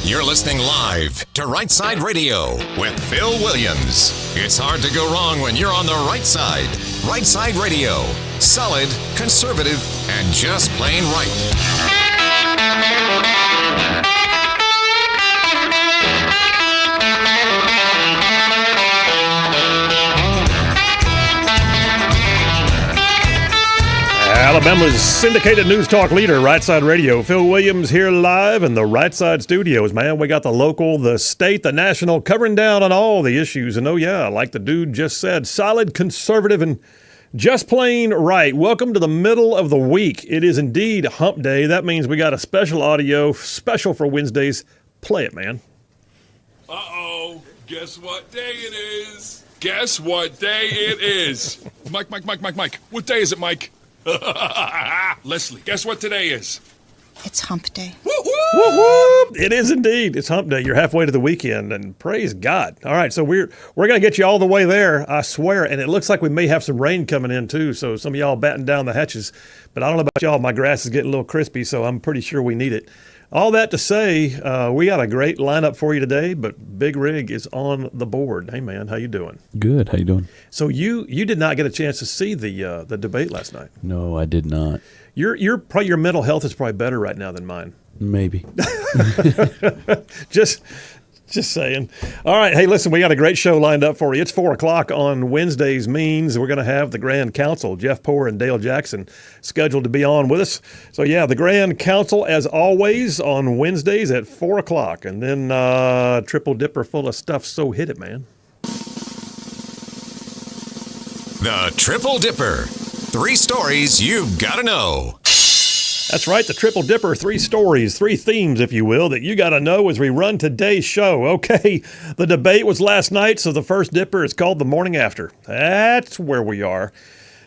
You're listening live to Rightside Radio with Phil Williams. It's hard to go wrong when you're on the right side. Rightside Radio. Solid, conservative, and just plain right. Alabama's syndicated news talk leader, Rightside Radio. Phil Williams here live in the Rightside studios, man. We got the local, the state, the national, covering down on all the issues. And oh yeah, like the dude just said, solid, conservative, and just plain right. Welcome to the middle of the week. It is indeed hump day. That means we got a special audio, special for Wednesdays. Play it, man. Uh-oh. Guess what day it is? Guess what day it is? Mike. What day is it, Mike? Leslie, guess what today is? It's hump day. Woo-hoo! It is indeed. It's hump day. You're halfway to the weekend, and praise God. All right, so we're going to get you all the way there, I swear. And it looks like we may have some rain coming in, too, so some of y'all batten down the hatches. But I don't know about y'all. My grass is getting a little crispy, so I'm pretty sure we need it. All that to say, we got a great lineup for you today, but Big Rig is on the board. Hey, man, how you doing? Good. How you doing? So you did not get a chance to see the debate last night. No, I did not. Your mental health is probably better right now than mine. Maybe. Just saying. All right. Hey, listen, we got a great show lined up for you. It's 4 o'clock on Wednesdays means we're going to have the Grand Council, Jeff Poore and Dale Jackson, scheduled to be on with us. So, yeah, the Grand Council, as always, on Wednesdays at 4 o'clock. And then Triple Dipper full of stuff, so hit it, man. The Triple Dipper. 3 stories you've got to know. That's right, the Triple Dipper, 3 stories, 3 themes, if you will, that you got to know as we run today's show. Okay, the debate was last night, so the first dipper is called the morning after. That's where we are.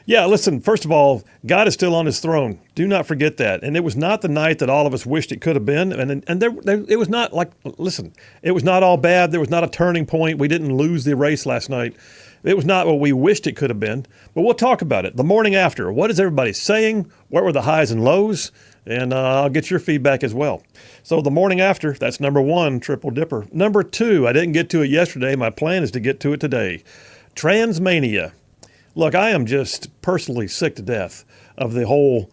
Yeah, listen, first of all, God is still on his throne. Do not forget that. And it was not the night that all of us wished it could have been. And it was not like, listen, it was not all bad. There was not a turning point. We didn't lose the race last night. It was not what we wished it could have been, but we'll talk about it. The morning after, what is everybody saying? What were the highs and lows? And I'll get your feedback as well. So the morning after, that's number 1, Triple Dipper. Number 2, I didn't get to it yesterday. My plan is to get to it today. Transmania. Look, I am just personally sick to death of the whole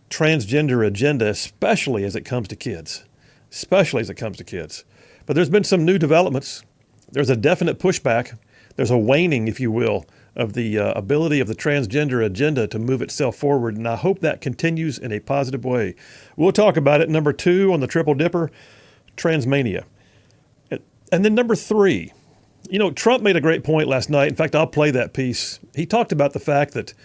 transgender agenda, especially as it comes to kids. But there's been some new developments. There's a definite pushback. There's a waning, if you will, of the ability of the transgender agenda to move itself forward, and I hope that continues in a positive way. We'll talk about it. Number 2 on the Triple Dipper, Transmania. And then number 3, Trump made a great point last night. In fact, I'll play that piece. He talked about the fact that,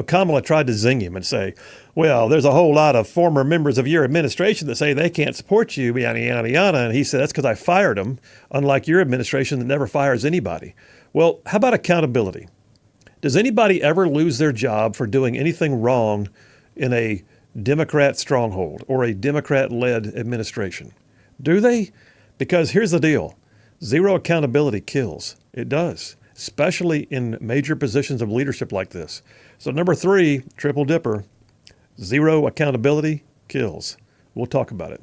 Kamala tried to zing him and say, well, there's a whole lot of former members of your administration that say they can't support you, yada, yada, yada. And he said, that's because I fired them, unlike your administration that never fires anybody. Well, how about accountability? Does anybody ever lose their job for doing anything wrong in a Democrat stronghold or a Democrat-led administration? Do they? Because here's the deal. Zero accountability kills. It does, especially in major positions of leadership like this. So number 3, Triple Dipper, zero accountability kills. We'll talk about it.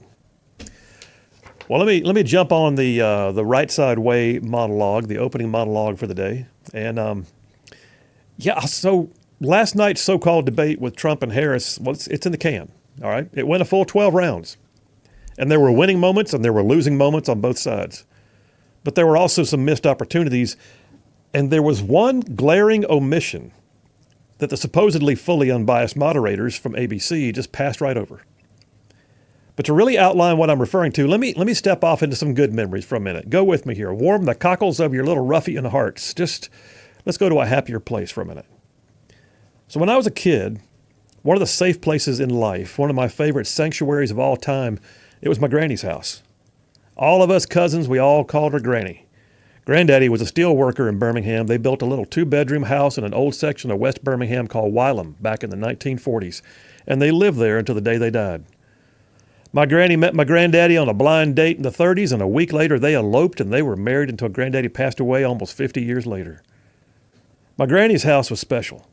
Well, let me jump on the Rightside Way monologue, the opening monologue for the day. And so last night's so-called debate with Trump and Harris, well, it's in the can, all right? It went a full 12 rounds. And there were winning moments and there were losing moments on both sides. But there were also some missed opportunities. And there was one glaring omission that the supposedly fully unbiased moderators from ABC just passed right over. But to really outline what I'm referring to, let me step off into some good memories for a minute. Go with me here. Warm the cockles of your little ruffian hearts. Just let's go to a happier place for a minute. So when I was a kid, one of the safe places in life, one of my favorite sanctuaries of all time, it was my granny's house. All of us cousins, we all called her Granny. Granddaddy was a steel worker in Birmingham. They built a little 2-bedroom house in an old section of West Birmingham called Wylam back in the 1940s. And they lived there until the day they died. My granny met my granddaddy on a blind date in the 30s, and a week later they eloped and they were married until granddaddy passed away almost 50 years later. My granny's house was special.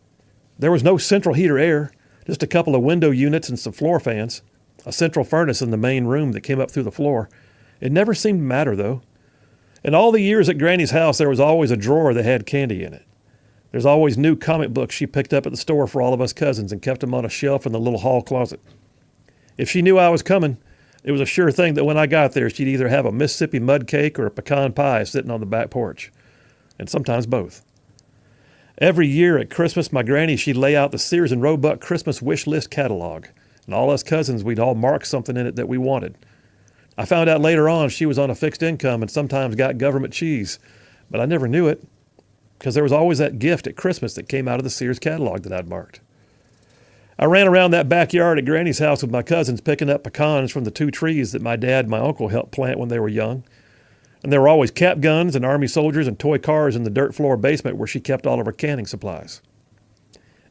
There was no central heater air, just a couple of window units and some floor fans, a central furnace in the main room that came up through the floor. It never seemed to matter, though. In all the years at Granny's house, there was always a drawer that had candy in it. There's always new comic books she picked up at the store for all of us cousins and kept them on a shelf in the little hall closet. If she knew I was coming, it was a sure thing that when I got there, she'd either have a Mississippi mud cake or a pecan pie sitting on the back porch, and sometimes both. Every year at Christmas, my granny, she'd lay out the Sears and Roebuck Christmas wish list catalog, and all us cousins, we'd all mark something in it that we wanted. I found out later on she was on a fixed income and sometimes got government cheese, but I never knew it because there was always that gift at Christmas that came out of the Sears catalog that I'd marked. I ran around that backyard at Granny's house with my cousins picking up pecans from the 2 trees that my dad and my uncle helped plant when they were young. And there were always cap guns and army soldiers and toy cars in the dirt floor basement where she kept all of her canning supplies.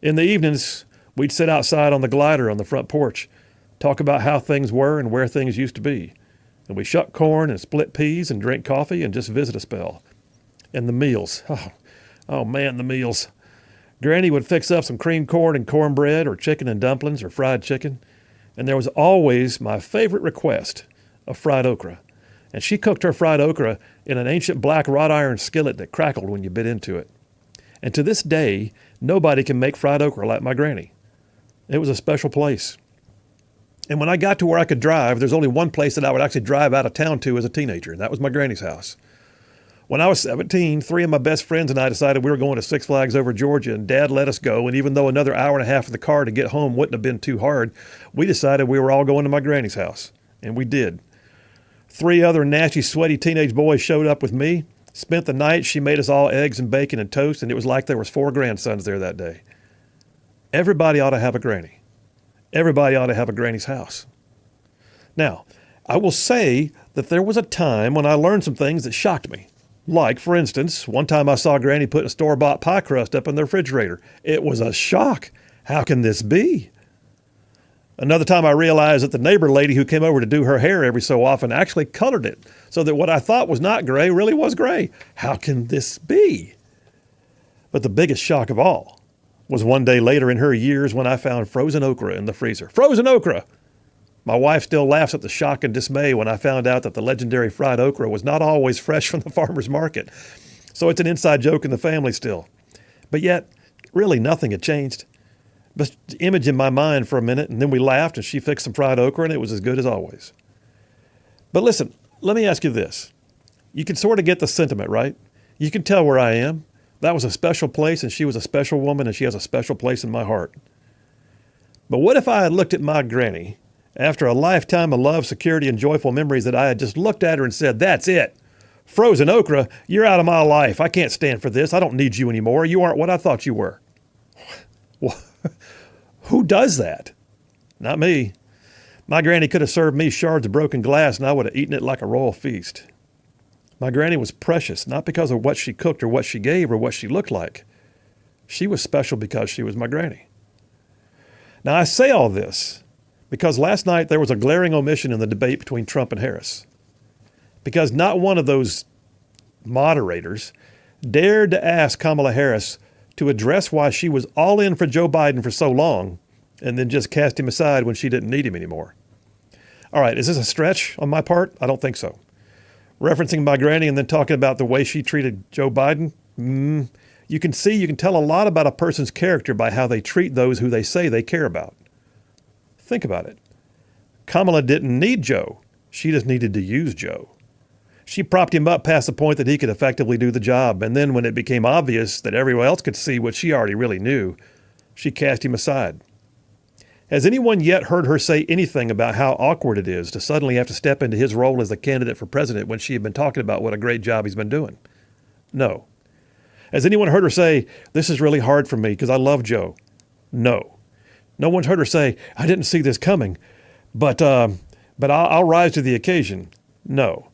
In the evenings, we'd sit outside on the glider on the front porch, talk about how things were and where things used to be. And we shuck corn and split peas and drink coffee and just visit a spell. And the meals. Oh man, the meals. Granny would fix up some creamed corn and cornbread or chicken and dumplings or fried chicken. And there was always my favorite request of fried okra. And she cooked her fried okra in an ancient black wrought iron skillet that crackled when you bit into it. And to this day, nobody can make fried okra like my granny. It was a special place. And when I got to where I could drive, there's only one place that I would actually drive out of town to as a teenager, and that was my granny's house. When I was 17, 3 of my best friends and I decided we were going to Six Flags over Georgia, and Dad let us go. And even though another hour and a half in the car to get home wouldn't have been too hard, we decided we were all going to my granny's house. And we did. 3 other nasty, sweaty teenage boys showed up with me, spent the night. She made us all eggs and bacon and toast, and it was like there was 4 grandsons there that day. Everybody ought to have a granny. Everybody ought to have a granny's house. Now, I will say that there was a time when I learned some things that shocked me. Like, for instance, one time I saw Granny put a store-bought pie crust up in the refrigerator. It was a shock. How can this be? Another time I realized that the neighbor lady who came over to do her hair every so often actually colored it so that what I thought was not gray really was gray. How can this be? But the biggest shock of all was one day later in her years when I found frozen okra in the freezer. Frozen okra! My wife still laughs at the shock and dismay when I found out that the legendary fried okra was not always fresh from the farmer's market. So it's an inside joke in the family still. But yet, really nothing had changed. But the image in my mind for a minute, and then we laughed and she fixed some fried okra and it was as good as always. But listen, let me ask you this. You can sort of get the sentiment, right? You can tell where I am. That was a special place and she was a special woman and she has a special place in my heart. But what if I had looked at my granny after a lifetime of love, security, and joyful memories that I had just looked at her and said, that's it. Frozen okra, you're out of my life. I can't stand for this. I don't need you anymore. You aren't what I thought you were. Well, who does that? Not me. My granny could have served me shards of broken glass and I would have eaten it like a royal feast. My granny was precious, not because of what she cooked or what she gave or what she looked like. She was special because she was my granny. Now, I say all this because last night there was a glaring omission in the debate between Trump and Harris. Because not one of those moderators dared to ask Kamala Harris to address why she was all in for Joe Biden for so long and then just cast him aside when she didn't need him anymore. All right, is this a stretch on my part? I don't think so. Referencing my granny and then talking about the way she treated Joe Biden, you can tell a lot about a person's character by how they treat those who they say they care about. Think about it. Kamala didn't need Joe. She just needed to use Joe. She propped him up past the point that he could effectively do the job. And then when it became obvious that everyone else could see what she already really knew, she cast him aside. Has anyone yet heard her say anything about how awkward it is to suddenly have to step into his role as the candidate for president when she had been talking about what a great job he's been doing? No. Has anyone heard her say, this is really hard for me because I love Joe? No. No one's heard her say, I didn't see this coming, but I'll rise to the occasion. No.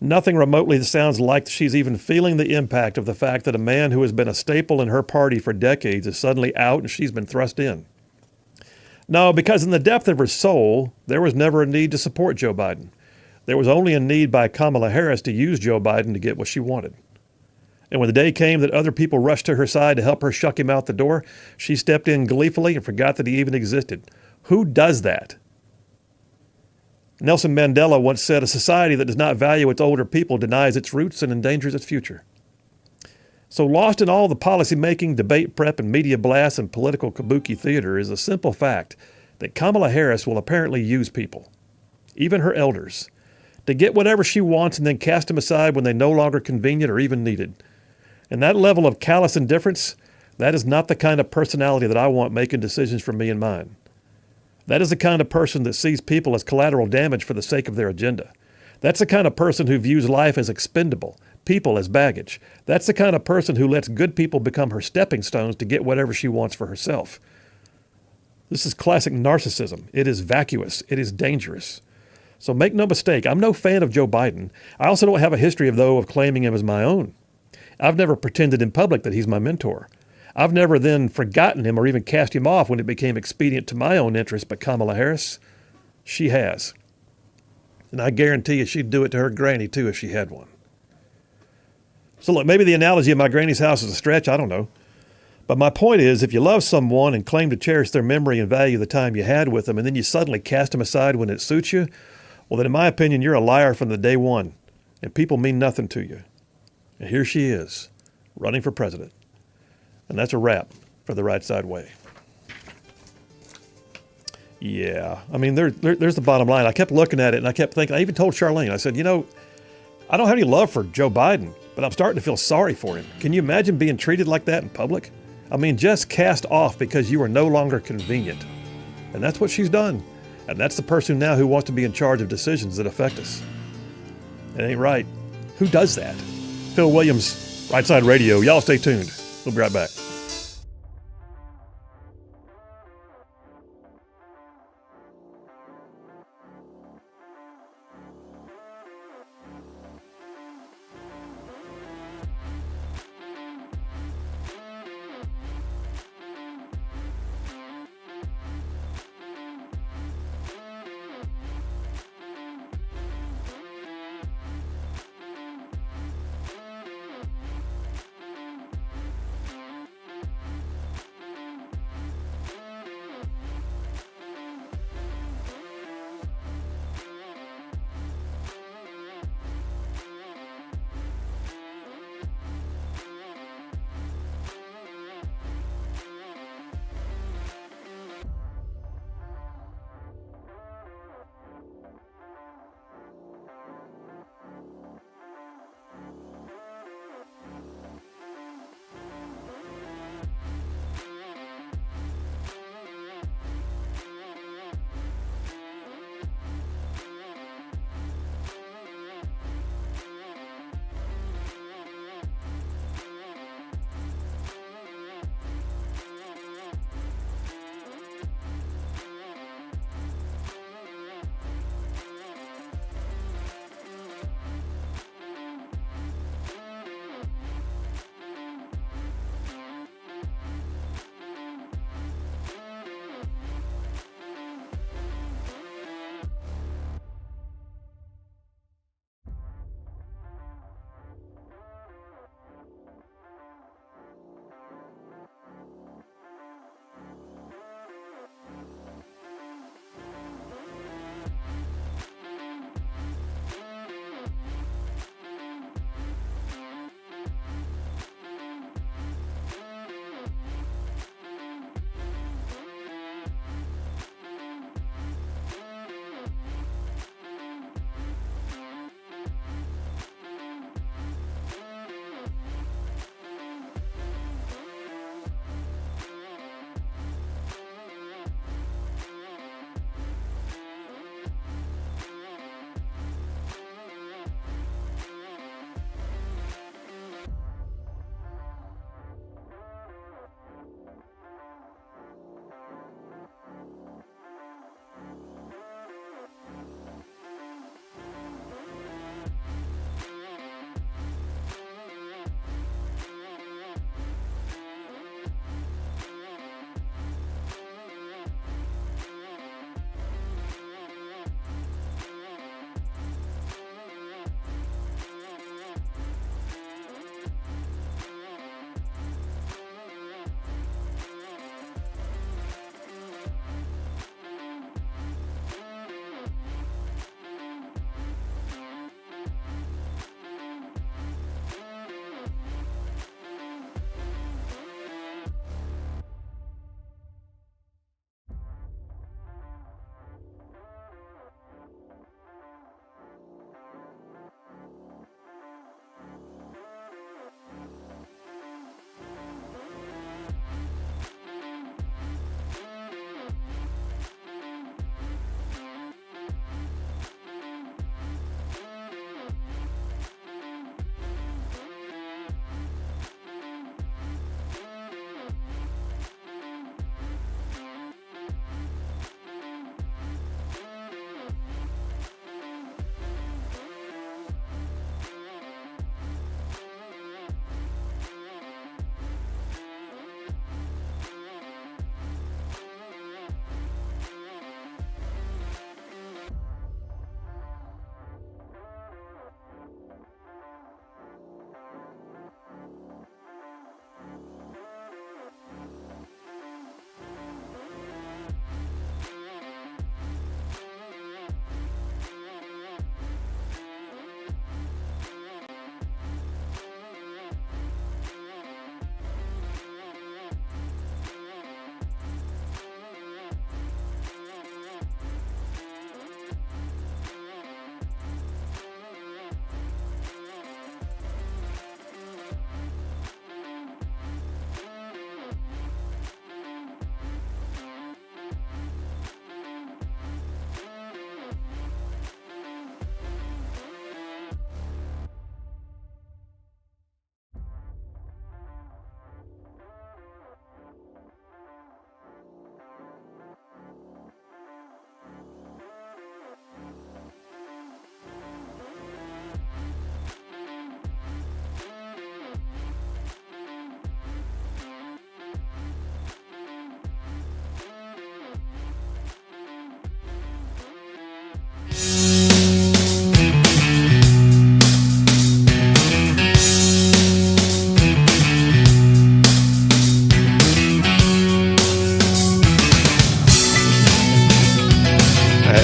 Nothing remotely sounds like she's even feeling the impact of the fact that a man who has been a staple in her party for decades is suddenly out and she's been thrust in. No, because in the depth of her soul, there was never a need to support Joe Biden. There was only a need by Kamala Harris to use Joe Biden to get what she wanted. And when the day came that other people rushed to her side to help her shuck him out the door, she stepped in gleefully and forgot that he even existed. Who does that? Nelson Mandela once said, "A society that does not value its older people denies its roots and endangers its future." So lost in all the policy-making, debate prep, and media blasts and political kabuki theater is a simple fact that Kamala Harris will apparently use people, even her elders, to get whatever she wants and then cast them aside when they're no longer convenient or even needed. And that level of callous indifference, that is not the kind of personality that I want making decisions for me and mine. That is the kind of person that sees people as collateral damage for the sake of their agenda. That's the kind of person who views life as expendable, people as baggage. That's the kind of person who lets good people become her stepping stones to get whatever she wants for herself. This is classic narcissism. It is vacuous. It is dangerous. So make no mistake, I'm no fan of Joe Biden. I also don't have a history, of claiming him as my own. I've never pretended in public that he's my mentor. I've never then forgotten him or even cast him off when it became expedient to my own interest, but Kamala Harris, she has. And I guarantee you she'd do it to her granny too if she had one. So look, maybe the analogy of my granny's house is a stretch, I don't know. But my point is, if you love someone and claim to cherish their memory and value the time you had with them, and then you suddenly cast them aside when it suits you, well then in my opinion, you're a liar from the day one, and people mean nothing to you. And here she is, running for president. And that's a wrap for the Rightside Way. Yeah, I mean, there's the bottom line. I kept looking at it and I kept thinking, I even told Charlene, I said, I don't have any love for Joe Biden, but I'm starting to feel sorry for him. Can you imagine being treated like that in public? I mean, just cast off because you are no longer convenient. And that's what she's done. And that's the person now who wants to be in charge of decisions that affect us. It ain't right. Who does that? Phil Williams, Rightside Radio. Y'all stay tuned. We'll be right back.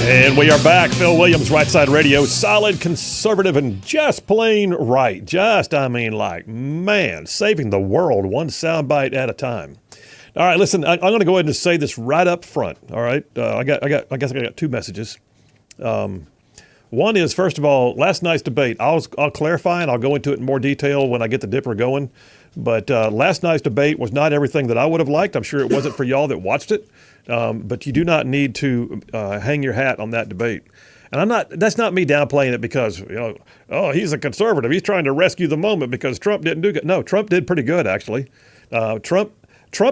And we are back. Phil Williams, Rightside Radio. Solid, conservative, and just plain right. Saving the world one soundbite at a time. All right, listen, I'm going to go ahead and say this right up front. All right, I guess I got two messages. One is, first of all, last night's debate. I'll clarify and I'll go into it in more detail when I get the dipper going. But last night's debate was not everything that I would have liked. I'm sure it wasn't for y'all that watched it. But you do not need to hang your hat on that debate. And that's not me downplaying it because, he's a conservative. He's trying to rescue the moment because Trump didn't do good. No, Trump did pretty good, actually. Trump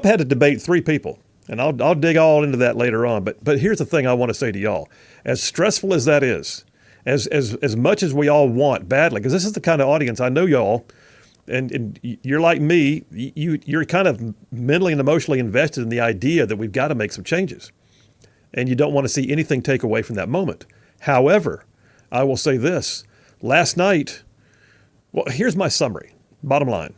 had to debate three people. And I'll dig all into that later on. But here's the thing I want to say to y'all. As stressful as that is, as much as we all want badly, because this is the kind of audience I know y'all, and you're like me, you're kind of mentally and emotionally invested in the idea that we've got to make some changes. And you don't want to see anything take away from that moment. However, I will say this. Last night, well, here's my summary. Bottom line.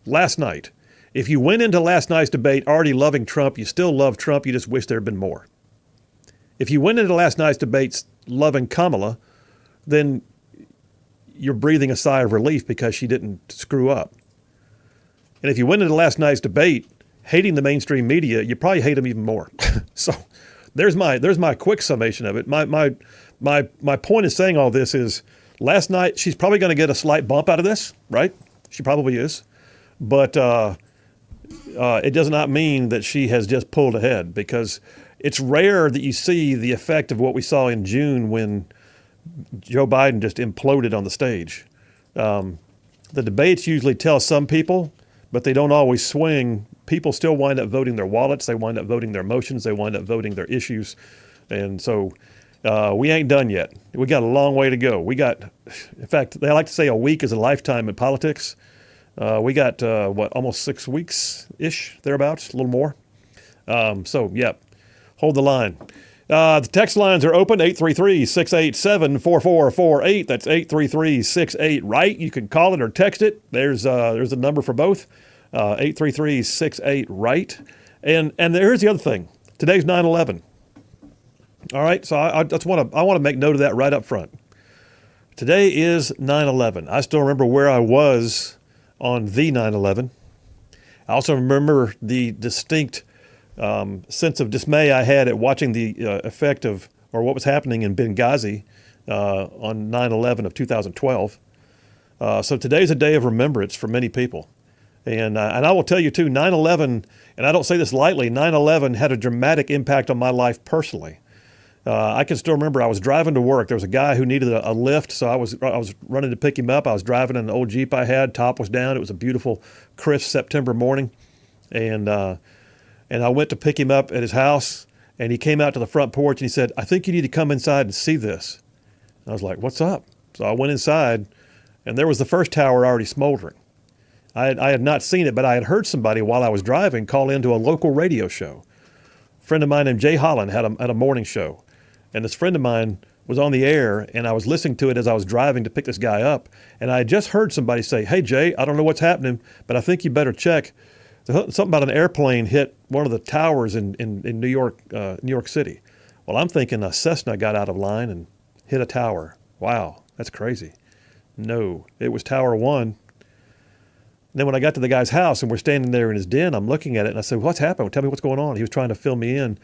Last night, if you went into last night's debate already loving Trump, you still love Trump, you just wish there had been more. If you went into last night's debates loving Kamala, then you're breathing a sigh of relief because she didn't screw up. And if you went into last night's debate hating the mainstream media, you probably hate them even more. So there's my quick summation of it. My point in saying all this is last night she's probably going to get a slight bump out of this, right? She probably is. But it does not mean that she has just pulled ahead, because it's rare that you see the effect of what we saw in June when Joe Biden just imploded on the stage. The debates usually tell some people, but they don't always swing. People still wind up voting their wallets. They wind up voting their emotions. They wind up voting their issues. And so we ain't done yet. We got a long way to go. In fact, they like to say a week is a lifetime in politics. We got, almost 6 weeks-ish, thereabouts, a little more. Hold the line. The text lines are open, 833-687-4448. That's 833-68-RIGHT. You can call it or text it. There's a number for both, 833-68-RIGHT. And here's the other thing. Today's 9/11. All right, so I want to make note of that right up front. Today is 9/11. I still remember where I was on the 9/11. I also remember the distinct sense of dismay I had at watching the effect of, or what was happening in Benghazi on 9/11 of 2012. So today's a day of remembrance for many people. And I will tell you too, 9/11, and I don't say this lightly, 9/11 had a dramatic impact on my life personally. I can still remember I was driving to work. There was a guy who needed a lift, so I was running to pick him up. I was driving in an old Jeep I had. Top was down. It was a beautiful, crisp September morning. And I went to pick him up at his house, and he came out to the front porch, and he said, "I think you need to come inside and see this." And I was like, "What's up?" So I went inside, and there was the first tower already smoldering. I had not seen it, but I had heard somebody while I was driving call into a local radio show. A friend of mine named Jay Holland had a morning show. And this friend of mine was on the air, and I was listening to it as I was driving to pick this guy up. And I had just heard somebody say, "Hey, Jay, I don't know what's happening, but I think you better check. Something about an airplane hit one of the towers in New York City." Well, I'm thinking a Cessna got out of line and hit a tower. Wow, that's crazy. No, it was Tower 1. And then when I got to the guy's house and we're standing there in his den, I'm looking at it and I said, "What's happened? Tell me what's going on." He was trying to fill me in.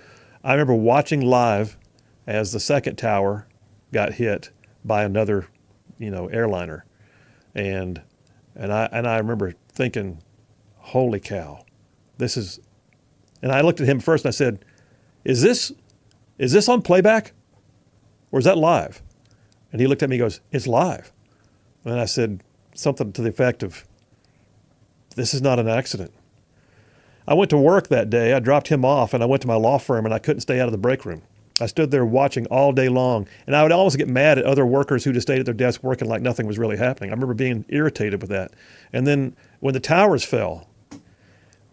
I remember watching live as the second tower got hit by another, airliner. And I remember thinking, holy cow, this is, and I looked at him first and I said, is this on playback or is that live? And he looked at me and goes, "It's live." And I said something to the effect of, "This is not an accident." I went to work that day. I dropped him off and I went to my law firm and I couldn't stay out of the break room. I stood there watching all day long, and I would always get mad at other workers who just stayed at their desk working like nothing was really happening. I remember being irritated with that. And then when the towers fell,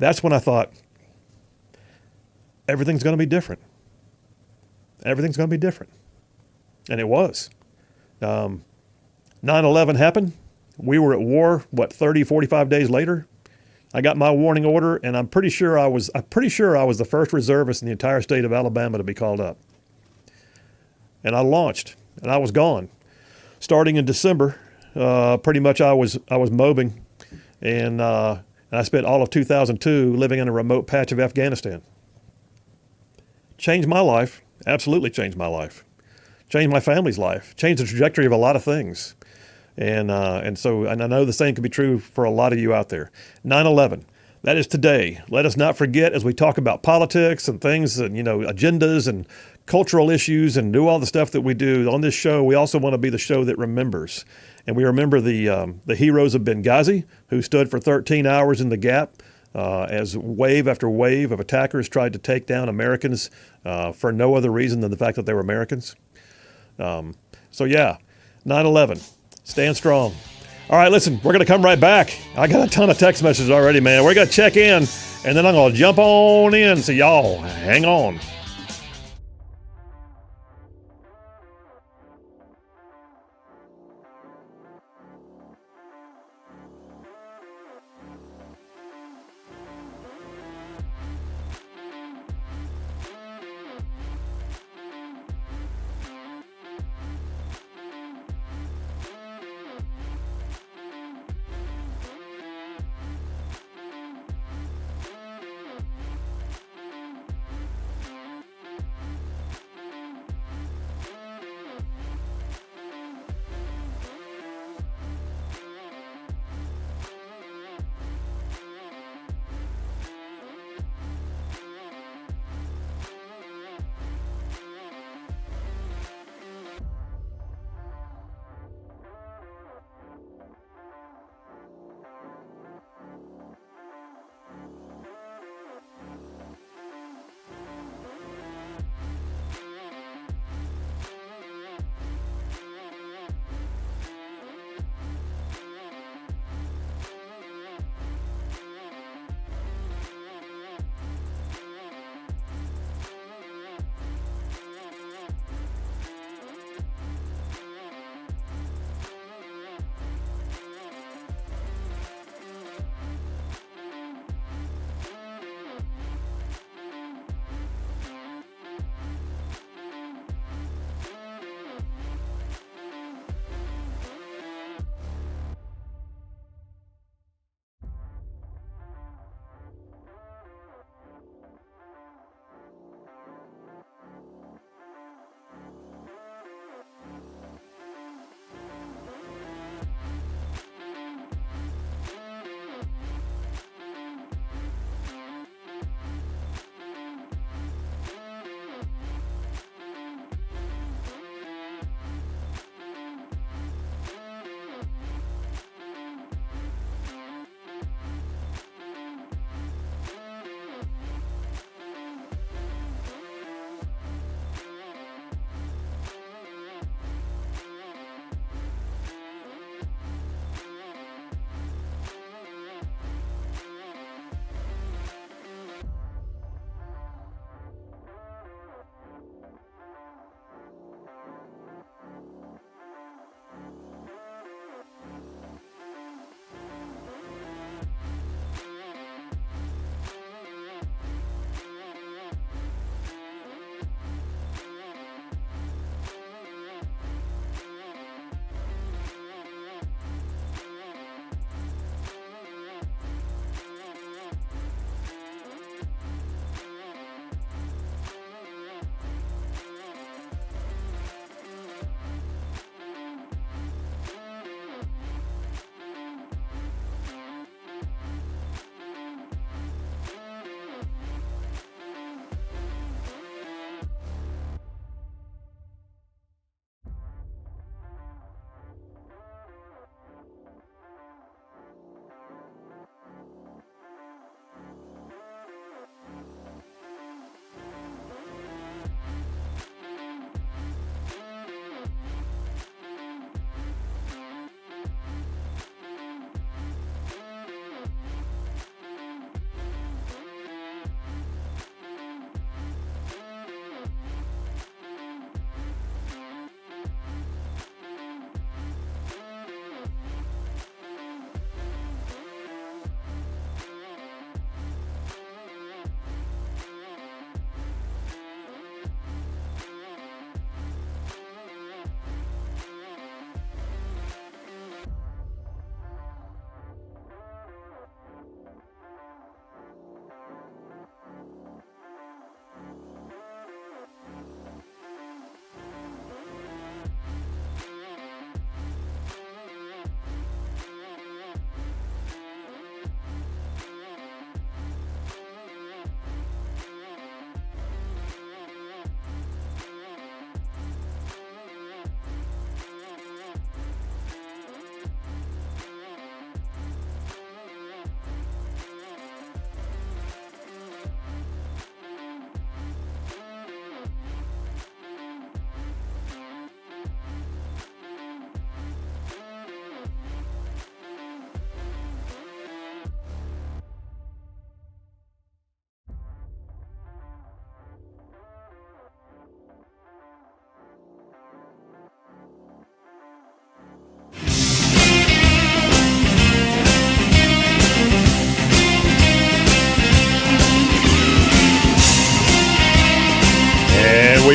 that's when I thought, everything's going to be different. Everything's going to be different. And it was. 9/11 happened. We were at war, 30, 45 days later. I got my warning order, and I'm pretty sure I was the first reservist in the entire state of Alabama to be called up. and I launched, and I was gone. Starting in December, pretty much I was mobbing, and I spent all of 2002 living in a remote patch of Afghanistan. Changed my life, absolutely changed my life. Changed my family's life, changed the trajectory of a lot of things. And I know the same could be true for a lot of you out there. 9/11, that is today. Let us not forget as we talk about politics and things and, agendas and cultural issues and do all the stuff that we do on this show. We also want to be the show that remembers. And we remember the heroes of Benghazi who stood for 13 hours in the gap as wave after wave of attackers tried to take down Americans for no other reason than the fact that they were Americans. 9/11. Stand strong. All right, listen, we're going to come right back. I got a ton of text messages already, man. We're going to check in, and then I'm going to jump on in. So y'all, hang on.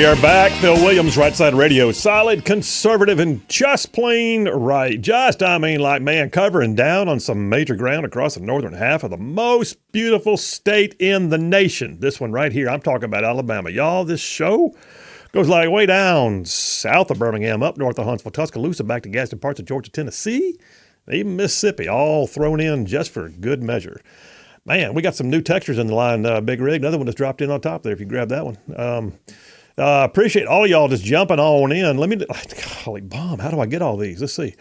We are back. Phil Williams, Rightside Radio. Solid, conservative, and just plain right. Covering down on some major ground across the northern half of the most beautiful state in the nation. This one right here, I'm talking about Alabama. Y'all, this show goes like way down south of Birmingham, up north of Huntsville, Tuscaloosa, back to Gaston parts of Georgia, Tennessee, even Mississippi, all thrown in just for good measure. Man, we got some new textures in the line, Big Rig. Another one just dropped in on top there if you grab that one. Appreciate all of y'all just jumping on in. Holy bomb, how do I get all these? Let's see.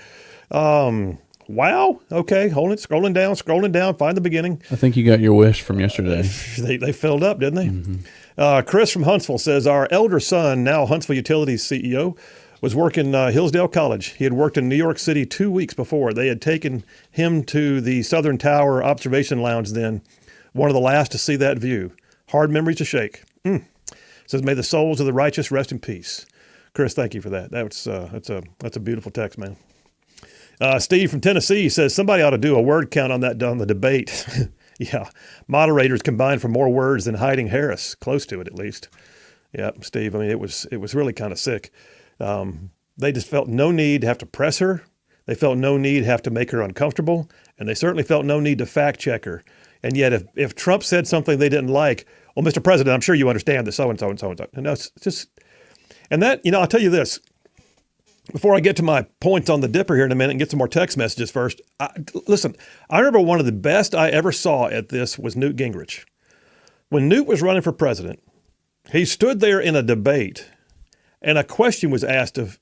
Wow. Okay, hold it. Scrolling down, find the beginning. I think you got your wish from yesterday. They filled up, didn't they? Mm-hmm. Chris from Huntsville says, our elder son, now Huntsville Utilities CEO, was working Hillsdale College. He had worked in New York City 2 weeks before. They had taken him to the Southern Tower Observation Lounge then, one of the last to see that view. Hard memories to shake. Says, may the souls of the righteous rest in peace. Chris, thank you for that. That's a beautiful text, man. Steve from Tennessee says, somebody ought to do a word count on the debate. Yeah, moderators combined for more words than hiding Harris, close to it at least. Yeah, Steve, I mean, it was really kind of sick. They just felt no need to have to press her. They felt no need to have to make her uncomfortable. And they certainly felt no need to fact check her. And yet if Trump said something they didn't like, well, Mr. President, I'm sure you understand that so-and-so and so-and-so. No, it's just, and that, I'll tell you this, before I get to my points on the dipper here in a minute and get some more text messages first. Listen, I remember one of the best I ever saw at this was Newt Gingrich. When Newt was running for president, he stood there in a debate and a question was asked of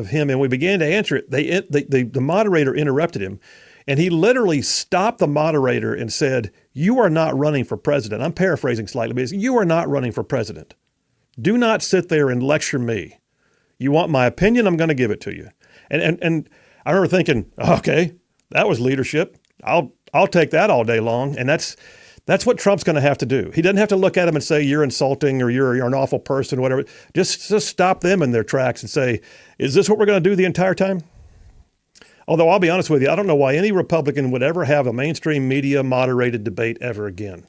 him and we began to answer it. The moderator interrupted him. And he literally stopped the moderator and said, you are not running for president. I'm paraphrasing slightly, but you are not running for president. Do not sit there and lecture me. You want my opinion? I'm going to give it to you. And I remember thinking, okay, that was leadership. I'll take that all day long. And that's what Trump's going to have to do. He doesn't have to look at him and say, you're insulting or you're an awful person, whatever. Just stop them in their tracks and say, is this what we're going to do the entire time? Although I'll be honest with you, I don't know why any Republican would ever have a mainstream media moderated debate ever again.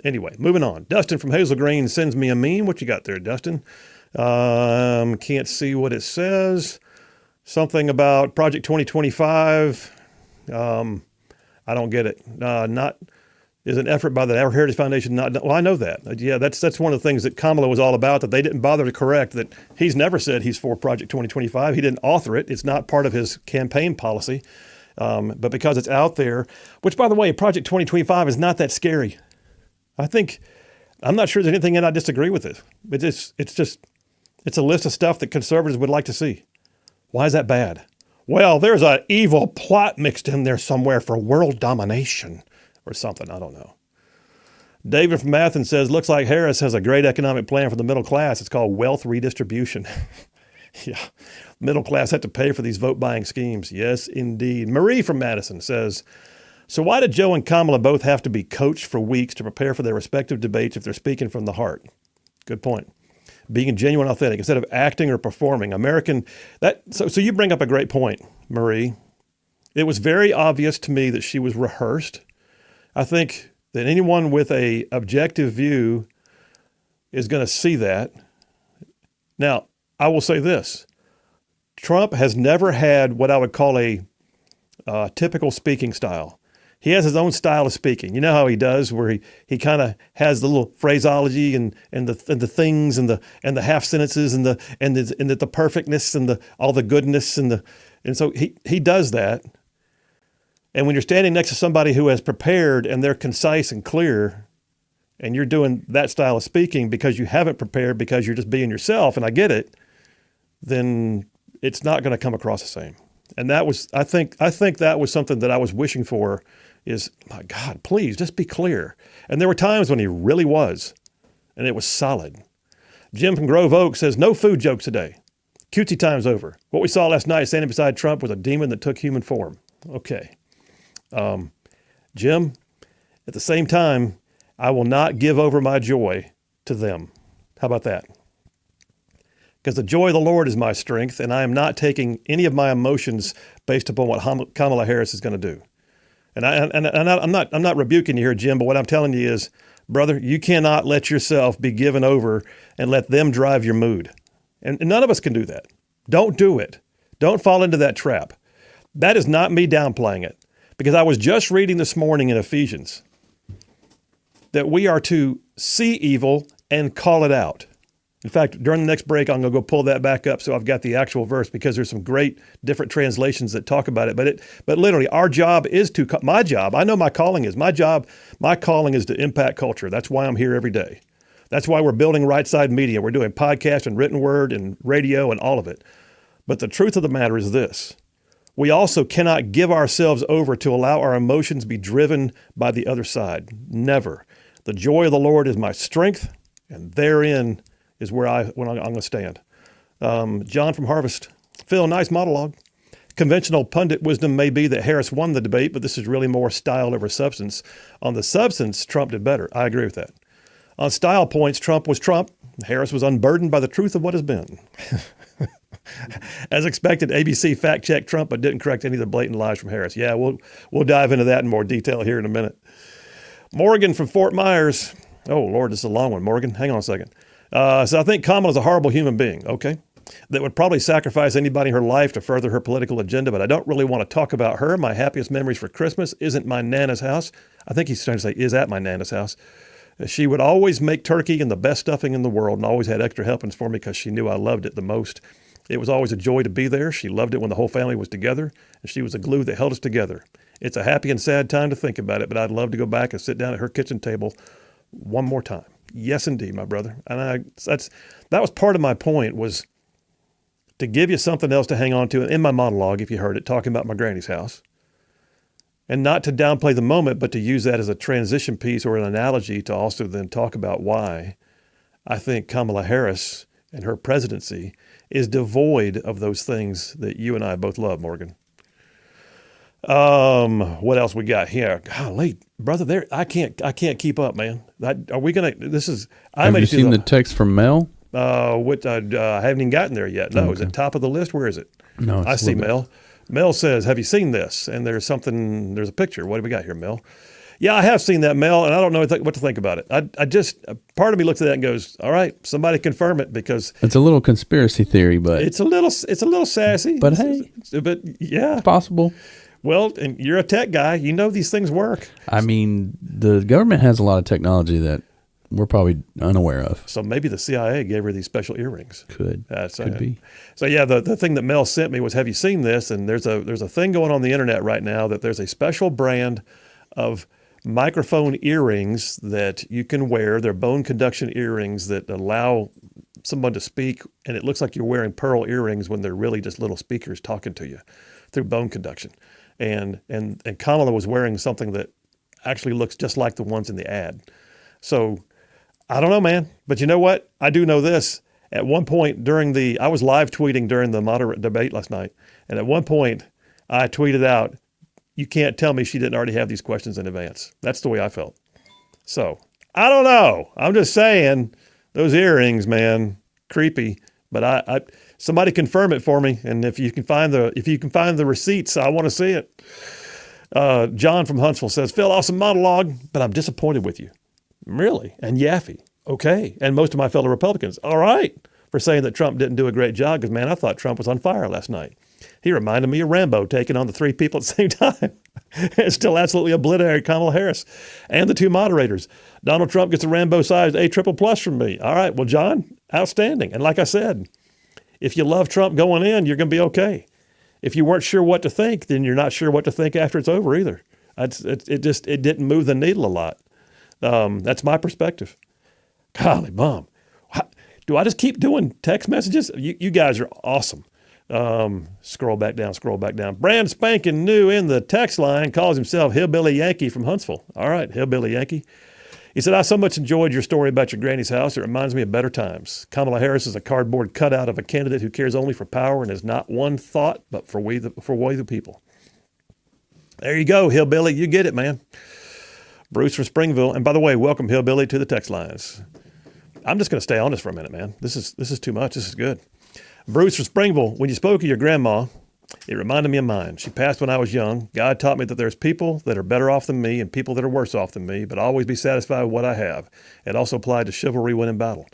Anyway, moving on. Dustin from Hazel Green sends me a meme. What you got there, Dustin? Can't see what it says. Something about Project 2025. I don't get it. Not is an effort by the Heritage Foundation. Well, I know that. Yeah, that's one of the things that Kamala was all about, that they didn't bother to correct, that he's never said he's for Project 2025. He didn't author it. It's not part of his campaign policy. But because it's out there, which, by the way, Project 2025 is not that scary. I'm not sure there's anything in I disagree with it. It's a list of stuff that conservatives would like to see. Why is that bad? Well, there's an evil plot mixed in there somewhere for world domination or something. I don't know. David from Mathens says, looks like Harris has a great economic plan for the middle class. It's called wealth redistribution. Yeah, middle class had to pay for these vote buying schemes. Yes, indeed. Marie from Madison says, so why did Joe and Kamala both have to be coached for weeks to prepare for their respective debates if they're speaking from the heart? Good point. Being genuine, authentic, instead of acting or performing. So you bring up a great point, Marie. It was very obvious to me that she was rehearsed. I think that anyone with a objective view is going to see that. Now, I will say this. Trump has never had what I would call a typical speaking style. He has his own style of speaking. You know how he does, where he kind of has the little phraseology and the things and the half sentences and the perfectness and all the goodness and so he does that. And when you're standing next to somebody who has prepared and they're concise and clear, and you're doing that style of speaking because you haven't prepared, because you're just being yourself, and I get it, then it's not going to come across the same. And that was, I think that was something that I was wishing for, is, my God, please just be clear. And there were times when he really was, and it was solid. Jim from Grove Oak says, no food jokes today. Cutesy time's over. What we saw last night standing beside Trump was a demon that took human form. Okay. Jim, at the same time, I will not give over my joy to them. How about that? Because the joy of the Lord is my strength, and I am not taking any of my emotions based upon what Kamala Harris is going to do. And I'm not rebuking you here, Jim, but what I'm telling you is Brother, you cannot let yourself be given over and let them drive your mood. And none of us can do that. Don't do it. Don't fall into that trap. That is not me downplaying it, because I was just reading this morning in Ephesians that we are to see evil and call it out. In fact, during the next break, I'm going to go pull that back up so I've got the actual verse, because there's some great different translations that talk about it. But literally, our job is my job, I know my calling is, my calling is to impact culture. That's why I'm here every day. That's why we're building Rightside Media. We're doing podcast and written word and radio and all of it. But the truth of the matter is this. We also cannot give ourselves over to allow our emotions be driven by the other side. Never. The joy of the Lord is my strength, and therein is where I'm going to stand. John from Harvest. Phil, nice monologue. Conventional pundit wisdom may be that Harris won the debate, but this is really more style over substance. On the substance, Trump did better. I agree with that. On style points, Trump was Trump. Harris was unburdened by the truth of what has been. As expected, ABC fact-checked Trump, but didn't correct any of the blatant lies from Harris. Yeah, we'll dive into that in more detail here in a minute. Morgan from Fort Myers. Oh, Lord, this is a long one. Morgan, hang on a second. So I think Kamala's a horrible human being, okay, that would probably sacrifice anybody in her life to further her political agenda, but I don't really want to talk about her. My happiest memories for Christmas isn't my Nana's house. I think he's trying to say is at my Nana's house. She would always make turkey and the best stuffing in the world and always had extra helpings for me because she knew I loved it the most. It was always a joy to be there. She loved it when the whole family was together, and she was the glue that held us together. It's a happy and sad time to think about it, but I'd love to go back and sit down at her kitchen table one more time. Yes, indeed, my brother. And that was part of my point, was to give you something else to hang on to in my monologue, if you heard it, talking about my granny's house. And not to downplay the moment, but to use that as a transition piece or an analogy to also then talk about why I think Kamala Harris and her presidency is devoid of those things that you and I both love, Morgan. What else we got here? Golly, brother, I can't keep up, man. Are we gonna? This is. Have you seen the text from Mel? I haven't even gotten there yet. No, okay. Is it top of the list? Where is it? No, I see Mel. Mel says, "Have you seen this?" And there's a picture. What do we got here, Mel? Yeah, I have seen that, Mel, and I don't know what to think about it. I just, part of me looks at that and goes, all right, somebody confirm it, because it's a little conspiracy theory, but it's a little sassy. But hey, but yeah, it's possible. Well, and you're a tech guy. You know these things work. I mean, the government has a lot of technology that we're probably unaware of. So maybe the CIA gave her these special earrings. Could be. So yeah, the thing that Mel sent me was, have you seen this? And there's a thing going on the internet right now that there's a special brand of microphone earrings that you can wear. They're bone conduction earrings that allow someone to speak, and it looks like you're wearing pearl earrings when they're really just little speakers talking to you through bone conduction. And Kamala was wearing something that actually looks just like the ones in the ad. So I don't know, man. But you know what? I do know this. At one point I was live tweeting during the moderate debate last night, and at one point I tweeted out, "You can't tell me she didn't already have these questions in advance." That's the way I felt. So I don't know. I'm just saying, those earrings, man, creepy. But I somebody confirm it for me, and if you can find the receipts, I want to see it. John from Huntsville says, "Phil, awesome monologue, but I'm disappointed with you." Really? And Yaffe. Okay. And most of my fellow Republicans. All right. For saying that Trump didn't do a great job, because, man, I thought Trump was on fire last night. He reminded me of Rambo taking on the three people at the same time. And still absolutely obliterated Kamala Harris and the two moderators. Donald Trump gets a Rambo-sized A++ from me. All right. Well, John, outstanding. And like I said, if you love Trump going in, you're going to be okay. If you weren't sure what to think, then you're not sure what to think after it's over either. It didn't move the needle a lot. That's my perspective. Golly, Mom. Do I just keep doing text messages? You guys are awesome. Scroll back down. Brand spanking new in the text line, calls himself Hillbilly Yankee from Huntsville. All right, Hillbilly Yankee. He said, "I so much enjoyed your story about your granny's house. It reminds me of better times. Kamala Harris is a cardboard cutout of a candidate who cares only for power and has not one thought but for we the people." There you go, Hillbilly. You get it, man. Bruce from Springville. And by the way, welcome, Hillbilly, to the text lines. I'm just going to stay on this for a minute, man. This is too much. This is good. Bruce from Springville, when you spoke of your grandma, It reminded me of mine. She passed when I was young. God taught me that there's people that are better off than me and people that are worse off than me, but always be satisfied with what I have. It also applied to chivalry winning battle.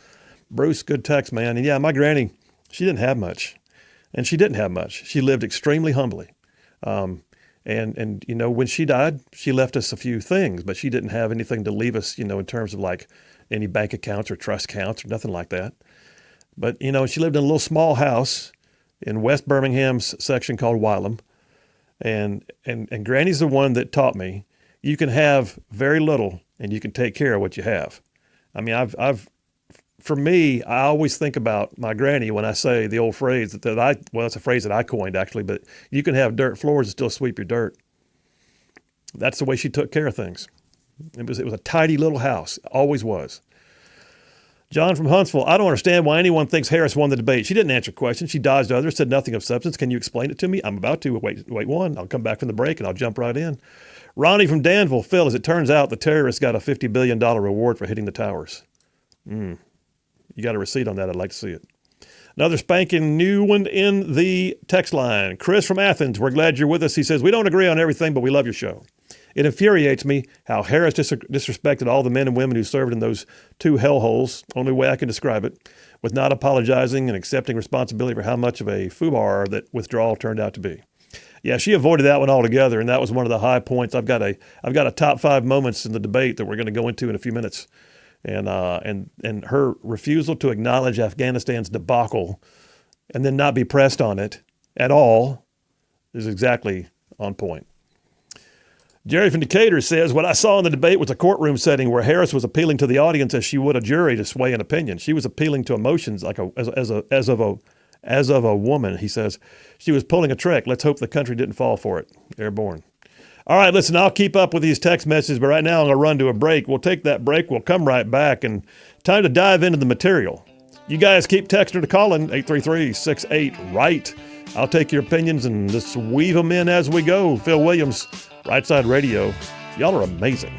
Bruce, good text, man. And yeah, my granny, she didn't have much. And she didn't have much. She lived extremely humbly. And you know, when she died, she left us a few things, but she didn't have anything to leave us, you know, in terms of like any bank accounts or trust accounts or nothing like that. But, you know, she lived in a little small house in West Birmingham's section called Wylam. And Granny's the one that taught me you can have very little and you can take care of what you have. I mean, for me, I always think about my granny when I say the old phrase well, it's a phrase that I coined actually, but you can have dirt floors and still sweep your dirt. That's the way she took care of things. It was a tidy little house, always was. John from Huntsville, I don't understand why anyone thinks Harris won the debate. She didn't answer questions. She dodged others, said nothing of substance. Can you explain it to me? I'm about to. Wait one. I'll come back from the break and I'll jump right in. Ronnie from Danville, Phil, as it turns out, the terrorists got a $50 billion reward for hitting the towers. You got a receipt on that. I'd like to see it. Another spanking new one in the text line. Chris from Athens, we're glad you're with us. He says, we don't agree on everything, but we love your show. It infuriates me how Harris disrespected all the men and women who served in those two hellholes, only way I can describe it, with not apologizing and accepting responsibility for how much of a foobar that withdrawal turned out to be. Yeah, she avoided that one altogether, and that was one of the high points. I've got a top 5 moments in the debate that we're going to go into in a few minutes. And her refusal to acknowledge Afghanistan's debacle and then not be pressed on it at all is exactly on point. Jerry from Decatur says, what I saw in the debate was a courtroom setting where Harris was appealing to the audience as she would a jury to sway an opinion. She was appealing to emotions like as of a woman. He says she was pulling a trick. Let's hope the country didn't fall for it. Airborne. All right, listen, I'll keep up with these text messages, but right now I'm going to run to a break. We'll take that break. We'll come right back, and time to dive into the material. You guys keep texting or calling 833-68-RIGHT. I'll take your opinions and just weave them in as we go. Phil Williams, Rightside Radio. Y'all are amazing.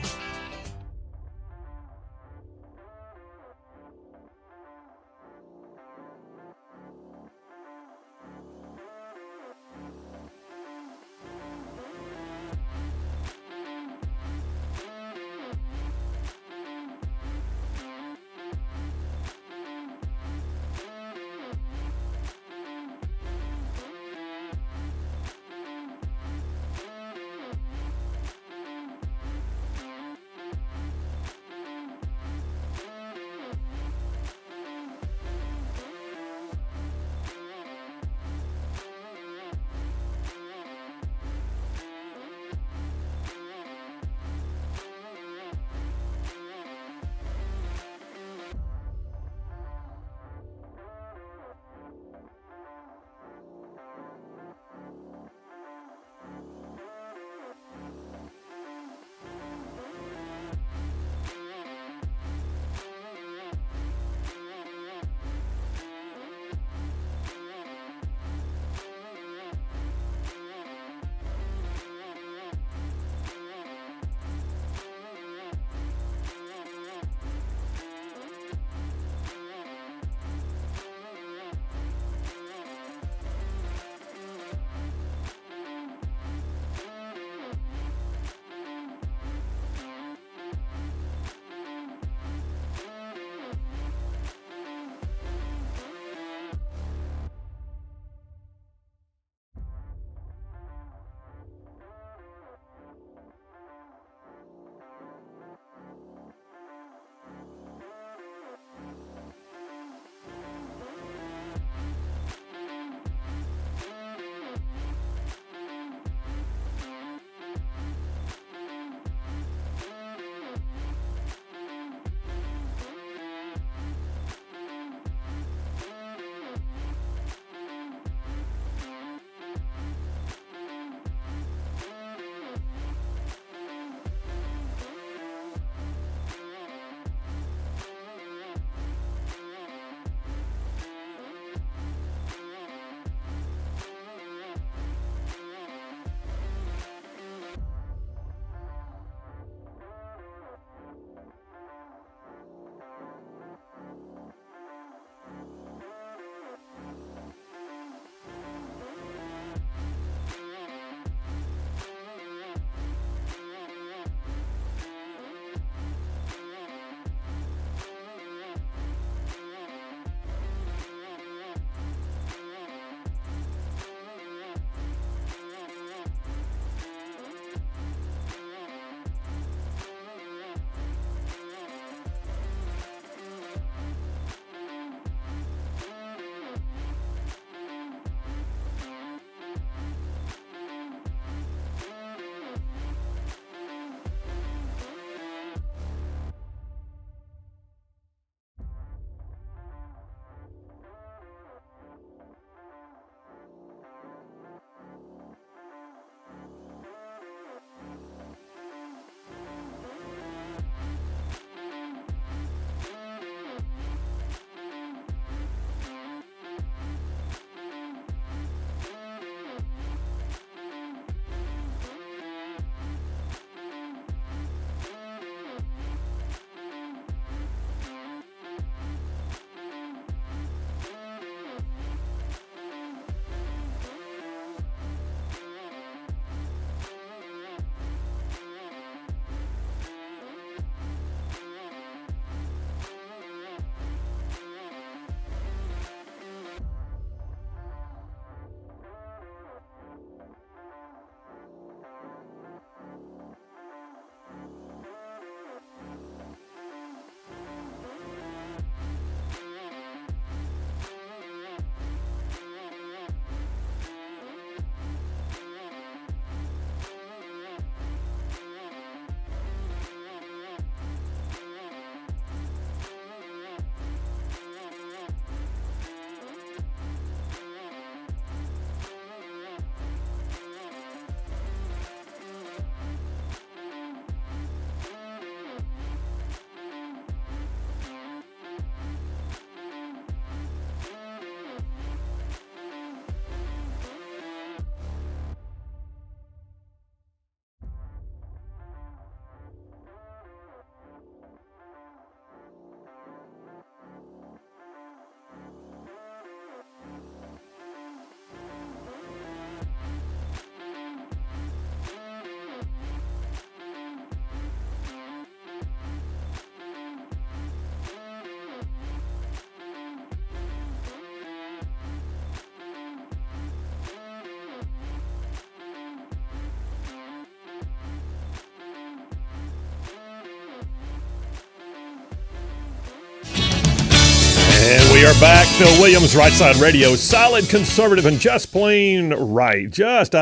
We are back. Phil Williams, Rightside Radio. Solid, conservative, and just plain right.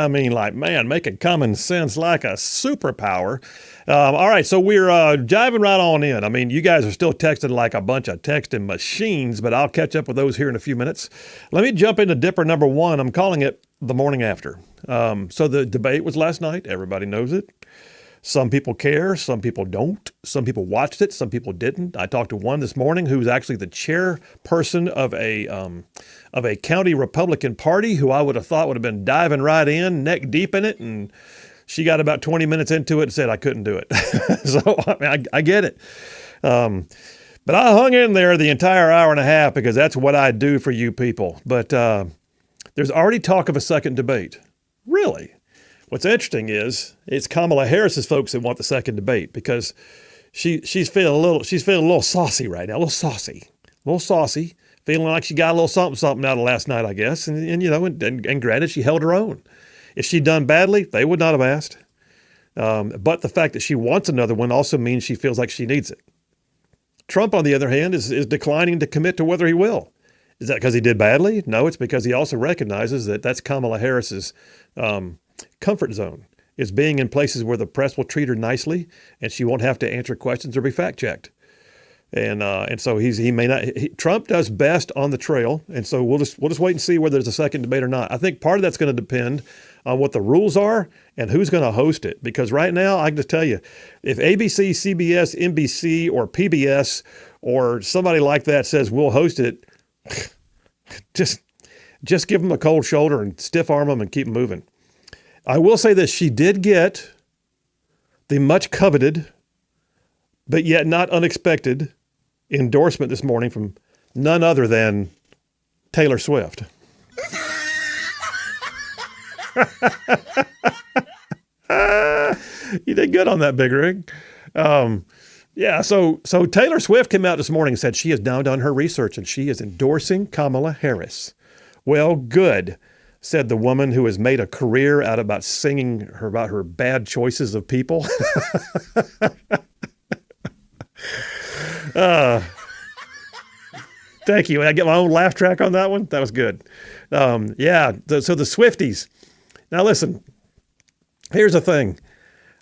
Making common sense like a superpower. All right, so we're diving right on in. I mean, you guys are still texting like a bunch of texting machines, but I'll catch up with those here in a few minutes. Let me jump into Dipper number one. I'm calling it the morning after. So the debate was last night. Everybody knows it. Some people care, some people don't. Some people watched it, some people didn't. I talked to one this morning who's actually the chairperson of a county Republican Party who I would have thought would have been diving right in, neck deep in it, and she got about 20 minutes into it and said I couldn't do it. So I get it. But I hung in there the entire hour and a half because that's what I do for you people. But there's already talk of a second debate. Really? What's interesting is it's Kamala Harris's folks that want the second debate because she's feeling a little saucy right now, a little saucy, feeling like she got a little something out of last night, I guess. And granted, she held her own. If she'd done badly, they would not have asked. But the fact that she wants another one also means she feels like she needs it. Trump, on the other hand, is declining to commit to whether he will. Is that because he did badly? No, it's because he also recognizes that that's Kamala Harris's comfort zone, is being in places where the press will treat her nicely and she won't have to answer questions or be fact checked. And so Trump does best on the trail. And so we'll just wait and see whether there's a second debate or not. I think part of that's going to depend on what the rules are and who's going to host it. Because right now, I can just tell you, if ABC, CBS, NBC, or PBS, or somebody like that says we'll host it, just give them a cold shoulder and stiff arm them and keep moving. I will say this, she did get the much coveted, but yet not unexpected endorsement this morning from none other than Taylor Swift. You did good on that, Big Rig. So Taylor Swift came out this morning and said she has now done her research and she is endorsing Kamala Harris. Well, good, said the woman who has made a career out about singing about her bad choices of people. Thank you. I get my own laugh track on that one. That was good. So the Swifties. Now listen, here's the thing.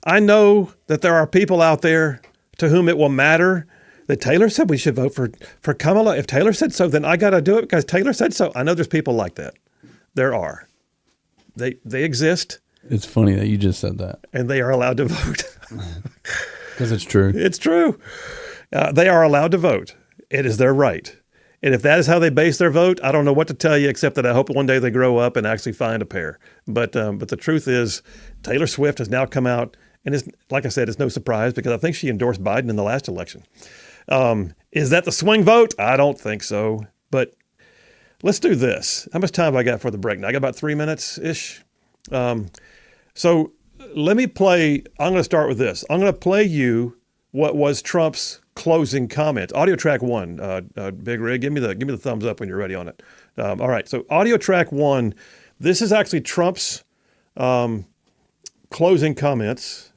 I know that there are people out there to whom it will matter that Taylor said we should vote for Kamala. If Taylor said so, then I got to do it because Taylor said so. I know there's people like that. There are. They exist. It's funny that you just said that. And they are allowed to vote. Because it's true. It's true. They are allowed to vote. It is their right. And if that is how they base their vote, I don't know what to tell you except that I hope one day they grow up and actually find a pair. But the truth is, Taylor Swift has now come out, and it's, like I said, it's no surprise because I think she endorsed Biden in the last election. Is that the swing vote? I don't think so. But let's do this. How much time have I got for the break now? I got about 3 minutes-ish. So let me play. I'm going to start with this. I'm going to play you what was Trump's closing comments. Audio track one, Big Rig, give me the thumbs up when you're ready on it. All right, so audio track one. This is actually Trump's closing comments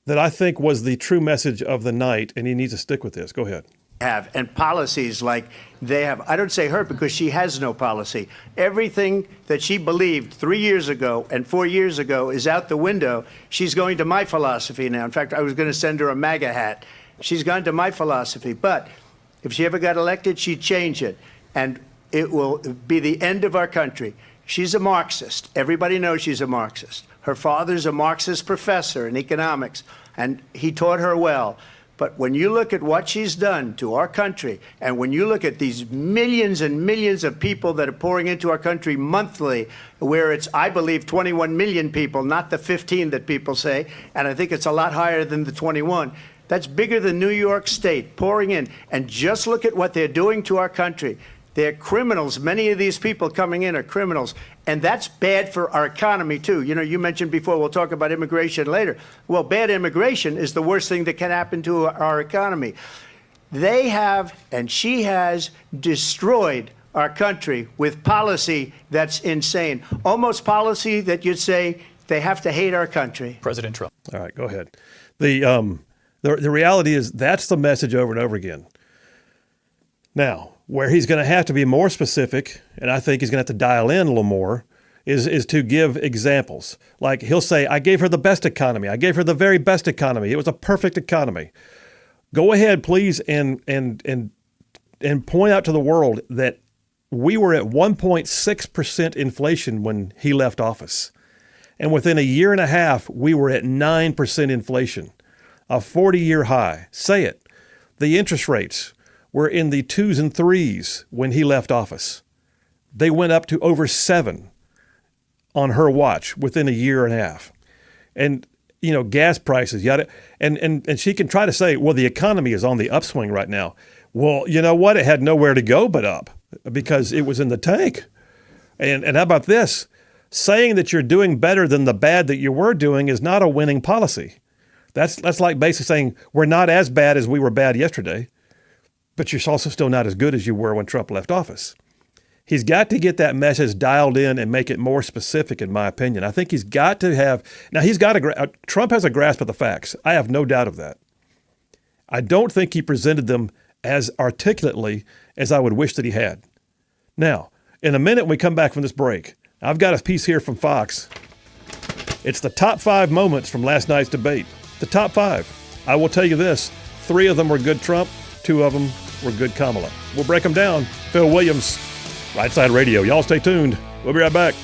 that I think was the true message of the night, and he needs to stick with this. Go ahead. And policies like they have. I don't say her because she has no policy. Everything that she believed 3 years ago and 4 years ago is out the window. She's going to my philosophy now. In fact, I was going to send her a MAGA hat. She's gone to my philosophy. But if she ever got elected, she'd change it. And it will be the end of our country. She's a Marxist. Everybody knows she's a Marxist. Her father's a Marxist professor in economics, and he taught her well. But when you look at what she's done to our country, and when you look at these millions and millions of people that are pouring into our country monthly, where it's, I believe, 21 million people, not the 15 that people say, and I think it's a lot higher than the 21. That's bigger than New York State pouring in. And just look at what they're doing to our country. They're criminals. Many of these people coming in are criminals. And that's bad for our economy, too. You know, you mentioned before, we'll talk about immigration later. Well, bad immigration is the worst thing that can happen to our economy. They have, and she has, destroyed our country with policy that's insane. Almost policy that you'd say they have to hate our country. President Trump. All right, go ahead. The reality is that's the message over and over again. Now, Where he's going to have to be more specific, and I think he's going to have to dial in a little more, is to give examples. Like he'll say, I gave her the best economy. I gave her the very best economy. It was a perfect economy. Go ahead, please, and point out to the world that we were at 1.6% inflation when he left office. And within a year and a half, we were at 9% inflation, a 40-year high. Say it. The interest rates were in the 2s and 3s when he left office. They went up to over 7 on her watch within a year and a half. And, gas prices, yada. And she can try to say, well, the economy is on the upswing right now. Well, you know what? It had nowhere to go but up because it was in the tank. And how about this? Saying that you're doing better than the bad that you were doing is not a winning policy. That's like basically saying we're not as bad as we were bad yesterday, but you're also still not as good as you were when Trump left office. He's got to get that message dialed in and make it more specific, in my opinion. I think he's got to have, now Trump has a grasp of the facts. I have no doubt of that. I don't think he presented them as articulately as I would wish that he had. Now, in a minute when we come back from this break, I've got a piece here from Fox. It's the top 5 moments from last night's debate. The top 5. I will tell you this, 3 of them were good Trump, 2 of them were good Kamala. We'll break them down. Phil Williams, Rightside Radio. Y'all stay tuned. We'll be right back.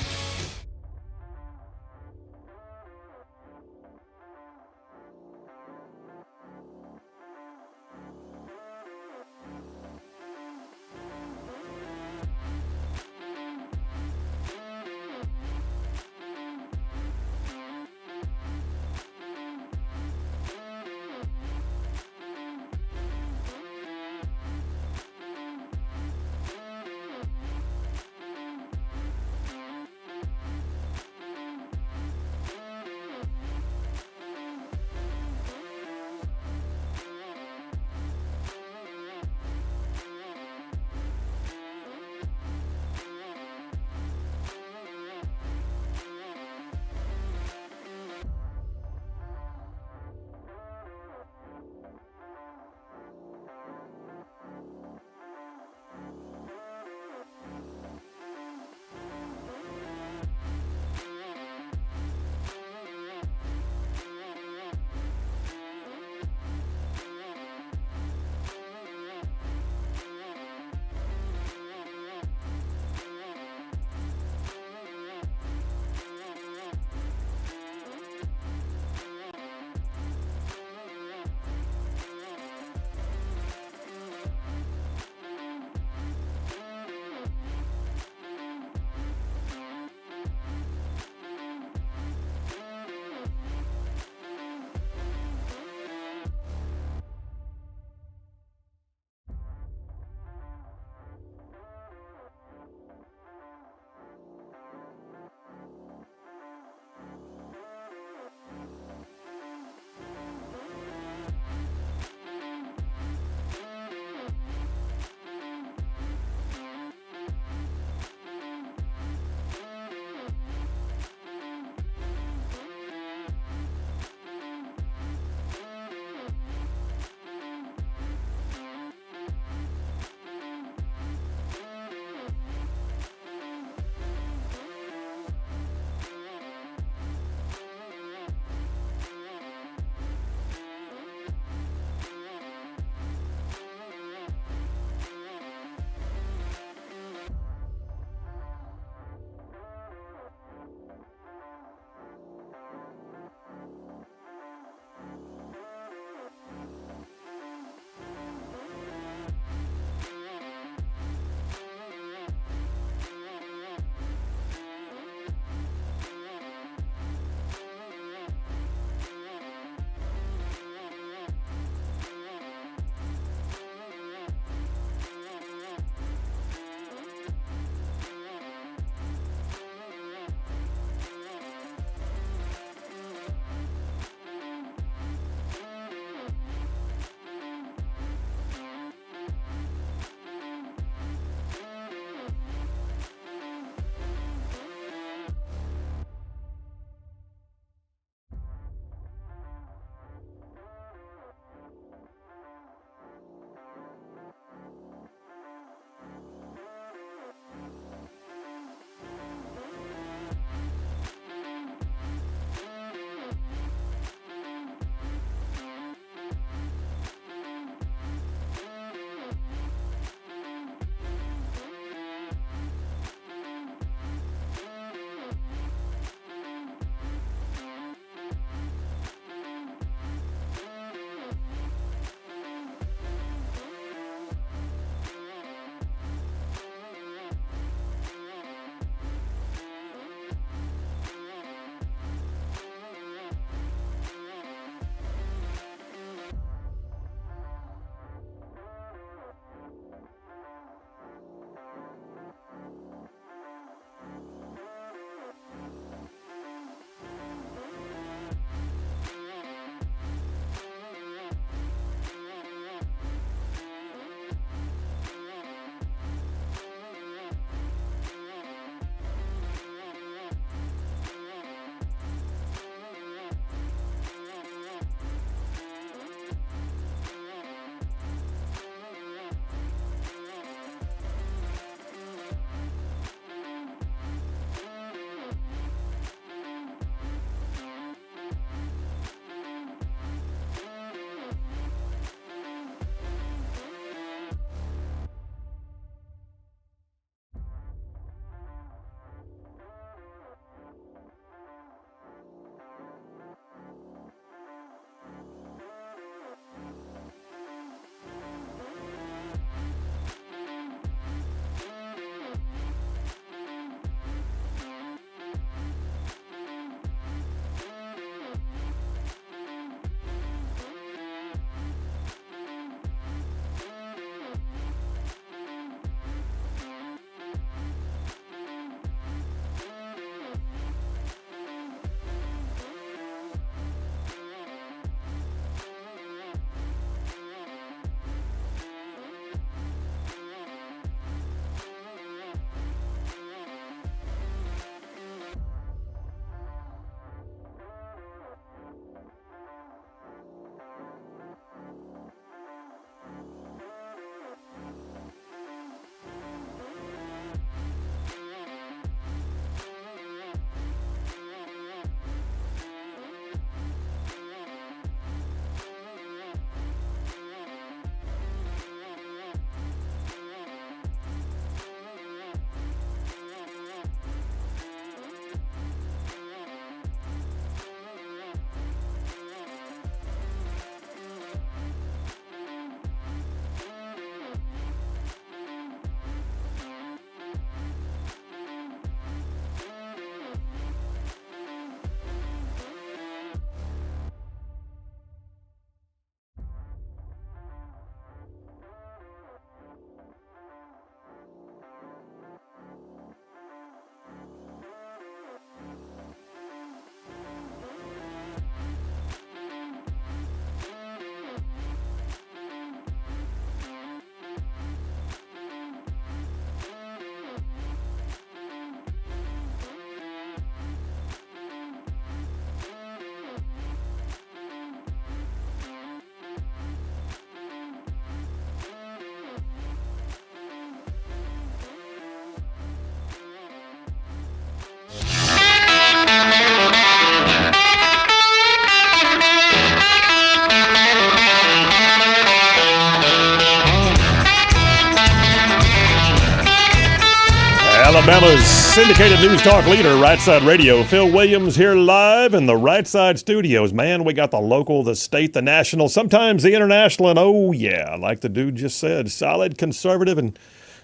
Alabama's syndicated news talk leader, Rightside Radio. Phil Williams here live in the Rightside studios. Man, we got the local, the state, the national, sometimes the international, and oh yeah, like the dude just said, solid, conservative, and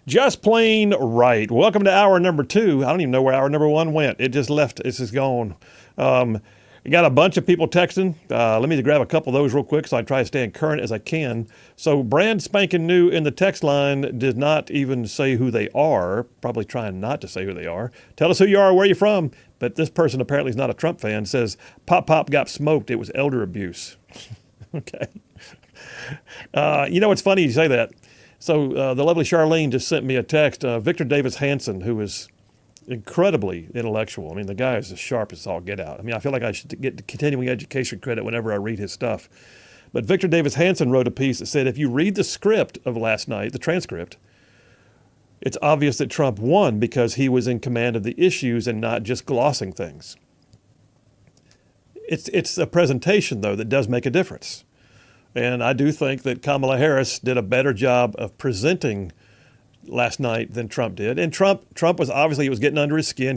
just plain right. Welcome to hour number 2. I don't even know where hour number 1 went. It just left. It's just gone. We got a bunch of people texting. Let me grab a couple of those real quick so I try to stay current as I can. So brand spanking new in the text line did not even say who they are. Probably trying not to say who they are. Tell us who you are, where you're from. But this person apparently is not a Trump fan. Says, Pop got smoked. It was elder abuse. Okay. You know, it's funny you say that. So the lovely Charlene just sent me a text. Victor Davis Hanson, who is incredibly intellectual. I mean, the guy is as sharp as all get out. I mean, I feel like I should get continuing education credit whenever I read his stuff. But Victor Davis Hanson wrote a piece that said, if you read the script of last night, the transcript, it's obvious that Trump won because he was in command of the issues and not just glossing things. It's a presentation, though, that does make a difference. And I do think that Kamala Harris did a better job of presenting last night than Trump did. And Trump was obviously, he was getting under his skin.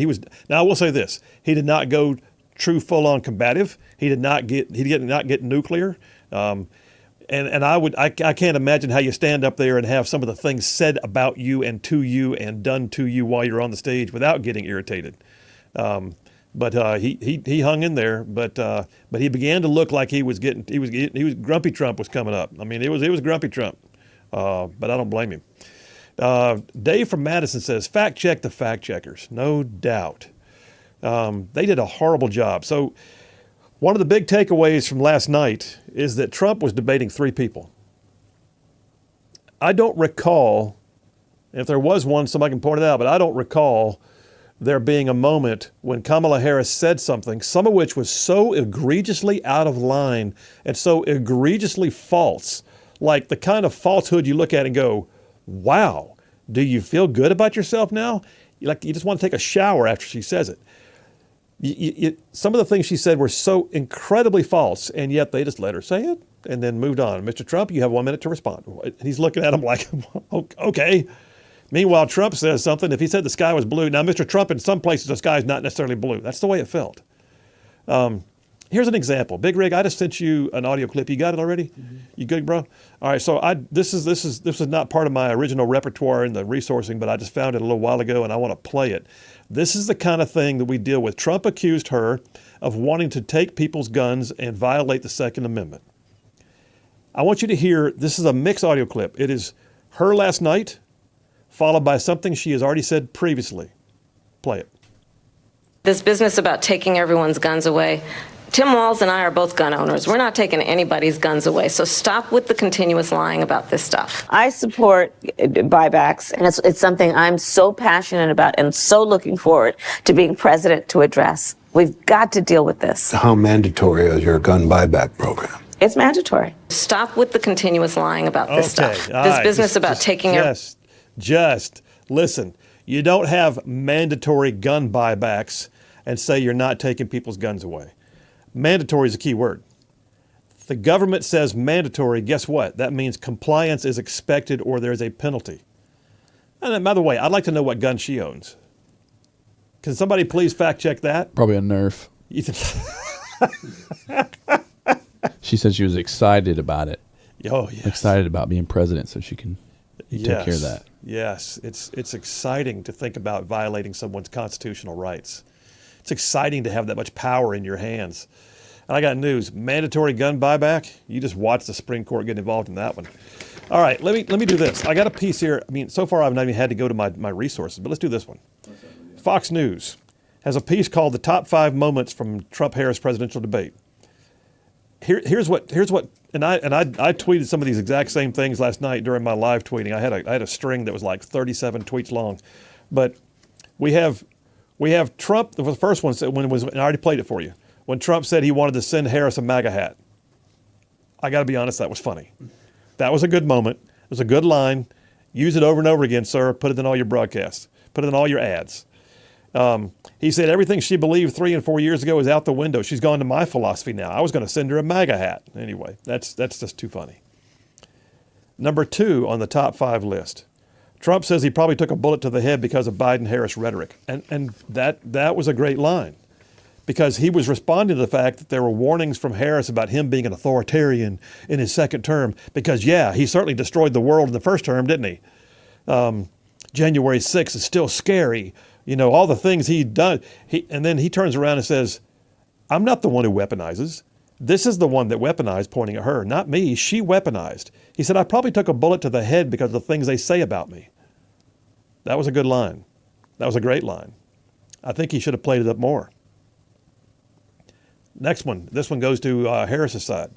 Now I will say this, he did not go true full-on combative. He did not get nuclear. And I can't imagine how you stand up there and have some of the things said about you and to you and done to you while you're on the stage without getting irritated. But he hung in there. But he began to look like he was grumpy Trump was coming up. I mean, it was grumpy Trump. But I don't blame him. Dave from Madison says, fact check the fact checkers. No doubt. They did a horrible job. So one of the big takeaways from last night is that Trump was debating 3 people. I don't recall, if there was one, somebody can point it out, but I don't recall there being a moment when Kamala Harris said something, some of which was so egregiously out of line and so egregiously false, like the kind of falsehood you look at and go, wow, do you feel good about yourself now? You just want to take a shower after she says it. Some of the things she said were so incredibly false, and yet they just let her say it and then moved on. Mr. Trump, you have 1 minute to respond. And he's looking at him like, okay. Meanwhile, Trump says something. If he said the sky was blue, now Mr. Trump, in some places the sky is not necessarily blue. That's the way it felt. Here's an example. Big Rig, I just sent you an audio clip. You got it already? Mm-hmm. You good, bro? All right. So this is not part of my original repertoire in the resourcing, but I just found it a little while ago and I want to play it. This is the kind of thing that we deal with. Trump accused her of wanting to take people's guns and violate the Second Amendment. I want you to hear, this is a mixed audio clip. It is her last night, followed by something she has already said previously. Play it. This business about taking everyone's guns away, Tim Walz and I are both gun owners. We're not taking anybody's guns away. So stop with the continuous lying about this stuff. I support buybacks, and it's something I'm so passionate about and so looking forward to being president to address. We've got to deal with this. How mandatory is your gun buyback program? It's mandatory. Stop with the continuous lying about this stuff. This business about taking Just listen. You don't have mandatory gun buybacks and say you're not taking people's guns away. Mandatory is a key word. The government says mandatory, guess what? That means compliance is expected or there's a penalty. And then, by the way, I'd like to know what gun she owns. Can somebody please fact check that? Probably a Nerf. She said she was excited about it. Oh, yes. Excited about being president so she can take care of that. Yes, it's exciting to think about violating someone's constitutional rights. It's exciting to have that much power in your hands. And I got news, mandatory gun buyback, you just watch the Supreme Court get involved in that one. All right, let me do this. I got a piece here. I mean, so far I've not even had to go to my resources, but let's do this one. Fox News has a piece called The Top 5 Moments from Trump-Harris Presidential Debate. Here's what, and I tweeted some of these exact same things last night during my live tweeting. I had a string that was like 37 tweets long, but we have Trump. The first one said and I already played it for you. When Trump said he wanted to send Harris a MAGA hat, I got to be honest, that was funny. That was a good moment. It was a good line. Use it over and over again, sir. Put it in all your broadcasts. Put it in all your ads. He said everything she believed 3 and 4 years ago is out the window. She's gone to my philosophy now. I was going to send her a MAGA hat. Anyway, that's just too funny. Number 2 on the top 5 list. Trump says he probably took a bullet to the head because of Biden-Harris rhetoric. And that was a great line, because he was responding to the fact that there were warnings from Harris about him being an authoritarian in his second term, because, yeah, he certainly destroyed the world in the first term, didn't he? January 6th is still scary. You know, all the things he'd done. And then he turns around and says, I'm not the one who weaponizes. This is the one that weaponized, pointing at her, not me. She weaponized. He said, I probably took a bullet to the head because of the things they say about me. That was a good line. That was a great line. I think he should have played it up more. Next one. This one goes to Harris's side.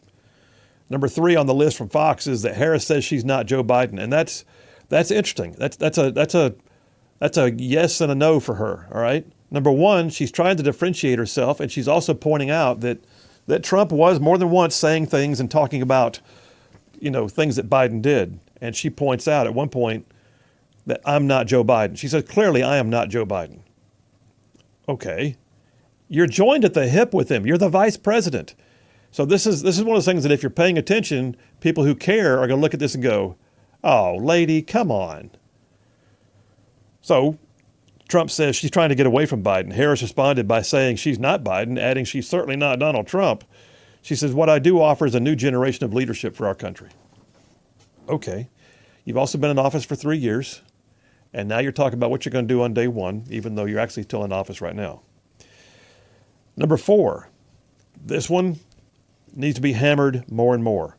Number 3 on the list from Fox is that Harris says she's not Joe Biden, and that's interesting. That's a yes and a no for her. All right. Number 1, she's trying to differentiate herself, and she's also pointing out that Trump was more than once saying things and talking about, you know, things that Biden did. And she points out at one point that I'm not Joe Biden. She says, clearly, I am not Joe Biden. Okay. You're joined at the hip with him. You're the vice president. So this is one of those things that if you're paying attention, people who care are going to look at this and go, oh, lady, come on. So Trump says she's trying to get away from Biden. Harris responded by saying she's not Biden, adding she's certainly not Donald Trump. She says, what I do offer is a new generation of leadership for our country. Okay. You've also been in office for 3 years, and now you're talking about what you're going to do on day 1, even though you're actually still in office right now. Number 4, this one needs to be hammered more and more.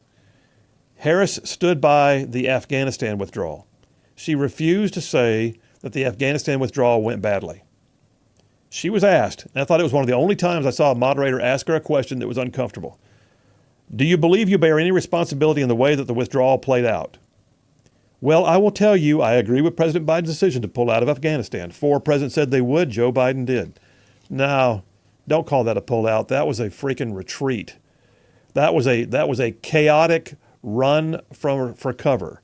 Harris stood by the Afghanistan withdrawal. She refused to say that the Afghanistan withdrawal went badly. She was asked, and I thought it was one of the only times I saw a moderator ask her a question that was uncomfortable. Do you believe you bear any responsibility in the way that the withdrawal played out? Well, I will tell you, I agree with President Biden's decision to pull out of Afghanistan. 4 presidents said they would. Joe Biden did. Now, don't call that a pullout. That was a freaking retreat. That was a chaotic run for cover.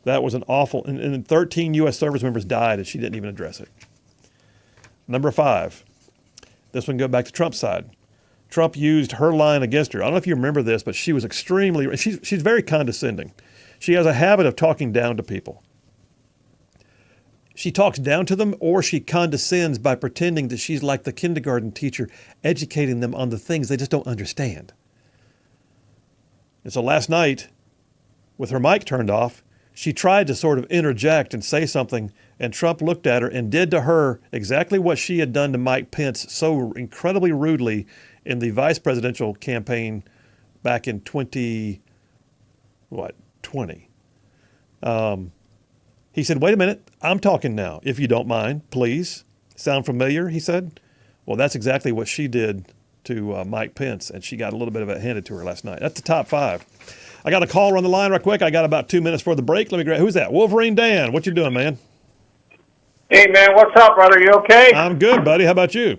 That was an awful, and 13 U.S. service members died, and she didn't even address it. Number 5, this one go back to Trump's side. Trump used her line against her. I don't know if you remember this, but she was she's very condescending. She has a habit of talking down to people. She talks down to them, or she condescends by pretending that she's like the kindergarten teacher, educating them on the things they just don't understand. And so last night, with her mic turned off, she tried to sort of interject and say something, and Trump looked at her and did to her exactly what she had done to Mike Pence so incredibly rudely in the vice presidential campaign back in 2020. He said, wait a minute, I'm talking now, if you don't mind, please. Sound familiar, he said. Well, that's exactly what she did to Mike Pence, and she got a little bit of it handed to her last night. That's the top 5. I got a caller on the line right quick. I got about 2 minutes for the break. Let me grab, who's that? Wolverine Dan, what you doing, man? Hey, man, what's up, brother? You okay? I'm good, buddy. How about you?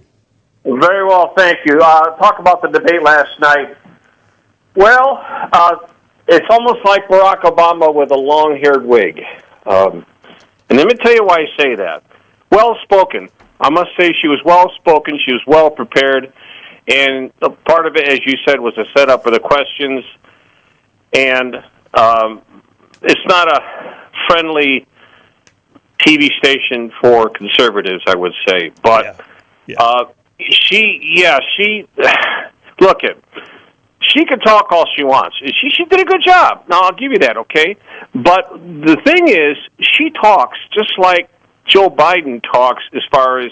Very well, thank you. Talk about the debate last night. Well, it's almost like Barack Obama with a long-haired wig. And let me tell you why I say that. Well-spoken. I must say she was well-spoken. She was well-prepared. And a part of it, as you said, was a setup for the questions. And it's not a friendly TV station for conservatives, I would say. But she look it. She can talk all she wants. She did a good job. Now, I'll give you that, okay? But the thing is, she talks just like Joe Biden talks as far as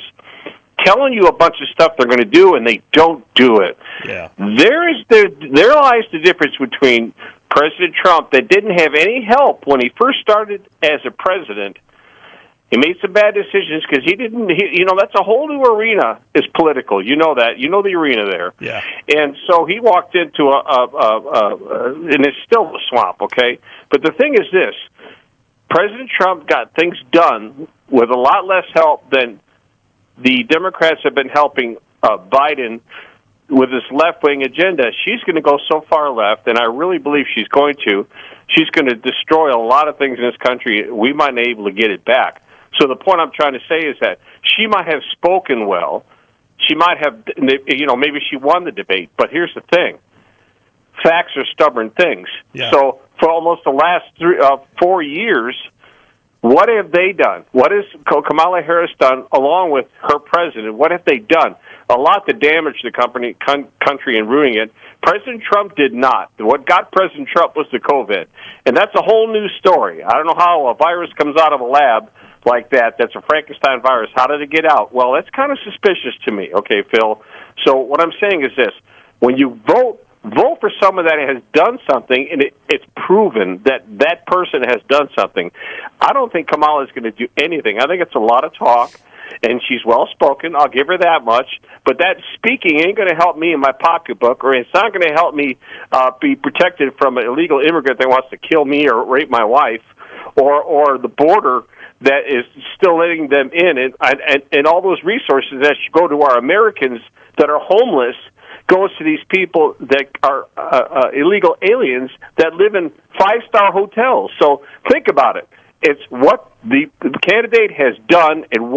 telling you a bunch of stuff they're going to do, and they don't do it. Yeah. There lies the difference between President Trump, that didn't have any help when he first started as a president. He made some bad decisions because that's a whole new arena, is political. You know that. You know the arena there. Yeah. And so he walked into and it's still a swamp, okay? But the thing is this. President Trump got things done with a lot less help than the Democrats have been helping Biden with this left-wing agenda. She's going to go so far left, and I really believe she's going to. She's going to destroy a lot of things in this country. We might not be able to get it back. So the point I'm trying to say is that she might have spoken well. She might have, maybe she won the debate. But here's the thing. Facts are stubborn things. Yeah. So for almost the last 4 years, What have they done? What has Kamala Harris done along with her president? What have they done? A lot to damage the country and ruining it. President Trump did not. What got President Trump was the COVID. And that's a whole new story. I don't know how a virus comes out of a lab like that. That's a Frankenstein virus. How did it get out? Well, that's kind of suspicious to me. Okay, Phil. So what I'm saying is this. When you vote for someone that has done something, and it's proven that that person has done something. I don't think Kamala is going to do anything. I think it's a lot of talk, and she's well-spoken. I'll give her that much. But that speaking ain't going to help me in my pocketbook, or it's not going to help me be protected from an illegal immigrant that wants to kill me or rape my wife, or the border that is still letting them in, and all those resources that should go to our Americans that are homeless goes to these people that are illegal aliens that live in five-star hotels. So think about it. It's what the candidate has done and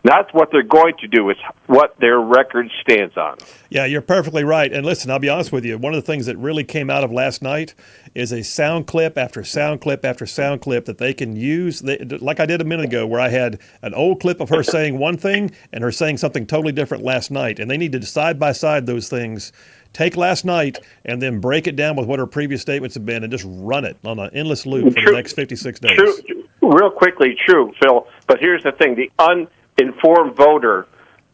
not what they're going to do. It's what their record stands on. Yeah, you're perfectly right. And listen, I'll be honest with you. One of the things that really came out of last night is a sound clip after sound clip after sound clip that they can use, like I did a minute ago, where I had an old clip of her saying one thing and her saying something totally different last night. And they need to side by side those things. Take last night and then break it down with what her previous statements have been and just run it on an endless loop for the next 56 days. True. Real quickly, true, Phil. But here's the thing. The uninformed voter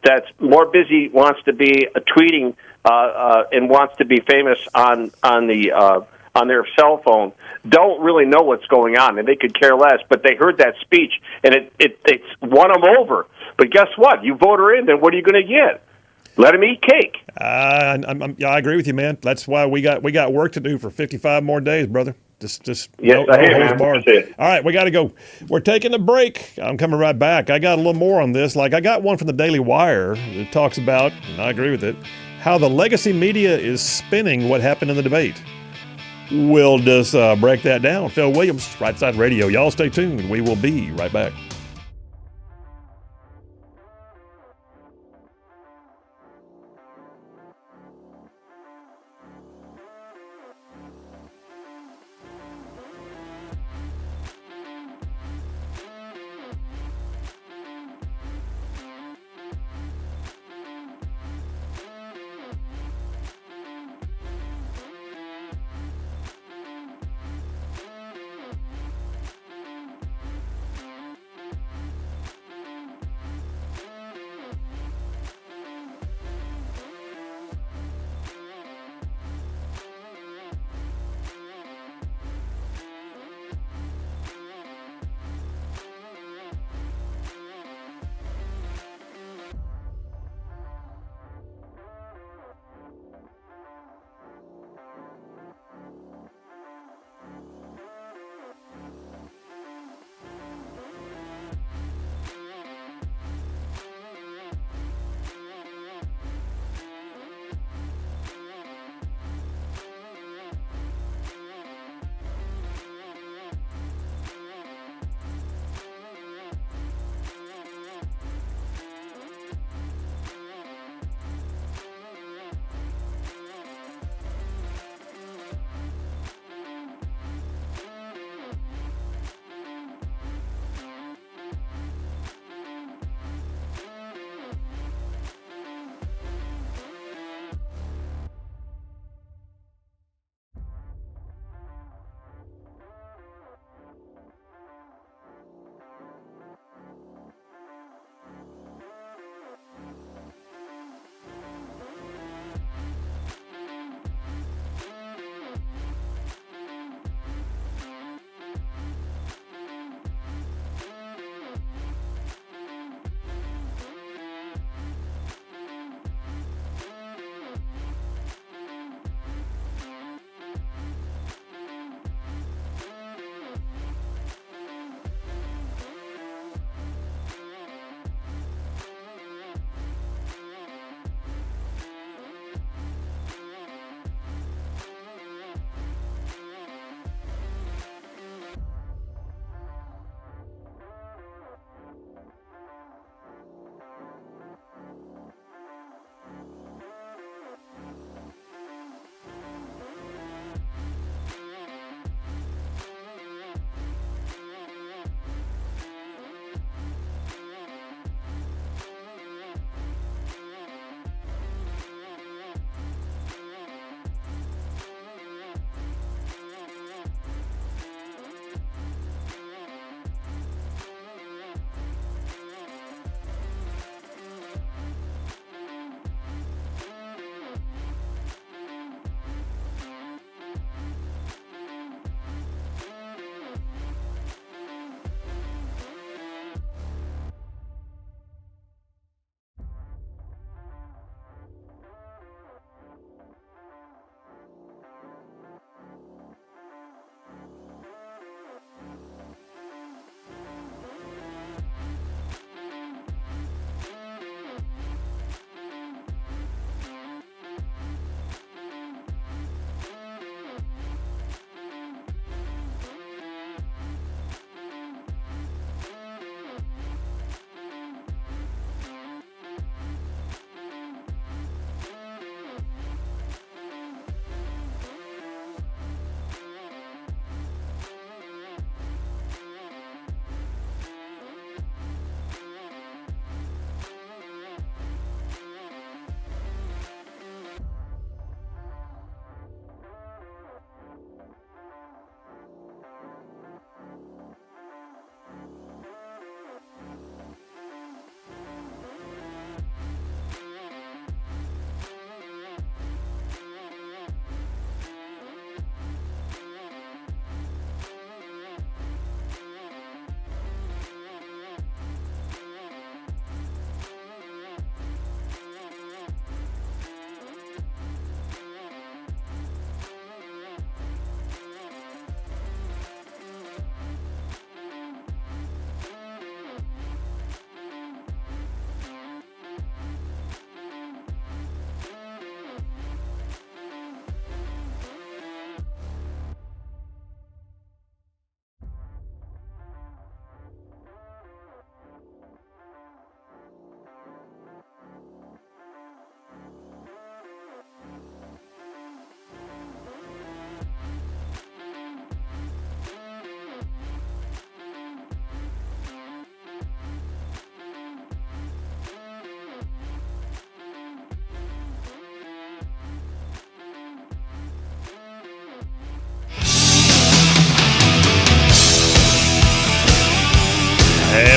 that's more busy wants to be tweeting and wants to be famous on their cell phone don't really know what's going on, and they could care less. But they heard that speech, and it's won them over. But guess what? You vote her in, then what are you going to get? Let him eat cake. I agree with you, man. That's why we got work to do for 55 more days, brother. Just yes, no man. All right, we got to go. We're taking a break. I'm coming right back. I got a little more on this. Like I got one from the Daily Wire that talks about, and I agree with it, how the legacy media is spinning what happened in the debate. We'll just break that down. Phil Williams, Rightside Radio. Y'all stay tuned. We will be right back.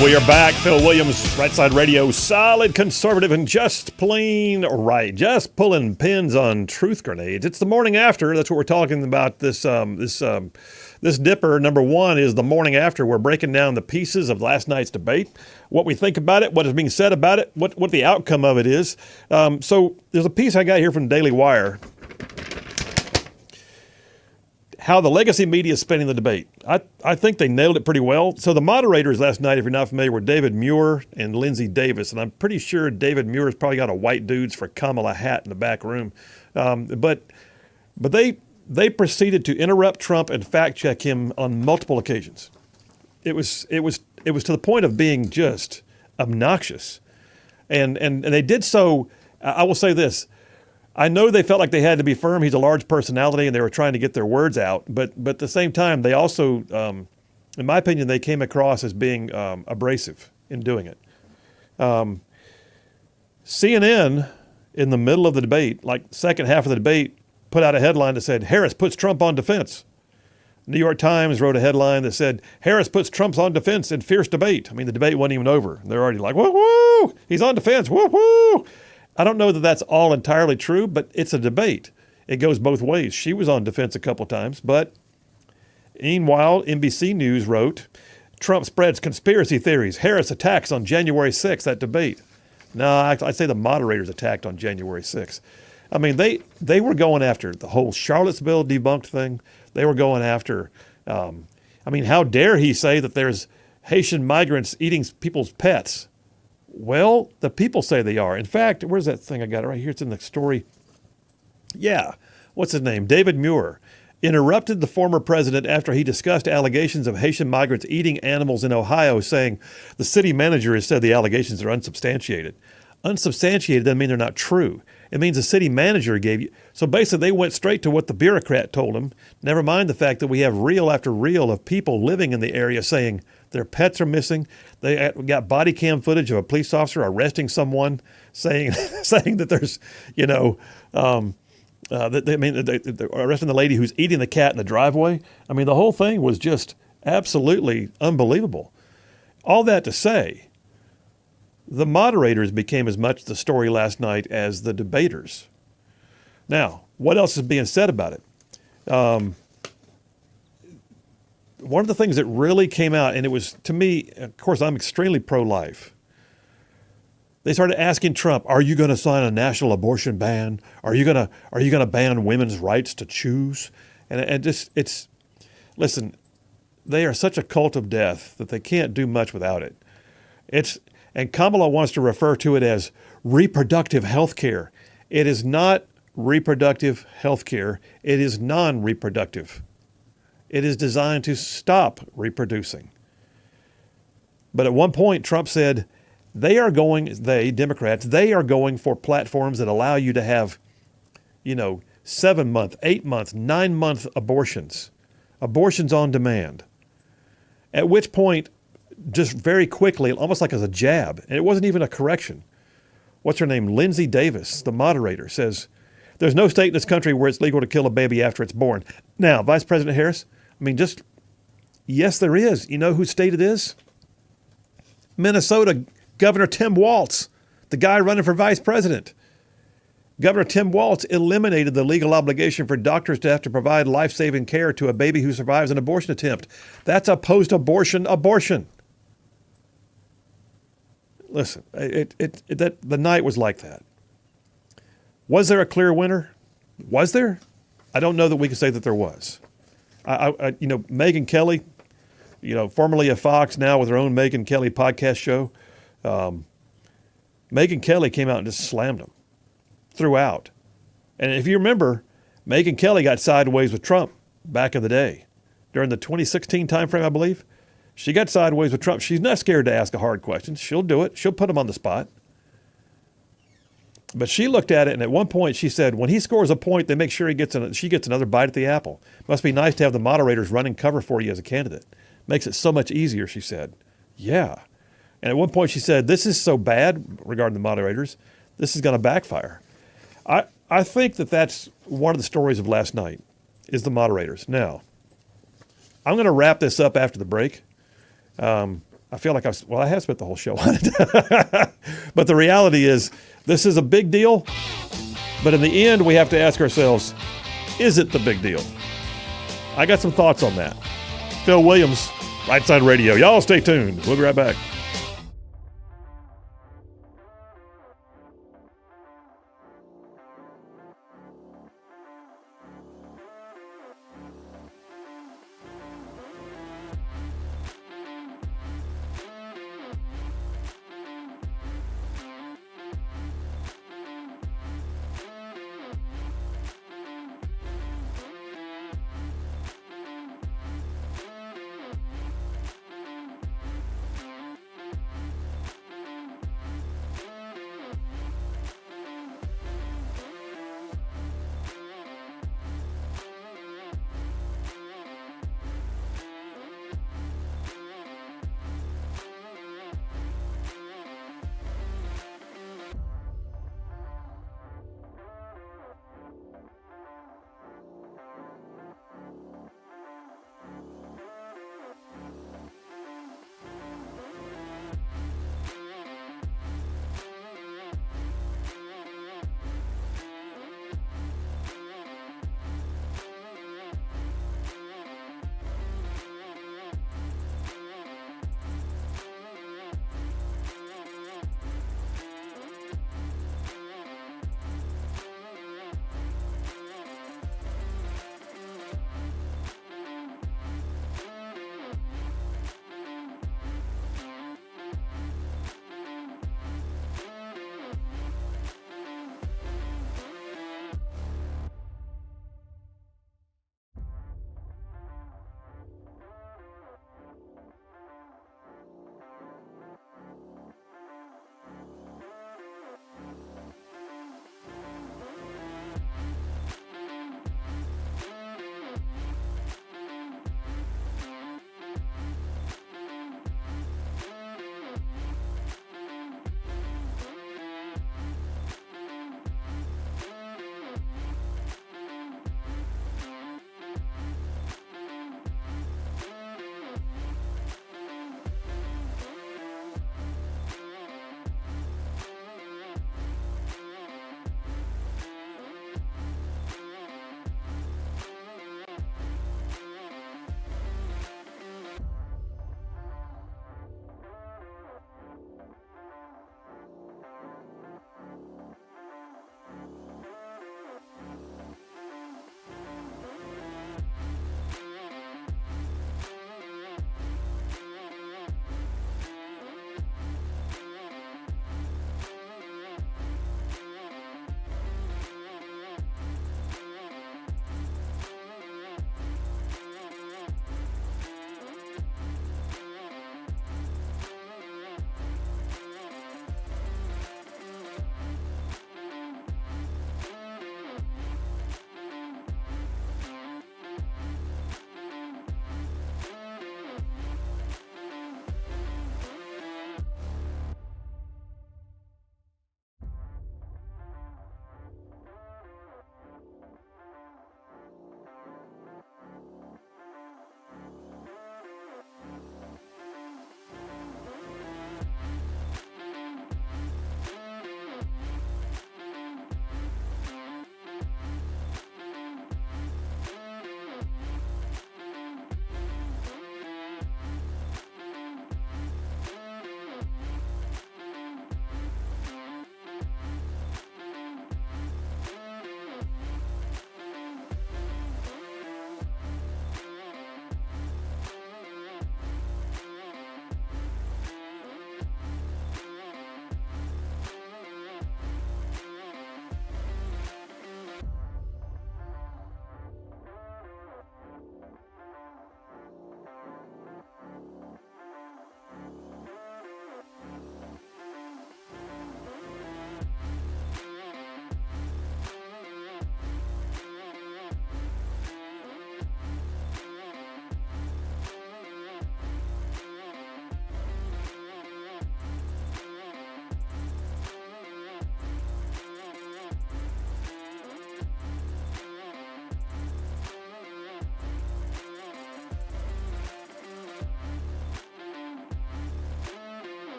And we are back. Phil Williams, Rightside Radio, solid conservative and just plain right. Just pulling pins on truth grenades. It's the morning after. That's what we're talking about. This dipper, number one, is the morning after. We're breaking down the pieces of last night's debate, what we think about it, what is being said about it, what the outcome of it is. So there's a piece I got here from Daily Wire. How the legacy media is spinning the debate. I think they nailed it pretty well. So the moderators last night, if you're not familiar, were David Muir and Lindsey Davis. And I'm pretty sure David Muir's probably got a white dudes for Kamala hat in the back room. But they proceeded to interrupt Trump and fact check him on multiple occasions. It was to the point of being just obnoxious. And they did so. I will say this. I know they felt like they had to be firm. He's a large personality, and they were trying to get their words out. But at the same time, they also, in my opinion, they came across as being abrasive in doing it. CNN, in the middle of the debate, like second half of the debate, put out a headline that said, Harris puts Trump on defense. New York Times wrote a headline that said, Harris puts Trump on defense in fierce debate. I mean, the debate wasn't even over. They're already like, woo-woo, he's on defense, woo-woo. I don't know that that's all entirely true, but it's a debate. It goes both ways. She was on defense a couple times, but meanwhile, NBC News wrote, Trump spreads conspiracy theories. Harris attacks on January 6th, that debate. No, I'd say the moderators attacked on January 6th. I mean, they were going after the whole Charlottesville debunked thing. They were going after, how dare he say that there's Haitian migrants eating people's pets? Well, the people say they are. In fact, where's that thing I got it right here? It's in the story. Yeah. What's his name? David Muir interrupted the former president after he discussed allegations of Haitian migrants eating animals in Ohio, saying the city manager has said the allegations are unsubstantiated. Unsubstantiated doesn't mean they're not true. It means the city manager gave you. So basically, they went straight to what the bureaucrat told them. Never mind the fact that we have reel after reel of people living in the area saying their pets are missing. They got body cam footage of a police officer arresting someone, saying that there's, they're arresting the lady who's eating the cat in the driveway. I mean, the whole thing was just absolutely unbelievable. All that to say, the moderators became as much the story last night as the debaters. Now, what else is being said about it? One of the things that really came out, and it was, to me, of course, I'm extremely pro-life. They started asking Trump, "Are you going to sign a national abortion ban? Are you going to ban women's rights to choose?" And it's listen, they are such a cult of death that they can't do much without it. And Kamala wants to refer to it as reproductive health care. It is not reproductive health care. It is non-reproductive. It is designed to stop reproducing. But at one point, Trump said, Democrats, they are going for platforms that allow you to have, 7-month, 8-month, 9-month abortions on demand. At which point, just very quickly, almost like as a jab, and it wasn't even a correction. What's her name? Lindsey Davis, the moderator, says, there's no state in this country where it's legal to kill a baby after it's born. Now, Vice President Harris, yes, there is. You know whose state it is? Minnesota Governor Tim Walz, the guy running for vice president. Governor Tim Walz eliminated the legal obligation for doctors to have to provide life-saving care to a baby who survives an abortion attempt. That's a post-abortion abortion. Listen, the night was like that. Was there a clear winner? Was there? I don't know that we can say that there was. Megyn Kelly, formerly of Fox, now with her own Megyn Kelly podcast show. Megyn Kelly came out and just slammed him throughout. And if you remember, Megyn Kelly got sideways with Trump back in the day. During the 2016 timeframe, I believe. She got sideways with Trump. She's not scared to ask a hard question. She'll do it. She'll put him on the spot. But she looked at it, and at one point she said, when he scores a point, they make sure she gets another bite at the apple. Must be nice to have the moderators running cover for you as a candidate. Makes it so much easier, she said. Yeah. And at one point she said, this is so bad, regarding the moderators, this is going to backfire. I think that's one of the stories of last night, is the moderators. Now, I'm going to wrap this up after the break. I feel like I have spent the whole show on it. But the reality is, this is a big deal. But in the end, we have to ask ourselves, is it the big deal? I got some thoughts on that. Phil Williams, Rightside Radio. Y'all stay tuned. We'll be right back.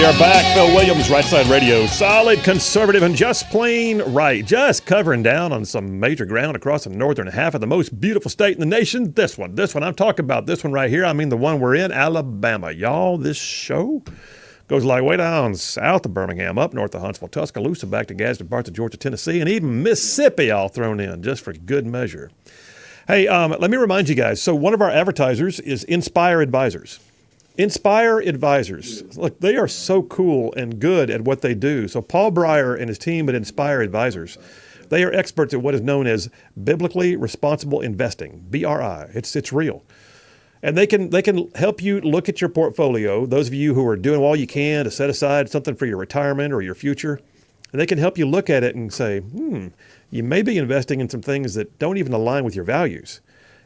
We are back. Phil Williams, Rightside Radio. Solid, conservative, and just plain right. Just covering down on some major ground across the northern half of the most beautiful state in the nation. This one. I'm talking about this one right here. I mean the one we're in, Alabama. Y'all, this show goes like way down south of Birmingham, up north of Huntsville, Tuscaloosa, back to Gadsden parts of Georgia, Tennessee, and even Mississippi all thrown in just for good measure. Hey, let me remind you guys. So one of our advertisers is Inspire Advisors. Inspire Advisors. Look, they are so cool and good at what they do. So Paul Breyer and his team at Inspire Advisors, they are experts at what is known as biblically responsible investing, BRI. It's real. And they can help you look at your portfolio, those of you who are doing all you can to set aside something for your retirement or your future. And they can help you look at it and say, you may be investing in some things that don't even align with your values.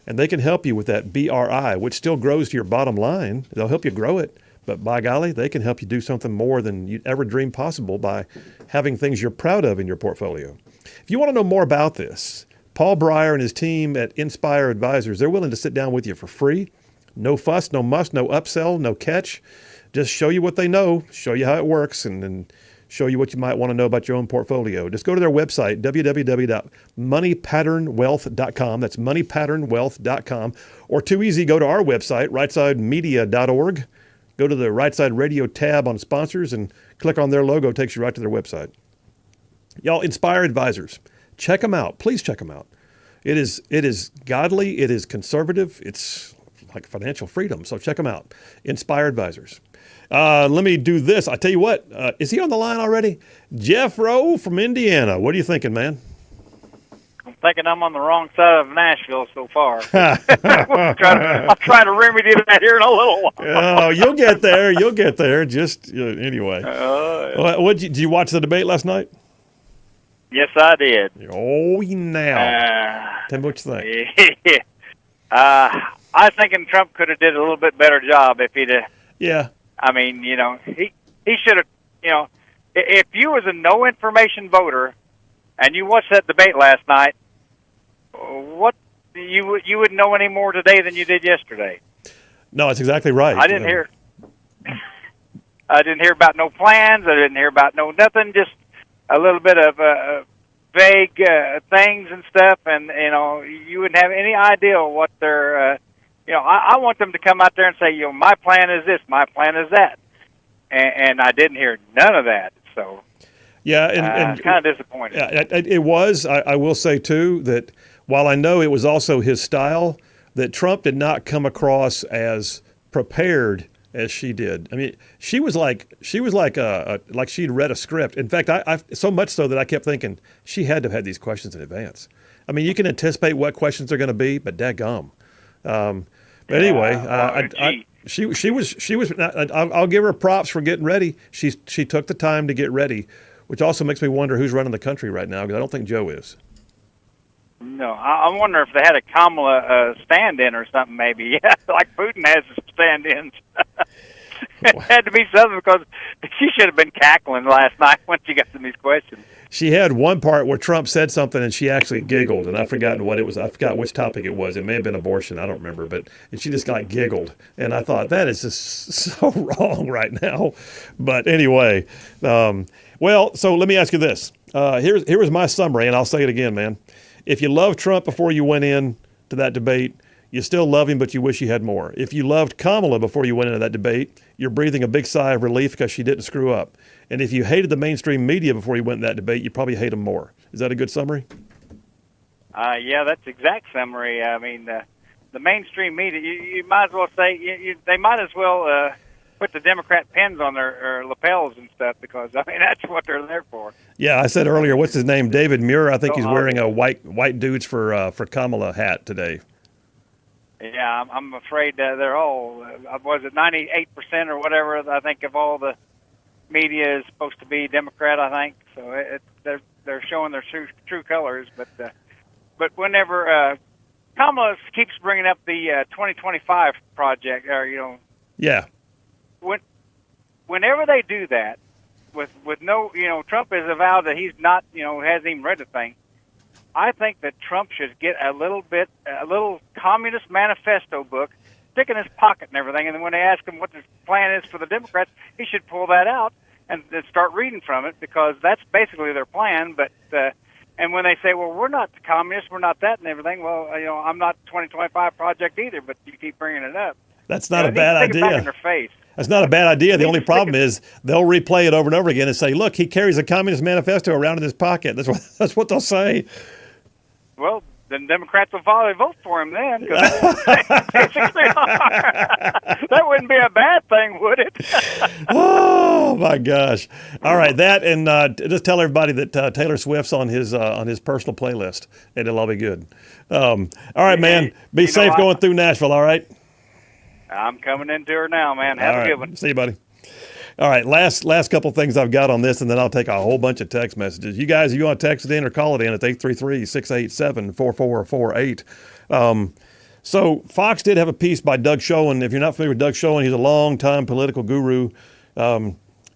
And they can help you with that BRI, which still grows to your bottom line. They'll help you grow it. But by golly, they can help you do something more than you'd ever dream possible by having things you're proud of in your portfolio. If you want to know more about this, Paul Breyer and his team at Inspire Advisors, they're willing to sit down with you for free. No fuss, no muss, no upsell, no catch. Just show you what they know, show you how it works, and show you what you might want to know about your own portfolio. Just go to their website, www.moneypatternwealth.com. That's moneypatternwealth.com. Or too easy, go to our website, rightsidemedia.org. Go to the Rightside Radio tab on sponsors and click on their logo. It takes you right to their website. Y'all, Inspire Advisors. Check them out. Please check them out. It is godly. It is conservative. It's like financial freedom. So check them out. Inspire Advisors. Let me do this. I tell you what, is he on the line already? Jeff Rowe from Indiana. What are you thinking, man? I'm thinking I'm on the wrong side of Nashville so far. I'll try to remedy that here in a little while. Oh, you'll get there. You'll get there. Just anyway. Did you watch the debate last night? Yes, I did. Oh, now. Tell me what you think. I was thinking Trump could have did a little bit better job if he'd have. Yeah. I mean, he should have, if you was a no information voter and you watched that debate last night, what you wouldn't know any more today than you did yesterday. No, that's exactly right. I didn't hear about no plans. I didn't hear about no nothing. Just a little bit of vague things and stuff, and you wouldn't have any idea what their. I want them to come out there and say, my plan is this, my plan is that, and I didn't hear none of that. So, yeah, and kind of disappointed. Yeah, it was. I will say too that while I know it was also his style, that Trump did not come across as prepared as she did. I mean, she was like she'd read a script. In fact, I so much so that I kept thinking she had to have had these questions in advance. I mean, you can anticipate what questions are going to be, but dadgum. But anyway, she was. I'll give her props for getting ready. She took the time to get ready, which also makes me wonder who's running the country right now, because I don't think Joe is. No, I wonder if they had a Kamala stand-in or something, maybe. Yeah, like Putin has stand-ins. It had to be something, because she should have been cackling last night when she got to these questions. She had one part where Trump said something and she actually giggled, and I've forgotten what it was. I forgot which topic it was. It may have been abortion. I don't remember, but she just giggled, and I thought that is just so wrong right now. But anyway, so let me ask you this. Here was my summary, and I'll say it again, man. If you loved Trump before you went in to that debate, you still love him, but you wish you had more. If you loved Kamala before you went into that debate, you're breathing a big sigh of relief because she didn't screw up. And if you hated the mainstream media before you went in that debate, you probably hate them more. Is that a good summary? Yeah, that's exact summary. I mean, the mainstream media, you might as well say, they might as well put the Democrat pins on their lapels and stuff, because, I mean, that's what they're there for. Yeah, I said earlier, what's his name? David Muir. I think he's wearing a white dudes for Kamala hat today. Yeah, I'm afraid they're all, was it 98% or whatever, I think, of all the media is supposed to be Democrat, I think. So they're showing their true colors. But whenever Kamala keeps bringing up the 2025 project, or yeah, whenever they do that, with no, Trump has avowed that he's not, hasn't even read the thing. I think that Trump should get a little communist manifesto book stick in his pocket and everything. And then when they ask him what the plan is for the Democrats, he should pull that out and start reading from it, because that's basically their plan. But and when they say, well, we're not the communists, we're not that and everything, well, I'm not 2025 Project either, but you keep bringing it up. That's not a bad idea. Back in their face. That's not a bad idea. The only problem is they'll replay it over and over again and say, look, he carries a Communist Manifesto around in his pocket. That's what they'll say. Well, then Democrats will probably vote for him then. 'Cause basically that wouldn't be a bad thing, would it? Oh, my gosh. All right, that, and just tell everybody that Taylor Swift's on his personal playlist, and it'll all be good. All right, man. Be safe going through Nashville, all right? I'm coming into her now, man. Have a good one. See you, buddy. All right, last couple things I've got on this, and then I'll take a whole bunch of text messages. You guys, if you want to text it in or call it in, it's 833-687-4448. So Fox did have a piece by Doug Schoen. If you're not familiar with Doug Schoen, he's a long-time political guru.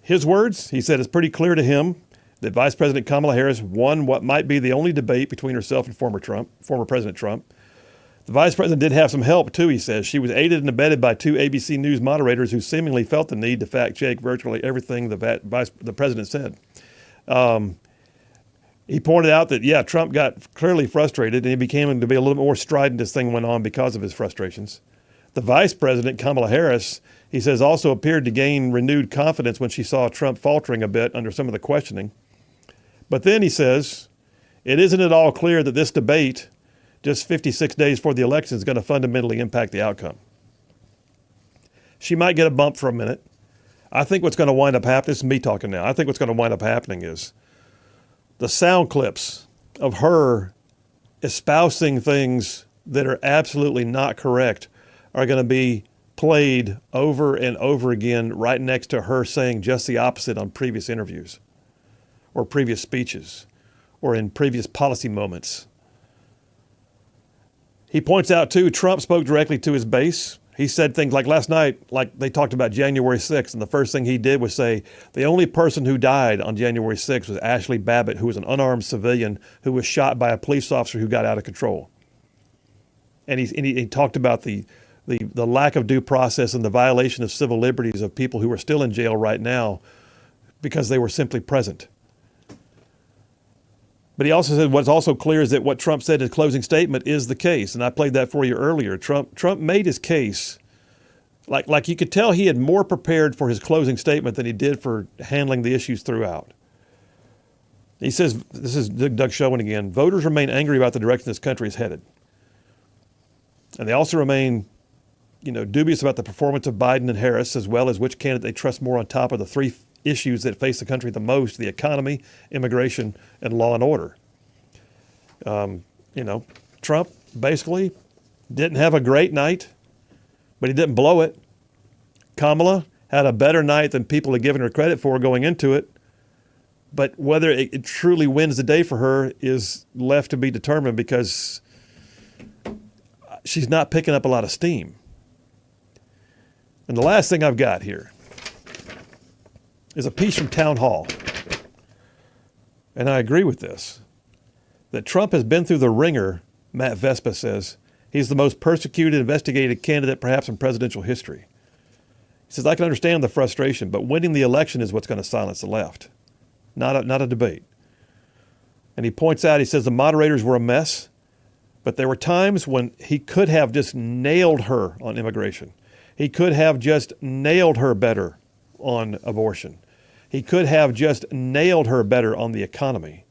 His words, he said, it's pretty clear to him that Vice President Kamala Harris won what might be the only debate between herself and former President Trump. The vice president did have some help, too, he says. She was aided and abetted by two ABC News moderators who seemingly felt the need to fact-check virtually everything the president said. He pointed out that, Trump got clearly frustrated, and he became to be a little bit more strident as things went on because of his frustrations. The vice president, Kamala Harris, he says, also appeared to gain renewed confidence when she saw Trump faltering a bit under some of the questioning. But then he says, it isn't at all clear that this debate, just 56 days before the election, is going to fundamentally impact the outcome. She might get a bump for a minute. I think what's going to wind up happening, this is me talking now, I think what's going to wind up happening is the sound clips of her espousing things that are absolutely not correct are going to be played over and over again right next to her saying just the opposite on previous interviews or previous speeches or in previous policy moments. He points out, too, Trump spoke directly to his base. He said things like last night, like they talked about January 6th, and the first thing he did was say, the only person who died on January 6th was Ashley Babbitt, who was an unarmed civilian who was shot by a police officer who got out of control. And he talked about the lack of due process and the violation of civil liberties of people who are still in jail right now because they were simply present. But he also said what's also clear is that what Trump said in his closing statement is the case. And I played that for you earlier. Trump made his case. Like you could tell he had more prepared for his closing statement than he did for handling the issues throughout. He says, this is Doug Schoen again, voters remain angry about the direction this country is headed. And they also remain, dubious about the performance of Biden and Harris, as well as which candidate they trust more on top of the three issues that face the country the most: the economy, immigration, and law and order. Trump basically didn't have a great night, but he didn't blow it. Kamala had a better night than people had given her credit for going into it. But whether it truly wins the day for her is left to be determined because she's not picking up a lot of steam. And the last thing I've got here is a piece from Town Hall. And I agree with this, that Trump has been through the ringer, Matt Vespa says. He's the most persecuted, investigated candidate perhaps in presidential history. He says, I can understand the frustration, but winning the election is what's going to silence the left, not a debate. And he points out, he says the moderators were a mess, but there were times when he could have just nailed her on immigration. He could have just nailed her better on abortion. He could have just nailed her better on the economy.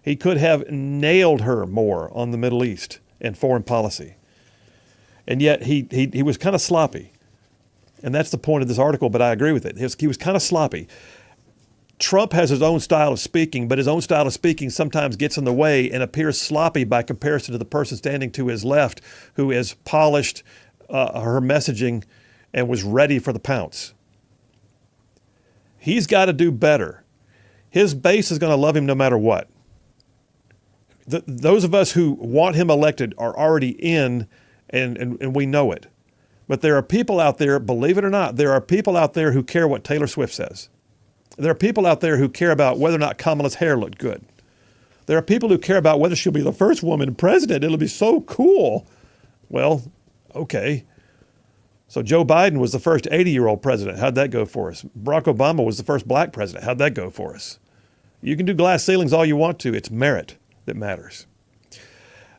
He could have nailed her more on the Middle East and foreign policy. And yet he was kind of sloppy. And that's the point of this article, but I agree with it. He was kind of sloppy. Trump has his own style of speaking, but his own style of speaking sometimes gets in the way and appears sloppy by comparison to the person standing to his left who has polished her messaging and was ready for the pounce. He's got to do better. His base is going to love him no matter what. Those of us who want him elected are already in, and we know it. But there are people out there, believe it or not, there are people out there who care what Taylor Swift says. There are people out there who care about whether or not Kamala's hair looked good. There are people who care about whether she'll be the first woman president. It'll be so cool. Well, okay. So Joe Biden was the first 80-year-old president. How'd that go for us? Barack Obama was the first black president. How'd that go for us? You can do glass ceilings all you want to. It's merit that matters.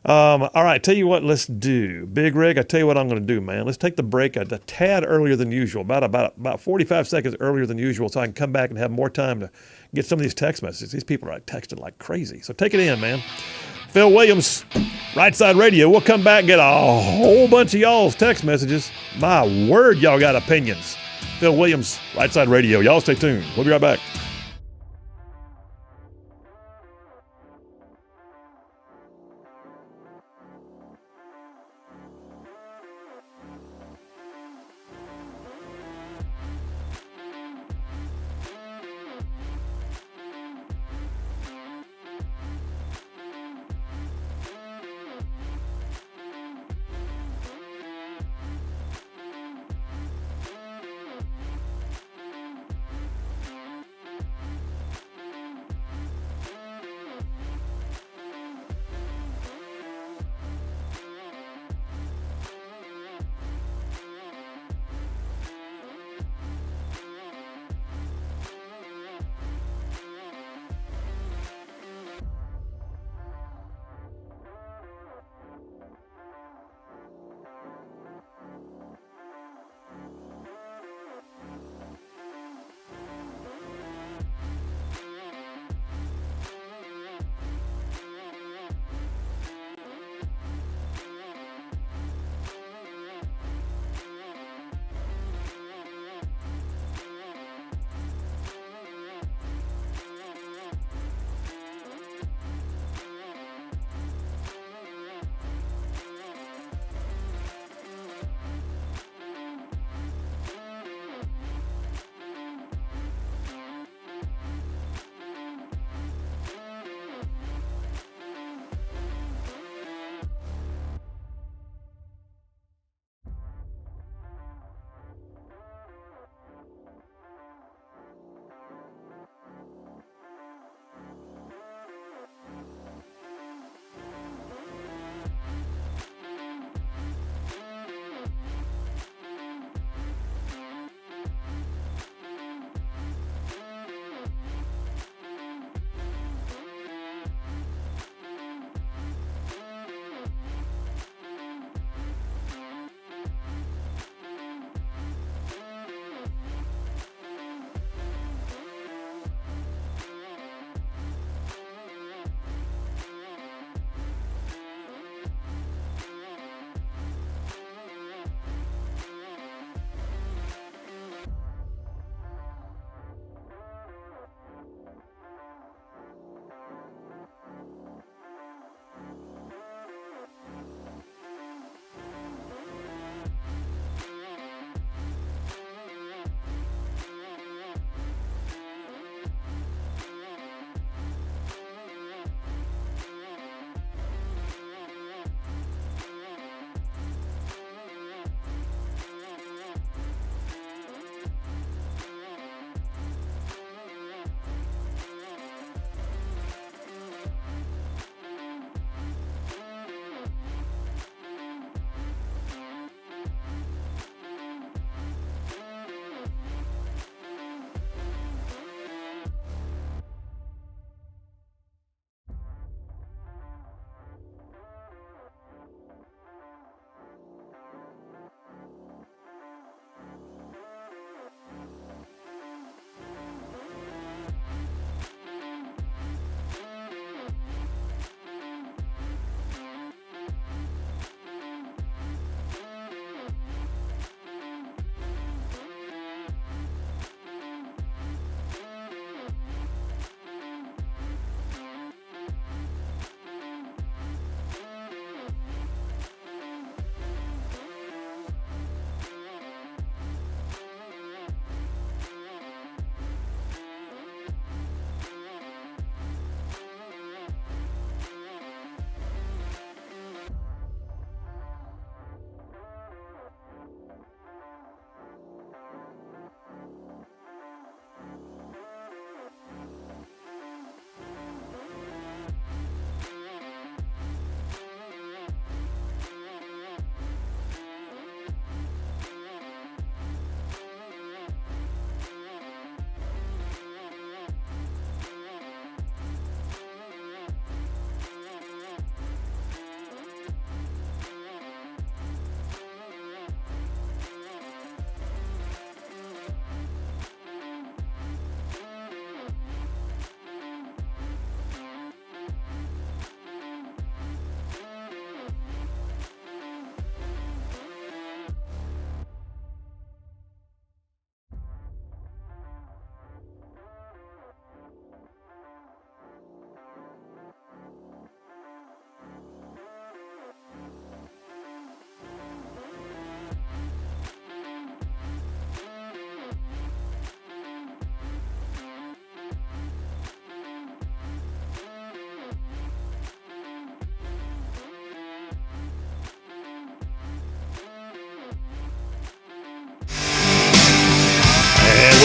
All right, tell you what, let's do. Big Rig, I tell you what I'm going to do, man. Let's take the break a tad earlier than usual, about 45 seconds earlier than usual, so I can come back and have more time to get some of these text messages. These people are texting like crazy. So take it in, man. Phil Williams, Rightside Radio. We'll come back and get a whole bunch of y'all's text messages. My word, y'all got opinions. Phil Williams, Rightside Radio. Y'all stay tuned. We'll be right back.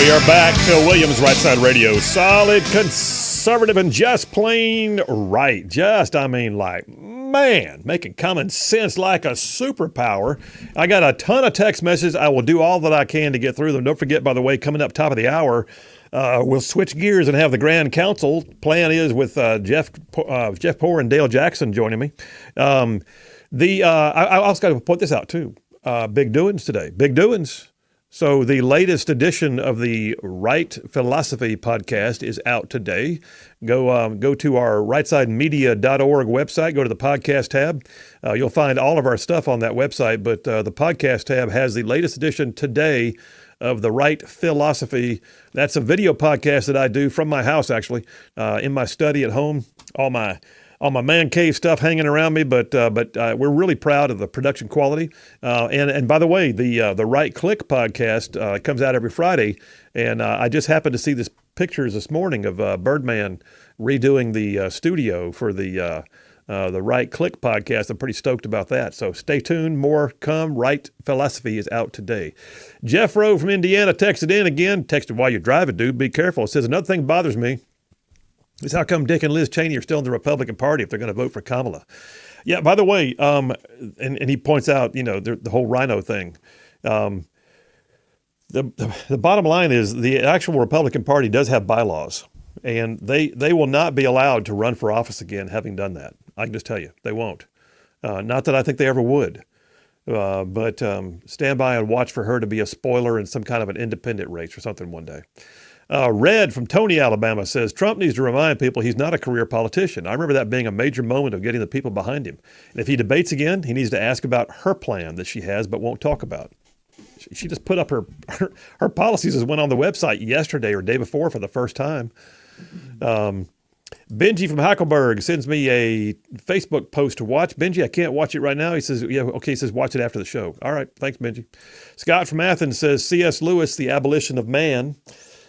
We are back. Phil Williams, Rightside Radio. Solid, conservative, and just plain right. Making common sense like a superpower. I got a ton of text messages. I will do all that I can to get through them. Don't forget, by the way, coming up top of the hour, we'll switch gears and have the Grand Council. Plan is with Jeff Poore and Dale Jackson joining me. I also got to point this out, too. Big doings today. Big doings. So the latest edition of the Right Philosophy podcast is out today. Go to our rightsidemedia.org website. Go to the podcast tab. You'll find all of our stuff on that website, but the podcast tab has the latest edition today of the Right Philosophy. That's a video podcast that I do from my house, actually, in my study at home. All my man cave stuff hanging around me, but we're really proud of the production quality. And by the way, the Right Click podcast comes out every Friday, and I just happened to see this pictures this morning of Birdman redoing the studio for the Right Click podcast. I'm pretty stoked about that. So stay tuned. More come. Right Philosophy is out today. Jeff Rowe from Indiana texted in again. Texted while you're driving, dude. Be careful. It says, another thing bothers me is how come Dick and Liz Cheney are still in the Republican Party if they're going to vote for Kamala. Yeah, by the way, and he points out, the whole rhino thing. The bottom line is the actual Republican Party does have bylaws, and they will not be allowed to run for office again having done that. I can just tell you, they won't. Not that I think they ever would. But stand by and watch for her to be a spoiler in some kind of an independent race or something one day. Red from Tony, Alabama says, Trump needs to remind people he's not a career politician. I remember that being a major moment of getting the people behind him. And if he debates again, he needs to ask about her plan that she has but won't talk about. She just put up her policies as went on the website yesterday or day before for the first time. Benji from Hackleburg sends me a Facebook post to watch. Benji, I can't watch it right now. He says, yeah, okay. He says, watch it after the show. All right. Thanks, Benji. Scott from Athens says, C.S. Lewis, The Abolition of Man,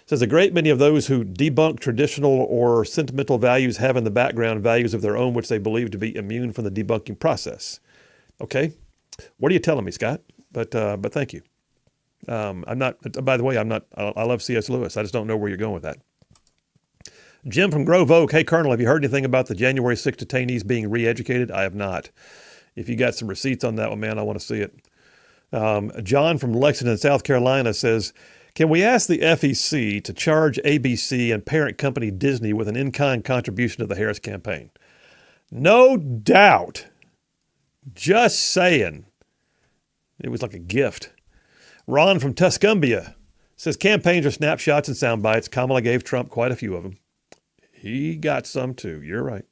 says a great many of those who debunk traditional or sentimental values have in the background values of their own which they believe to be immune from the debunking process. Okay. What are you telling me, Scott? But thank you. I'm not, by the way, I love C.S. Lewis. I just don't know where you're going with that. Jim from Grove Oak. Hey, Colonel, have you heard anything about the January 6 detainees being re-educated? I have not. If you got some receipts on that one, man, I want to see it. John from Lexington, South Carolina says, can we ask the FEC to charge ABC and parent company Disney with an in-kind contribution to the Harris campaign? No doubt. Just saying. It was like a gift. Ron from Tuscumbia says campaigns are snapshots and sound bites. Kamala gave Trump quite a few of them. He got some too. You're right.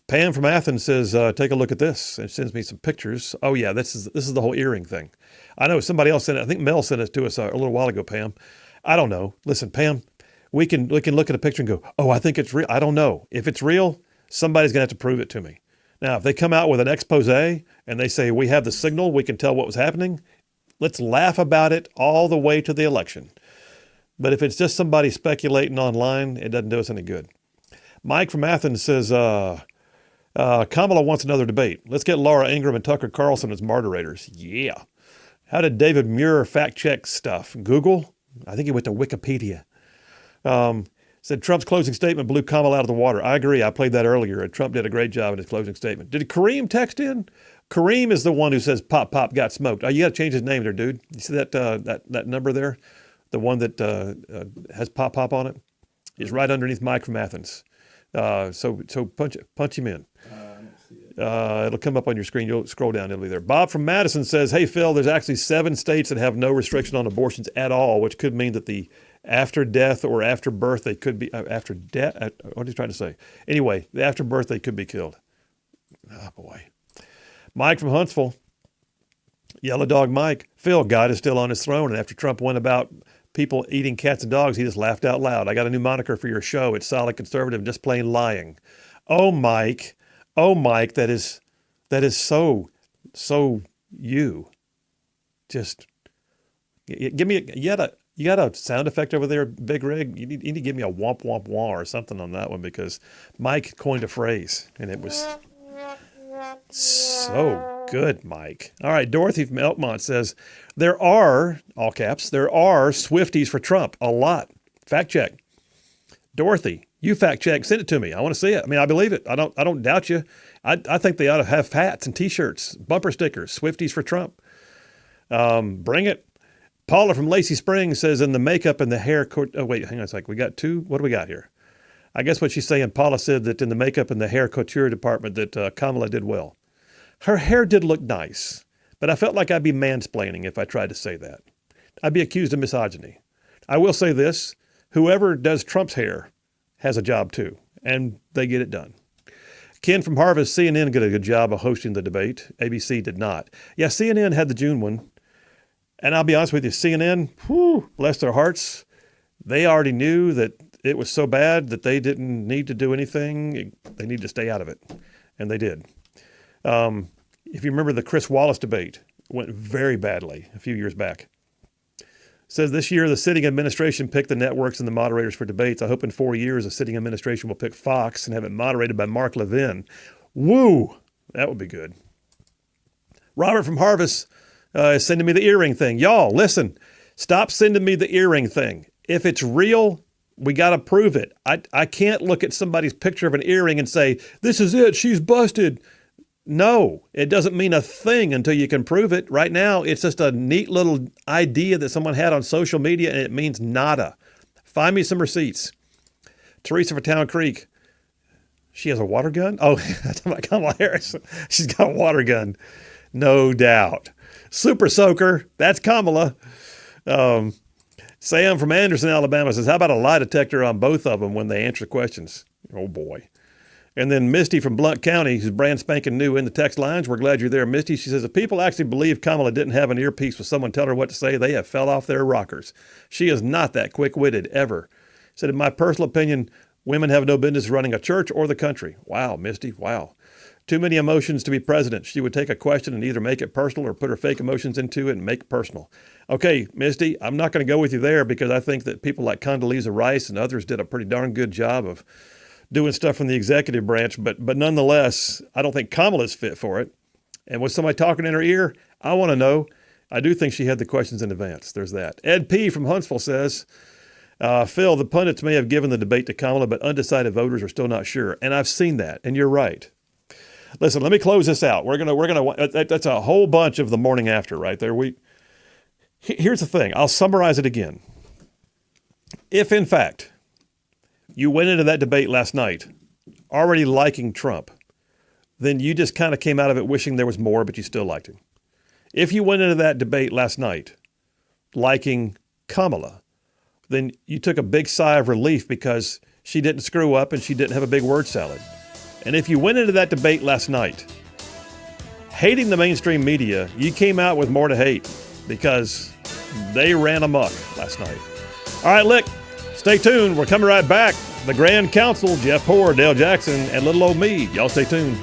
Pam from Athens says, take a look at this, and sends me some pictures. Oh yeah, this is the whole earring thing. I know somebody else sent it. I think Mel sent it to us a little while ago, Pam. I don't know. Listen, Pam, we can look at a picture and go, oh, I think it's real. I don't know. If it's real, somebody's going to have to prove it to me. Now, if they come out with an expose and they say, we have the signal, we can tell what was happening, let's laugh about it all the way to the election. But if it's just somebody speculating online, it doesn't do us any good. Mike from Athens says, Kamala wants another debate. Let's get Laura Ingraham and Tucker Carlson as moderators. Yeah. How did David Muir fact check stuff? Google? I think he went to Wikipedia. Said Trump's closing statement blew Kamala out of the water. I agree. I played that earlier. Trump did a great job in his closing statement. Did Kareem text in? Kareem is the one who says pop, pop, got smoked. Oh, you got to change his name there, dude. You see that number there? The one that has pop, pop on it? Is right underneath Mike from Athens. So punch him in. It'll come up on your screen. You'll scroll down. It'll be there. Bob from Madison says, hey, Phil, there's actually 7 states that have no restriction on abortions at all, which could mean that the after death or after birth, they could be after death. What are you trying to say? Anyway, the after birth, they could be killed. Oh, boy. Mike from Huntsville. Yellow Dog Mike. Phil, God is still on his throne. And after Trump went about people eating cats and dogs, he just laughed out loud. I got a new moniker for your show. It's Solid Conservative, just plain lying. Oh, Mike, that is so you. Just give me you got a sound effect over there, Big Rig. You need to give me a womp womp wah or something on that one, because Mike coined a phrase and it was so Good, Mike. All right, Dorothy from Elkmont says, there are, all caps, there are Swifties for Trump. A lot. Fact check. Dorothy, you fact check. Send it to me. I want to see it. I mean, I believe it. I don't doubt you. I think they ought to have hats and T-shirts, bumper stickers, Swifties for Trump. Bring it. Paula from Lacey Springs says, in the makeup and the hair. Oh, wait, hang on a second. We got two. What do we got here? I guess what she's saying, Paula said that in the makeup and the hair couture department that Kamala did well. Her hair did look nice, but I felt like I'd be mansplaining if I tried to say that. I'd be accused of misogyny. I will say this, whoever does Trump's hair has a job too, and they get it done. Ken from Harvest, CNN did a good job of hosting the debate. ABC did not. Yeah, CNN had the June one, and I'll be honest with you, CNN, whew, bless their hearts, they already knew that it was so bad that they didn't need to do anything. They needed to stay out of it, and they did. If you remember the Chris Wallace debate, went very badly a few years back. Says this year the sitting administration picked the networks and the moderators for debates. I hope in 4 years the sitting administration will pick Fox and have it moderated by Mark Levin. Woo! That would be good. Robert from Harvest is sending me the earring thing. Y'all, listen, stop sending me the earring thing. If it's real, we got to prove it. I can't look at somebody's picture of an earring and say, this is it, she's busted. No, it doesn't mean a thing until you can prove it. Right now, it's just a neat little idea that someone had on social media, and it means nada. Find me some receipts. Teresa for Town Creek. She has a water gun? Oh, Kamala Harris. She's got a water gun. No doubt. Super Soaker. That's Kamala. Sam from Anderson, Alabama says, how about a lie detector on both of them when they answer questions? Oh, boy. And then Misty from Blount County, who's brand spanking new in the text lines. We're glad you're there, Misty. She says, if people actually believe Kamala didn't have an earpiece with someone telling her what to say, they have fell off their rockers. She is not that quick-witted, ever. Said, in my personal opinion, women have no business running a church or the country. Wow, Misty, wow. Too many emotions to be president. She would take a question and either make it personal or put her fake emotions into it and make it personal. Okay, Misty, I'm not going to go with you there because I think that people like Condoleezza Rice and others did a pretty darn good job of doing stuff from the executive branch, but nonetheless, I don't think Kamala's fit for it. And with somebody talking in her ear, I want to know. I do think she had the questions in advance. There's that. Ed P. from Huntsville says, Phil, the pundits may have given the debate to Kamala, but undecided voters are still not sure. And I've seen that, and you're right. Listen, let me close this out. We're gonna. That's a whole bunch of the morning after right there. Here's the thing. I'll summarize it again. If in fact you went into that debate last night already liking Trump, then you just kind of came out of it wishing there was more, but you still liked him. If you went into that debate last night liking Kamala, then you took a big sigh of relief because she didn't screw up and she didn't have a big word salad. And if you went into that debate last night hating the mainstream media, you came out with more to hate because they ran amok last night. All right, look. Stay tuned. We're coming right back. The Grand Council, Jeff Poore, Dale Jackson, and little old me. Y'all stay tuned.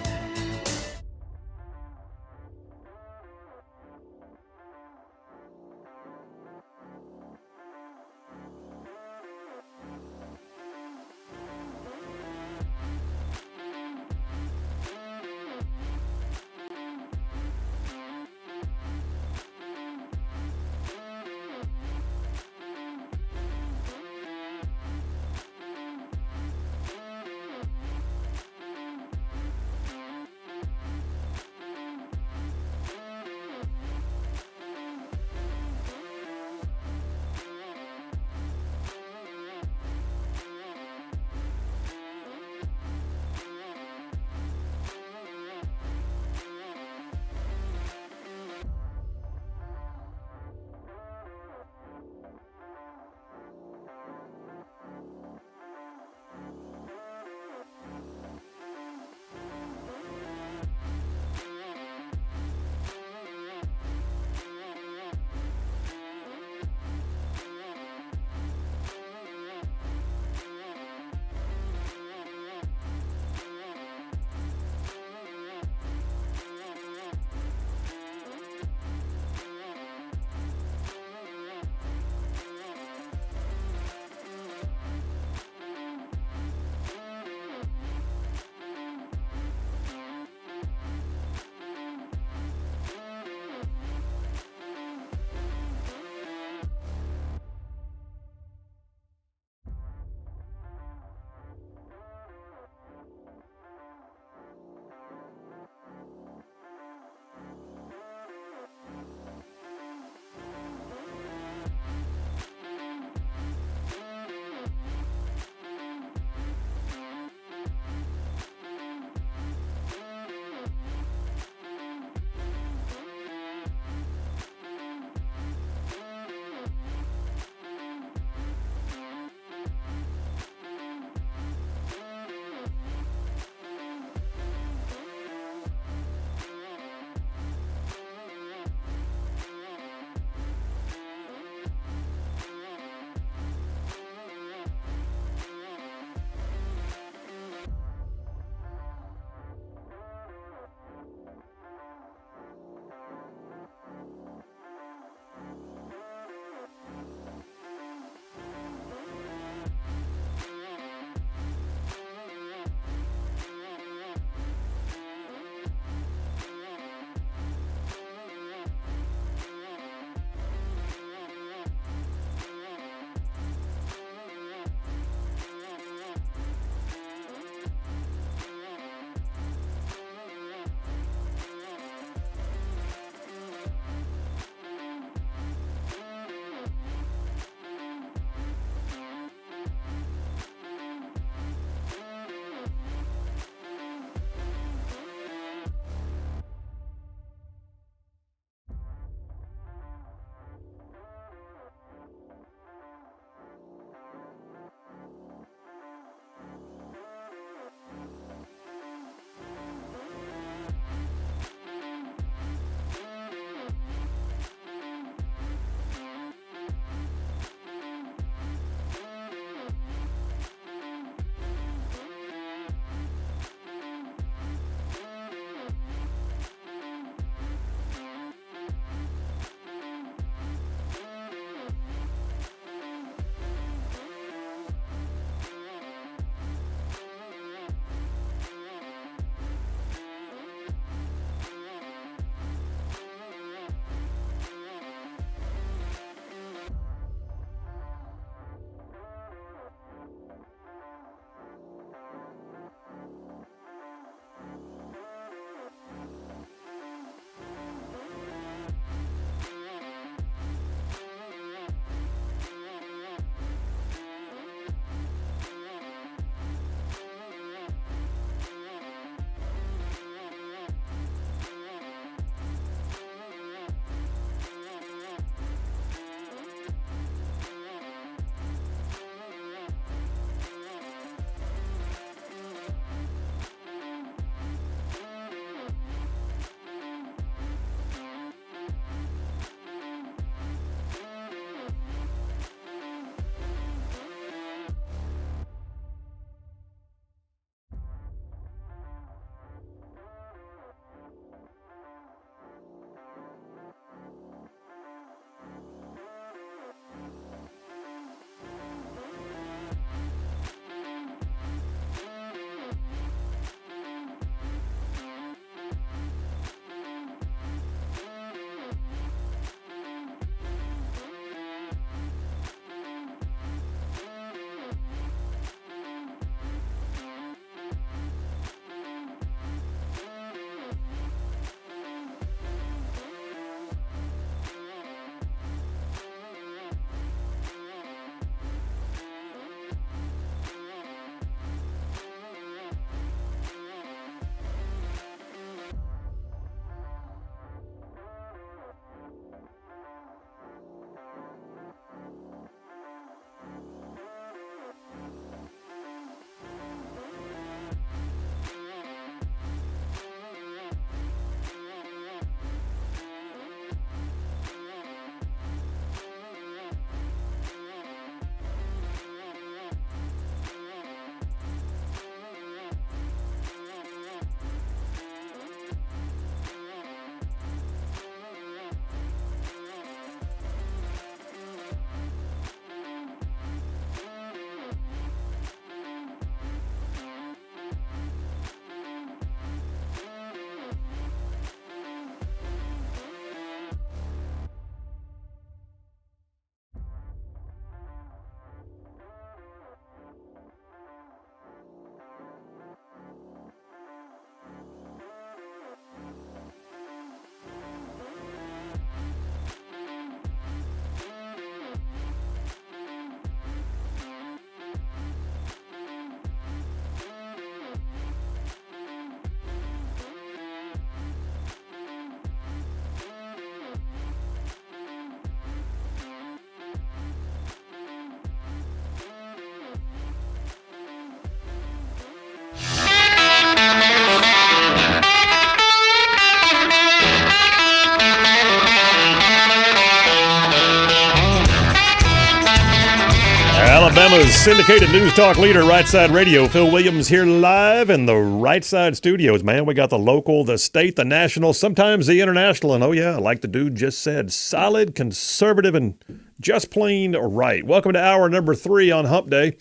Alabama's syndicated news talk leader, Rightside Radio. Phil Williams here live in the Rightside studios. Man, we got the local, the state, the national, sometimes the international. And oh yeah, like the dude just said, solid, conservative, and just plain right. Welcome to hour number 3 on Hump Day.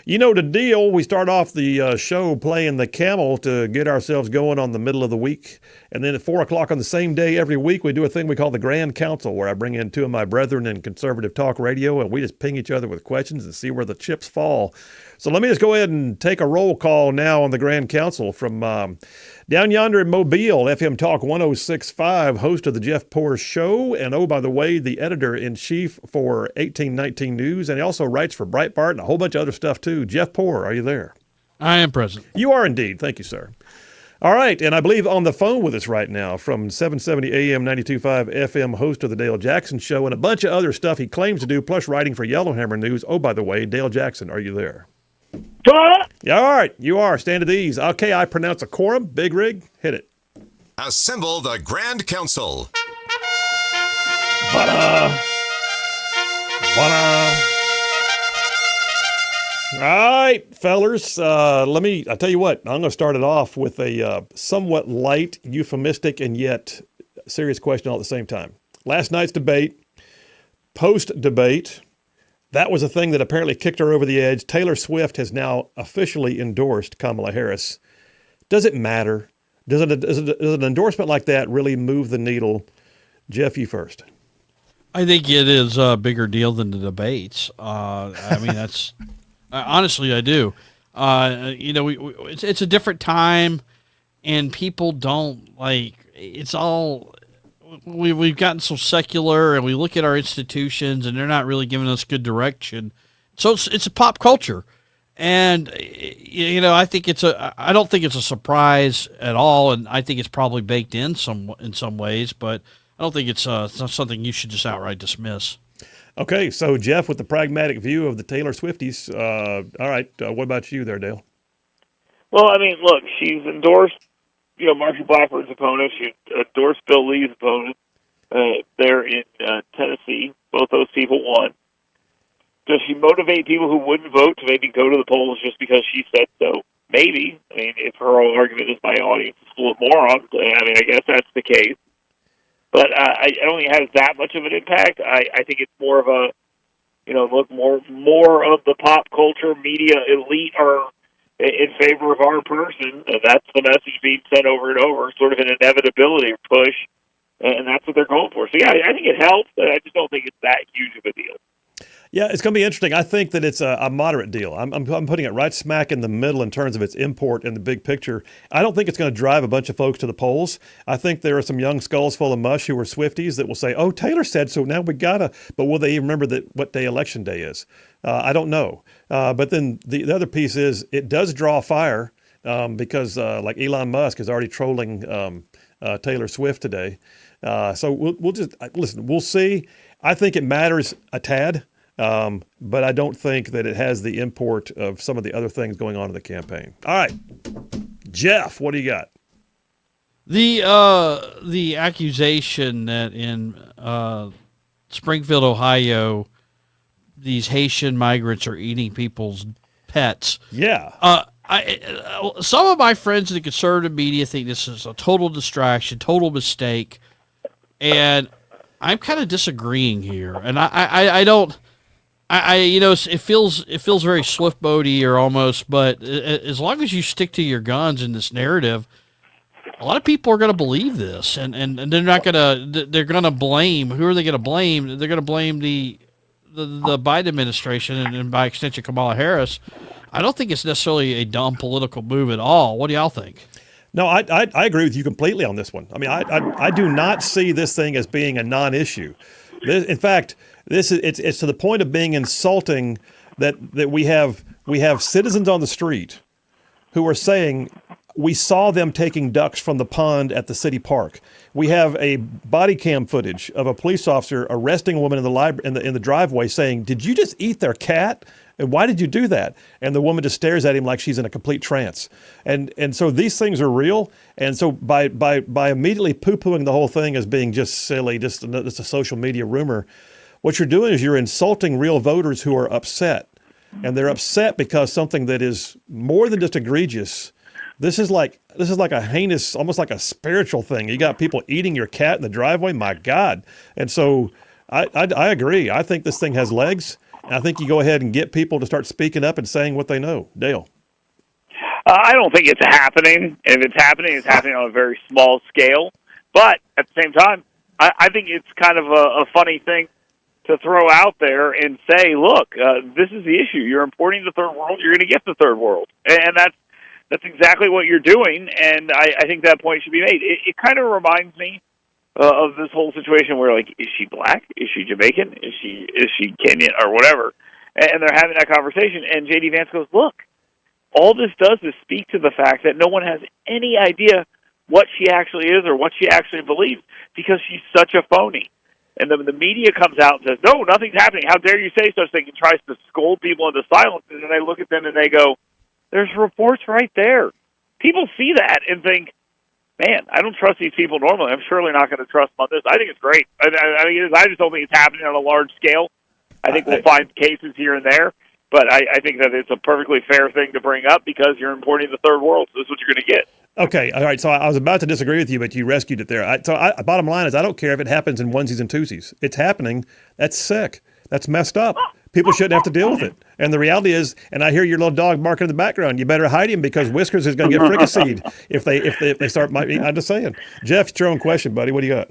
You know the deal. We start off the show playing the camel to get ourselves going on the middle of the week. And then at 4 o'clock on the same day every week, we do a thing we call the Grand Council, where I bring in 2 of my brethren in conservative talk radio, and we just ping each other with questions and see where the chips fall. So let me just go ahead and take a roll call now on the Grand Council from down yonder in Mobile, FM Talk 106.5, host of the Jeff Poor Show, and oh, by the way, the editor-in-chief for 1819 News, and he also writes for Breitbart and a whole bunch of other stuff, too. Jeff Poor, are you there? I am present. You are indeed. Thank you, sir. All right, and I believe on the phone with us right now from 770 AM 92.5 FM, host of the Dale Jackson Show, and a bunch of other stuff he claims to do, plus writing for Yellowhammer News. Oh, by the way, Dale Jackson, are you there? Yeah, all right, you are. Stand at ease. Okay, I pronounce a quorum. Big Rig, hit it. Assemble the Grand Council. Ba-da. All right, fellers, I tell you what, I'm going to start it off with a somewhat light, euphemistic, and yet serious question all at the same time. Last night's debate, post-debate, that was a thing that apparently kicked her over the edge. Taylor Swift has now officially endorsed Kamala Harris. Does it matter? Does an endorsement like that really move the needle? Jeff, you first. I think it is a bigger deal than the debates. I mean, that's honestly, I do. It's a different time, and people don't like. It's all we've gotten so secular, and we look at our institutions, and they're not really giving us good direction. So it's a pop culture, and I think I don't think it's a surprise at all, and I think it's probably baked in some ways, but I don't think it's something you should just outright dismiss. Okay, so Jeff, with the pragmatic view of the Taylor Swifties, all right, what about you there, Dale? Well, I mean, look, she's endorsed, Marshall Blackburn's opponent. She endorsed Bill Lee's opponent there in Tennessee. Both those people won. Does she motivate people who wouldn't vote to maybe go to the polls just because she said so? Maybe. I mean, if her whole argument is my audience is full of morons, I guess that's the case. But I don't think it has that much of an impact. I think it's more of a, more of the pop culture media elite are in favor of our person. That's the message being sent over and over, sort of an inevitability push, and that's what they're going for. So, yeah, I think it helps, but I just don't think it's that huge of a deal. Yeah, it's going to be interesting. I think that it's a moderate deal. I'm putting it right smack in the middle in terms of its import in the big picture. I don't think it's going to drive a bunch of folks to the polls. I think there are some young skulls full of mush who are Swifties that will say, oh, Taylor said so, now we got to. But will they even remember what day Election Day is? I don't know. But then the other piece is it does draw fire because like Elon Musk is already trolling Taylor Swift today. So we'll just listen. We'll see. I think it matters a tad. But I don't think that it has the import of some of the other things going on in the campaign. All right, Jeff, what do you got? The accusation that in Springfield, Ohio, these Haitian migrants are eating people's pets. Yeah. Some of my friends in the conservative media think this is a total distraction, total mistake, and I'm kind of disagreeing here. And I don't. It feels very Swift boaty or almost, but as long as you stick to your guns in this narrative, a lot of people are going to believe this, and they're not going to. They're going to blame. Who are they going to blame? They're going to blame the Biden administration and by extension Kamala Harris. I don't think it's necessarily a dumb political move at all. What do y'all think? No, I agree with you completely on this one. I mean, I do not see this thing as being a non-issue. In fact, it's to the point of being insulting that we have citizens on the street who are saying we saw them taking ducks from the pond at the city park. We have a body cam footage of a police officer arresting a woman in the driveway saying, "Did you just eat their cat? And why did you do that?" And the woman just stares at him like she's in a complete trance. And so these things are real. And so by immediately poo-pooing the whole thing as being just silly, just a social media rumor, what you're doing is you're insulting real voters who are upset. and they're upset because something that is more than just egregious. This is like a heinous, almost like a spiritual thing. You got people eating your cat in the driveway. My God! And so I agree. I think this thing has legs. And I think you go ahead and get people to start speaking up and saying what they know. Dale. I don't think it's happening. If it's happening on a very small scale. But at the same time, I think it's kind of a funny thing to throw out there and say, look, this is the issue. You're importing the third world. You're going to get the third world. And that's exactly what you're doing. And I think that point should be made. It kind of reminds me of this whole situation where, like, is she black? Is she Jamaican? Is she Kenyan or whatever? And they're having that conversation. And J.D. Vance goes, look, all this does is speak to the fact that no one has any idea what she actually is or what she actually believes because she's such a phony. And the media comes out and says, no, nothing's happening. How dare you say such a thing? And tries to scold people into silence. And then I look at them and they go, there's reports right there. People see that and think, man, I don't trust these people normally. I'm surely not going to trust them on this. I think it's great. I just don't think it's happening on a large scale. I think we'll find cases here and there. But I think that it's a perfectly fair thing to bring up because you're importing the third world. So this is what you're going to get. Okay, all right. So I was about to disagree with you, but you rescued it there. Bottom line is I don't care if it happens in onesies and twosies. It's happening. That's sick. That's messed up. People shouldn't have to deal with it. And the reality is, and I hear your little dog barking in the background, you better hide him because Whiskers is going to get fricasseed if they start. I'm just saying. Jeff, it's your own question, buddy. What do you got?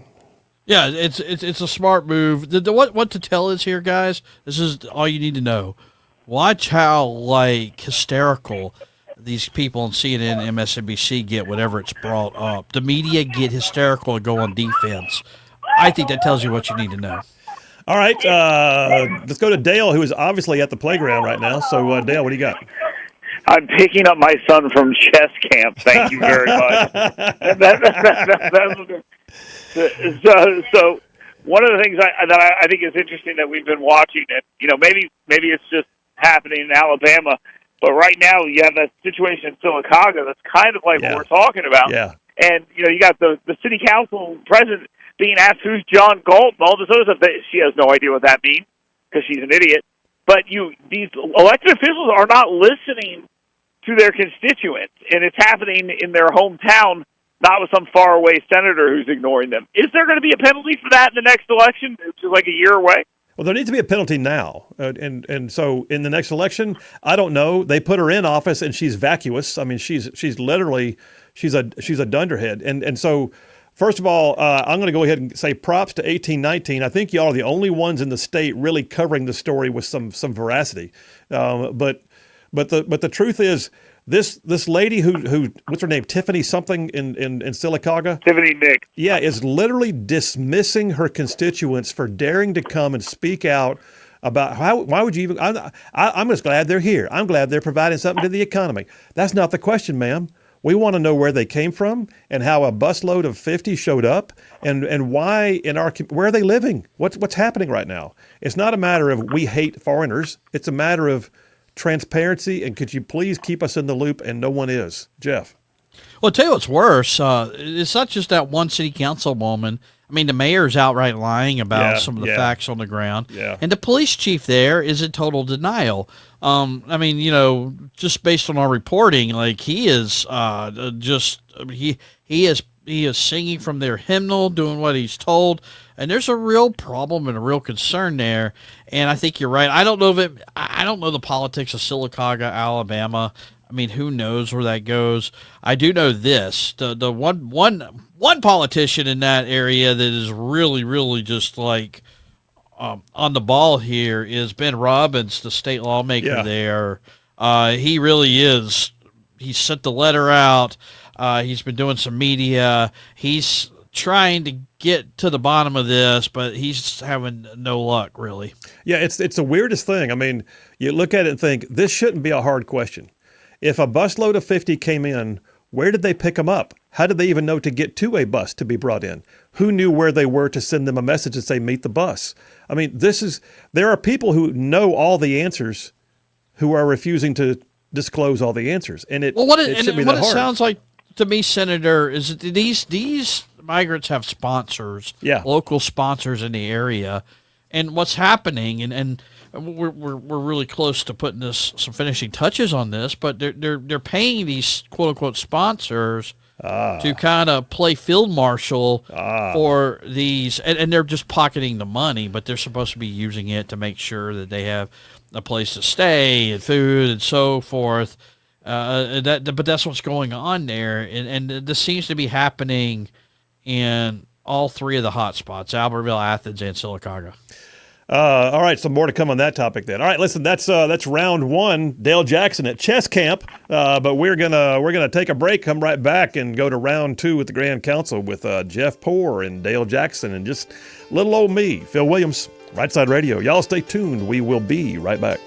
Yeah, it's a smart move. What to tell is here, guys. This is all you need to know. Watch how hysterical these people on CNN and MSNBC get whenever it's brought up. The media get hysterical and go on defense. I think that tells you what you need to know. All right, let's go to Dale, who is obviously at the playground right now. So, Dale, what do you got? I'm picking up my son from chess camp. Thank you very much. So one of the things that I think is interesting that we've been watching, and maybe it's just happening in Alabama, but right now you have that situation in Silicaga that's kind of like what we're talking about. Yeah. And you got the city council president being asked who's John Galt and all this other stuff. She has no idea what that means because she's an idiot. But these elected officials are not listening to their constituents, and it's happening in their hometown, not with some faraway senator who's ignoring them. Is there going to be a penalty for that in the next election, which is like a year away? Well, there needs to be a penalty now, and so in the next election, I don't know. They put her in office, and she's vacuous. I mean, she's literally a dunderhead, and so. First of all, I'm going to go ahead and say props to 1819. I think y'all are the only ones in the state really covering the story with some veracity. But the truth is, this lady who what's her name, Tiffany something in Silicaga? Tiffany Nick. Yeah, is literally dismissing her constituents for daring to come and speak out about why would you even? I'm just glad they're here. I'm glad they're providing something to the economy. That's not the question, ma'am. We want to know where they came from and how a busload of 50 showed up and why where are they living? What's happening right now? It's not a matter of we hate foreigners. It's a matter of transparency, and could you please keep us in the loop? And no one is. Jeff. Well, I'll tell you what's worse. It's not just that one city councilwoman. I mean, the mayor's outright lying about some of the facts on the ground. Yeah. And the police chief there is in total denial. I mean, just based on our reporting, like he is he is singing from their hymnal, doing what he's told. And there's a real problem and a real concern there. And I think you're right. I don't know the politics of Silicaga, Alabama. I mean, who knows where that goes? I do know this: the one politician in that area that is really, really just like on the ball here is Ben Robbins, the state lawmaker there. He really is. He sent the letter out. He's been doing some media. He's trying to get to the bottom of this, but he's having no luck, really. Yeah, it's the weirdest thing. I mean, you look at it and think, this shouldn't be a hard question. If a busload of 50 came in, where did they pick them up? How did they even know to get to a bus to be brought in? Who knew where they were to send them a message and say, meet the bus? I mean, there are people who know all the answers who are refusing to disclose all the answers. And it shouldn't be that hard. It sounds like to me, Senator, is that these migrants have sponsors, local sponsors in the area. And what's happening, and we're really close to putting some finishing touches on this, but they're paying these quote unquote sponsors to kind of play field marshal for these, and they're just pocketing the money, but they're supposed to be using it to make sure that they have a place to stay and food and so forth. But that's what's going on there, and this seems to be happening in all three of the hot spots: Albertville, Athens, and Sylacauga. All right, some more to come on that topic then. All right, listen, that's round one. Dale Jackson at chess camp, but we're gonna take a break, come right back, and go to round two with the Grand Council with Jeff Poore and Dale Jackson and just little old me, Phil Williams, Right Side Radio. Y'all stay tuned. We will be right back.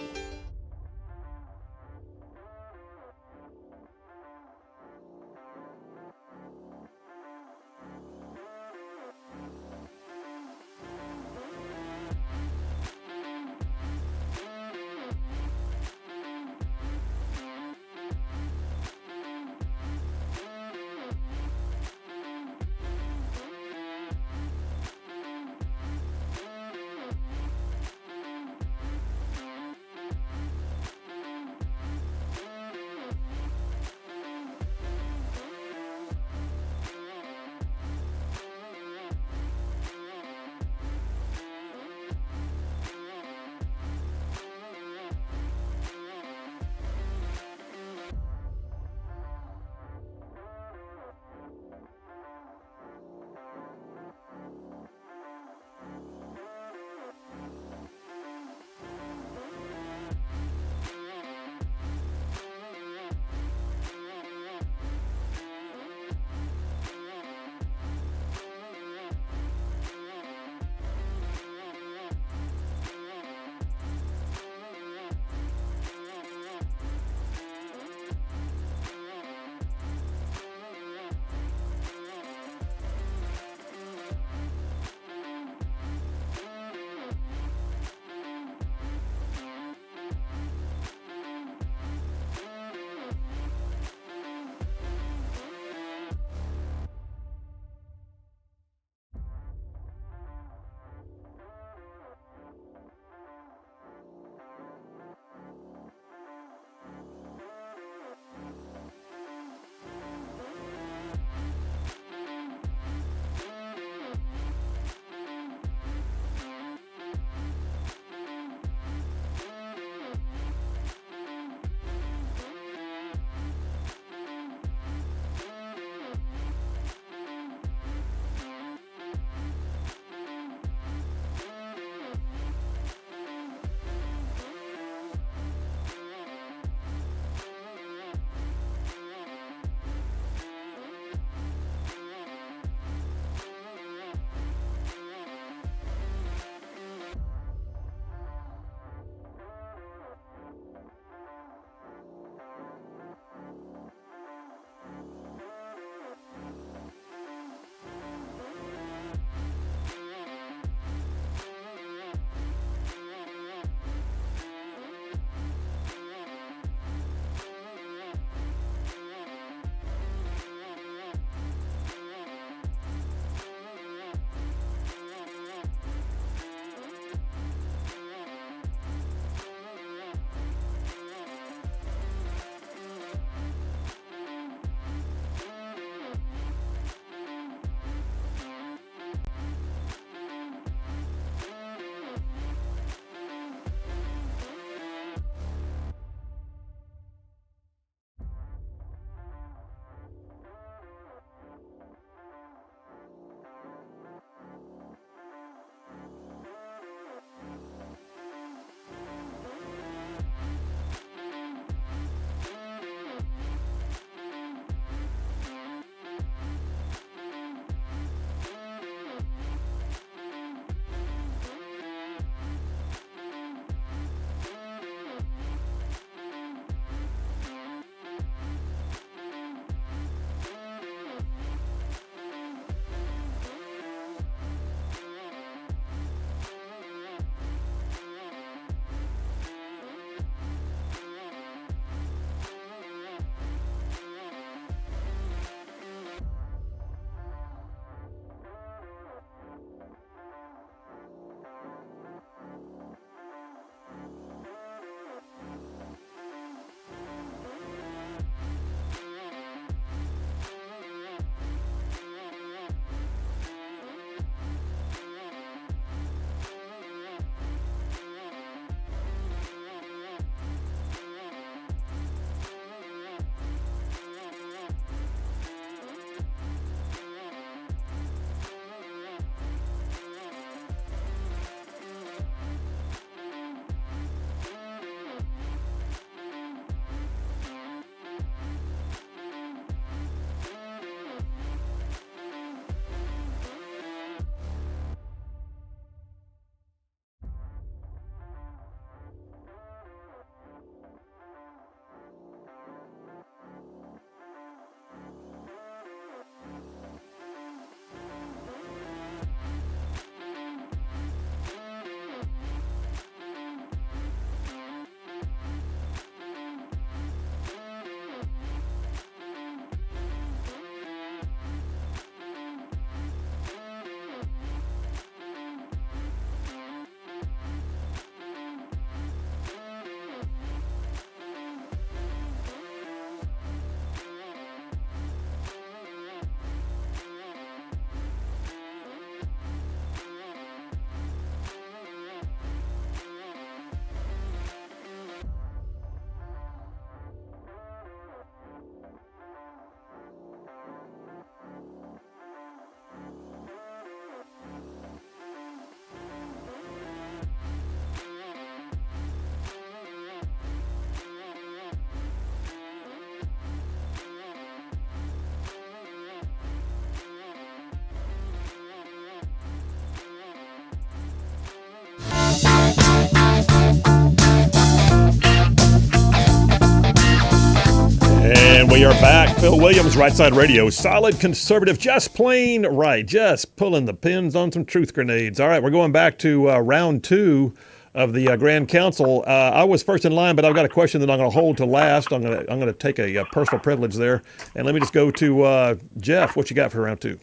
And we are back. Phil Williams, Rightside Radio. Solid conservative, just plain right. Just pulling the pins on some truth grenades. All right, we're going back to round 2 of the Grand Council. I was first in line, but I've got a question that I'm going to hold to last. I'm going to take a personal privilege there. And let me just go to Jeff. What you got for round 2?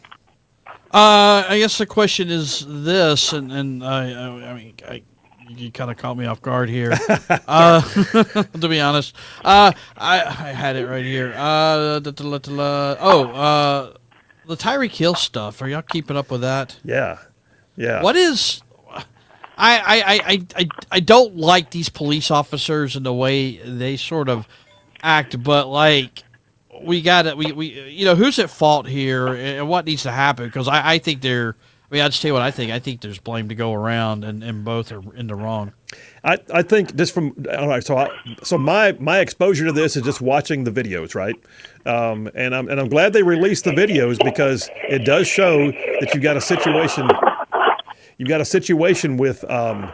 I guess the question is this, and I mean, you kind of caught me off guard here. To be honest, I had it right here. The Tyreek Hill stuff. Are y'all keeping up with that? Yeah. What is? I don't like these police officers and the way they sort of act, but like we who's at fault here and what needs to happen? Because I think I'll just tell you what I think. I think there's blame to go around, and both are in the wrong. I think just from all right. So my exposure to this is just watching the videos, right? And I'm glad they released the videos because it does show that you've got a situation. You've got a situation with the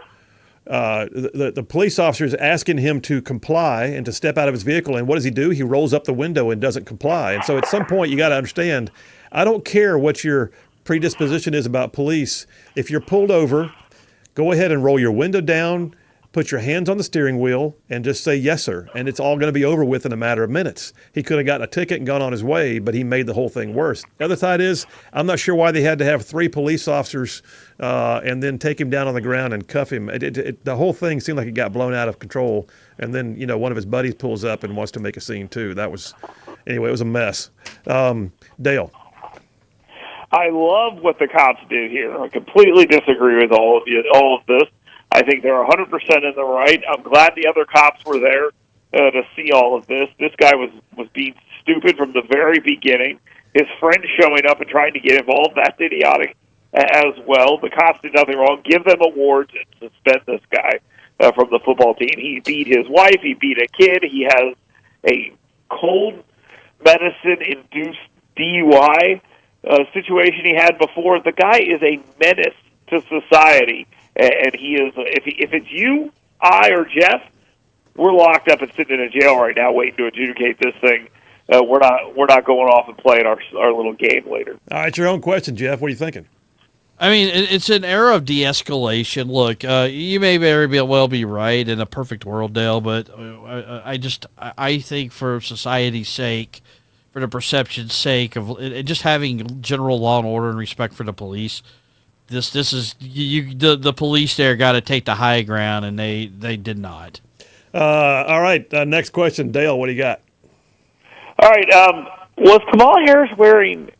police officers asking him to comply and to step out of his vehicle. And what does he do? He rolls up the window and doesn't comply. And so at some point, you got to understand, I don't care what your predisposition is about police. If you're pulled over, go ahead and roll your window down, put your hands on the steering wheel, and just say, yes, sir. And it's all going to be over with in a matter of minutes. He could have gotten a ticket and gone on his way, but he made the whole thing worse. The other side is, I'm not sure why they had to have 3 police officers and then take him down on the ground and cuff him. The whole thing seemed like it got blown out of control. And then, one of his buddies pulls up and wants to make a scene too. Anyway, it was a mess. Dale. I love what the cops did here. I completely disagree with all of this. I think they're 100% in the right. I'm glad the other cops were there to see all of this. This guy was being stupid from the very beginning. His friend showing up and trying to get involved, that's idiotic as well. The cops did nothing wrong. Give them awards and suspend this guy from the football team. He beat his wife. He beat a kid. He has a cold medicine-induced DUI situation he had before. The guy is a menace to society, and he is. If it's you, I, or Jeff, we're locked up and sitting in a jail right now, waiting to adjudicate this thing. We're not going off and playing our little game later. All right, your own question, Jeff. What are you thinking? I mean, it's an era of de-escalation. Look, you may very well be right in a perfect world, Dale, but I think for society's sake, for the perception's sake of just having general law and order and respect for the police, this is the police there got to take the high ground, and they did not. All right, next question, Dale. What do you got? All right, was Kamala Harris wearing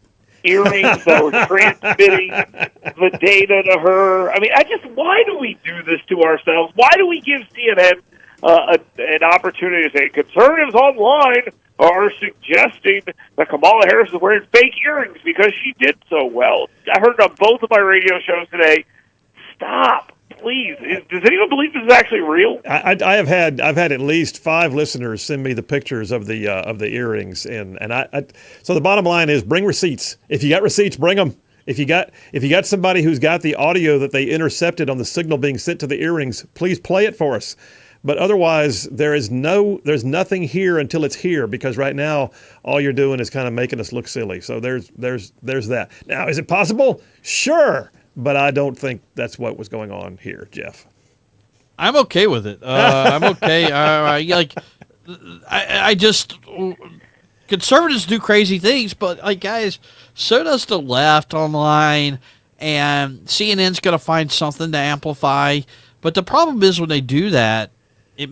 earrings that were transmitting the data to her? I mean, why do we do this to ourselves? Why do we give CNN an opportunity to say conservatives online are suggesting that Kamala Harris is wearing fake earrings because she did so well? I heard it on both of my radio shows today. Stop, please. Does anyone believe this is actually real? I've had at least 5 listeners send me the pictures of the earrings, and so the bottom line is bring receipts. If you got receipts, bring them. If you got somebody who's got the audio that they intercepted on the signal being sent to the earrings, please play it for us. But otherwise, there's nothing here until it's here, because right now all you're doing is kind of making us look silly. So there's that. Now, is it possible? Sure, but I don't think that's what was going on here, Jeff. I'm okay with it. I'm okay. Conservatives do crazy things, but guys, so does the left online, and CNN's going to find something to amplify. But the problem is when they do that, it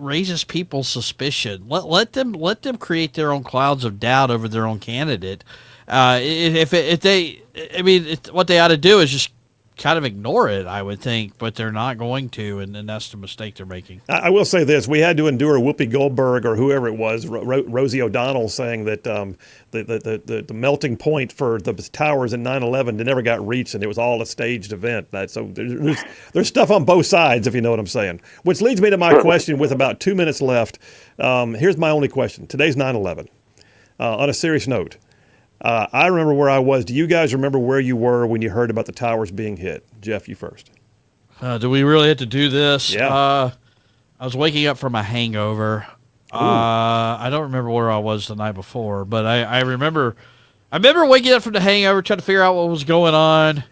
raises people's suspicion. Let them create their own clouds of doubt over their own candidate. What they ought to do is just kind of ignore it, I would think, but they're not going to, and that's the mistake they're making. I will say this: we had to endure Whoopi Goldberg or whoever it was, Rosie O'Donnell, saying that the melting point for the towers in 9/11 never got reached, and it was all a staged event. So there's stuff on both sides, if you know what I'm saying. Which leads me to my question with about 2 minutes left. Here's my only question. Today's 9/11. On a serious note, I remember where I was. Do you guys remember where you were when you heard about the towers being hit? Jeff, you first. Do we really have to do this? Yeah. I was waking up from a hangover. I don't remember where I was the night before, but I remember waking up from the hangover, trying to figure out what was going on.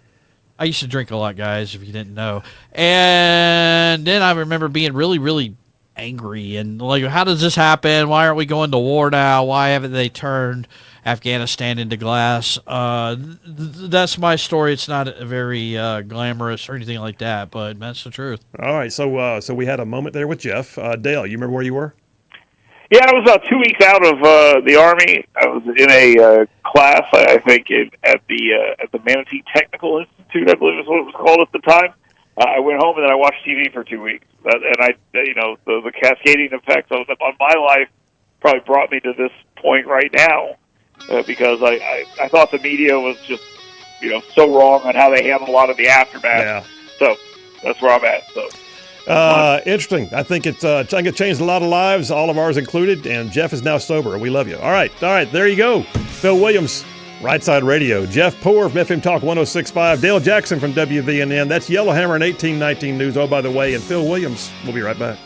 I used to drink a lot, guys, if you didn't know. And then I remember being really, really angry and like, how does this happen? Why aren't we going to war now? Why haven't they turned Afghanistan into glass? That's my story. It's not very glamorous or anything like that, but that's the truth. All right, so we had a moment there with Jeff. Dale, you remember where you were? Yeah, I was about 2 weeks out of the Army. I was in a class, I think, at the Manatee Technical Institute, I believe is what it was called at the time. I went home and then I watched TV for 2 weeks. And the cascading effects on my life probably brought me to this point right now because I thought the media was just, so wrong on how they handled a lot of the aftermath. Yeah. So that's where I'm at. So. Interesting. I think it changed a lot of lives, all of ours included, and Jeff is now sober. We love you. All right, there you go. Phil Williams, Rightside Radio. Jeff Poor from FM Talk 106.5. Dale Jackson from WVNN. That's Yellowhammer and 1819 News. Oh, by the way, and Phil Williams. We'll be right back.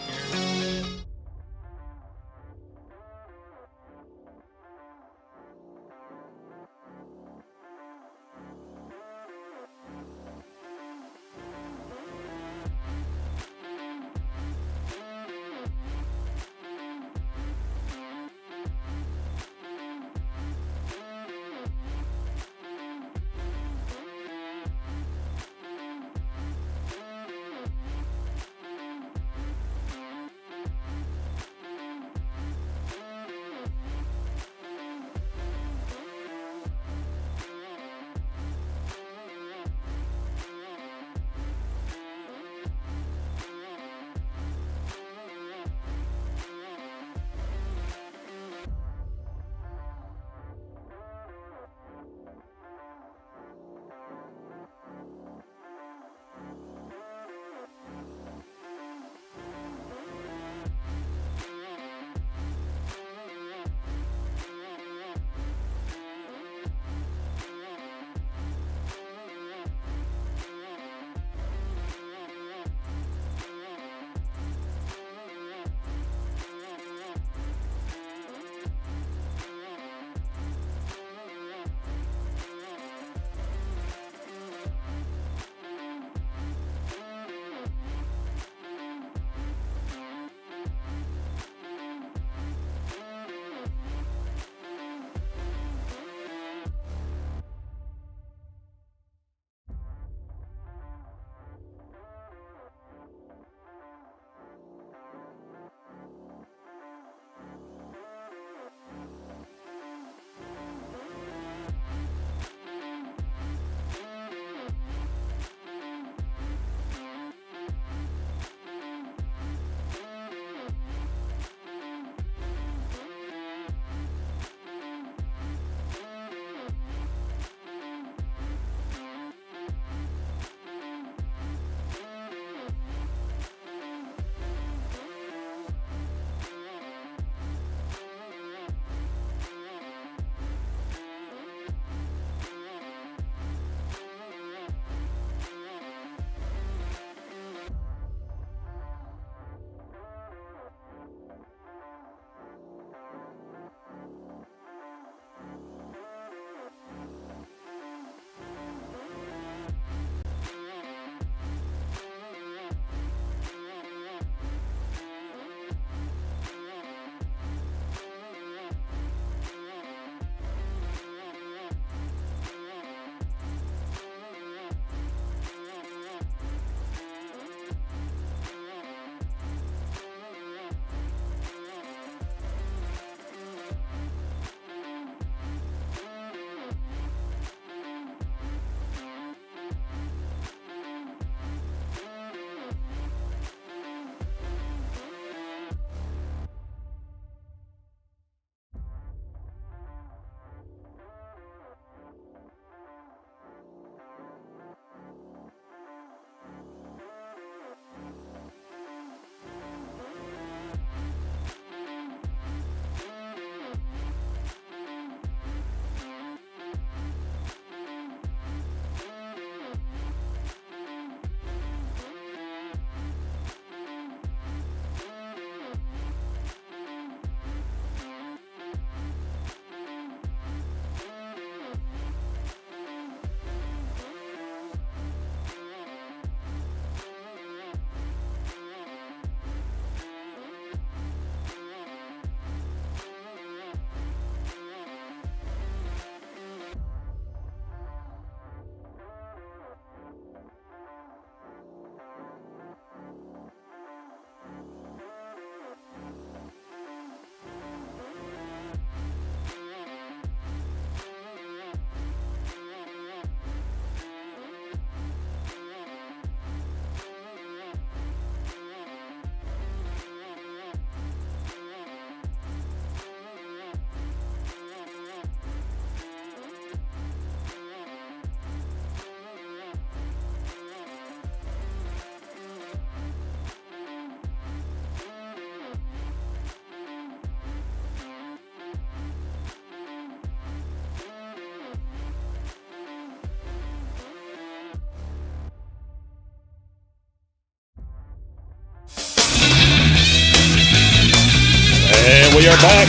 We are back.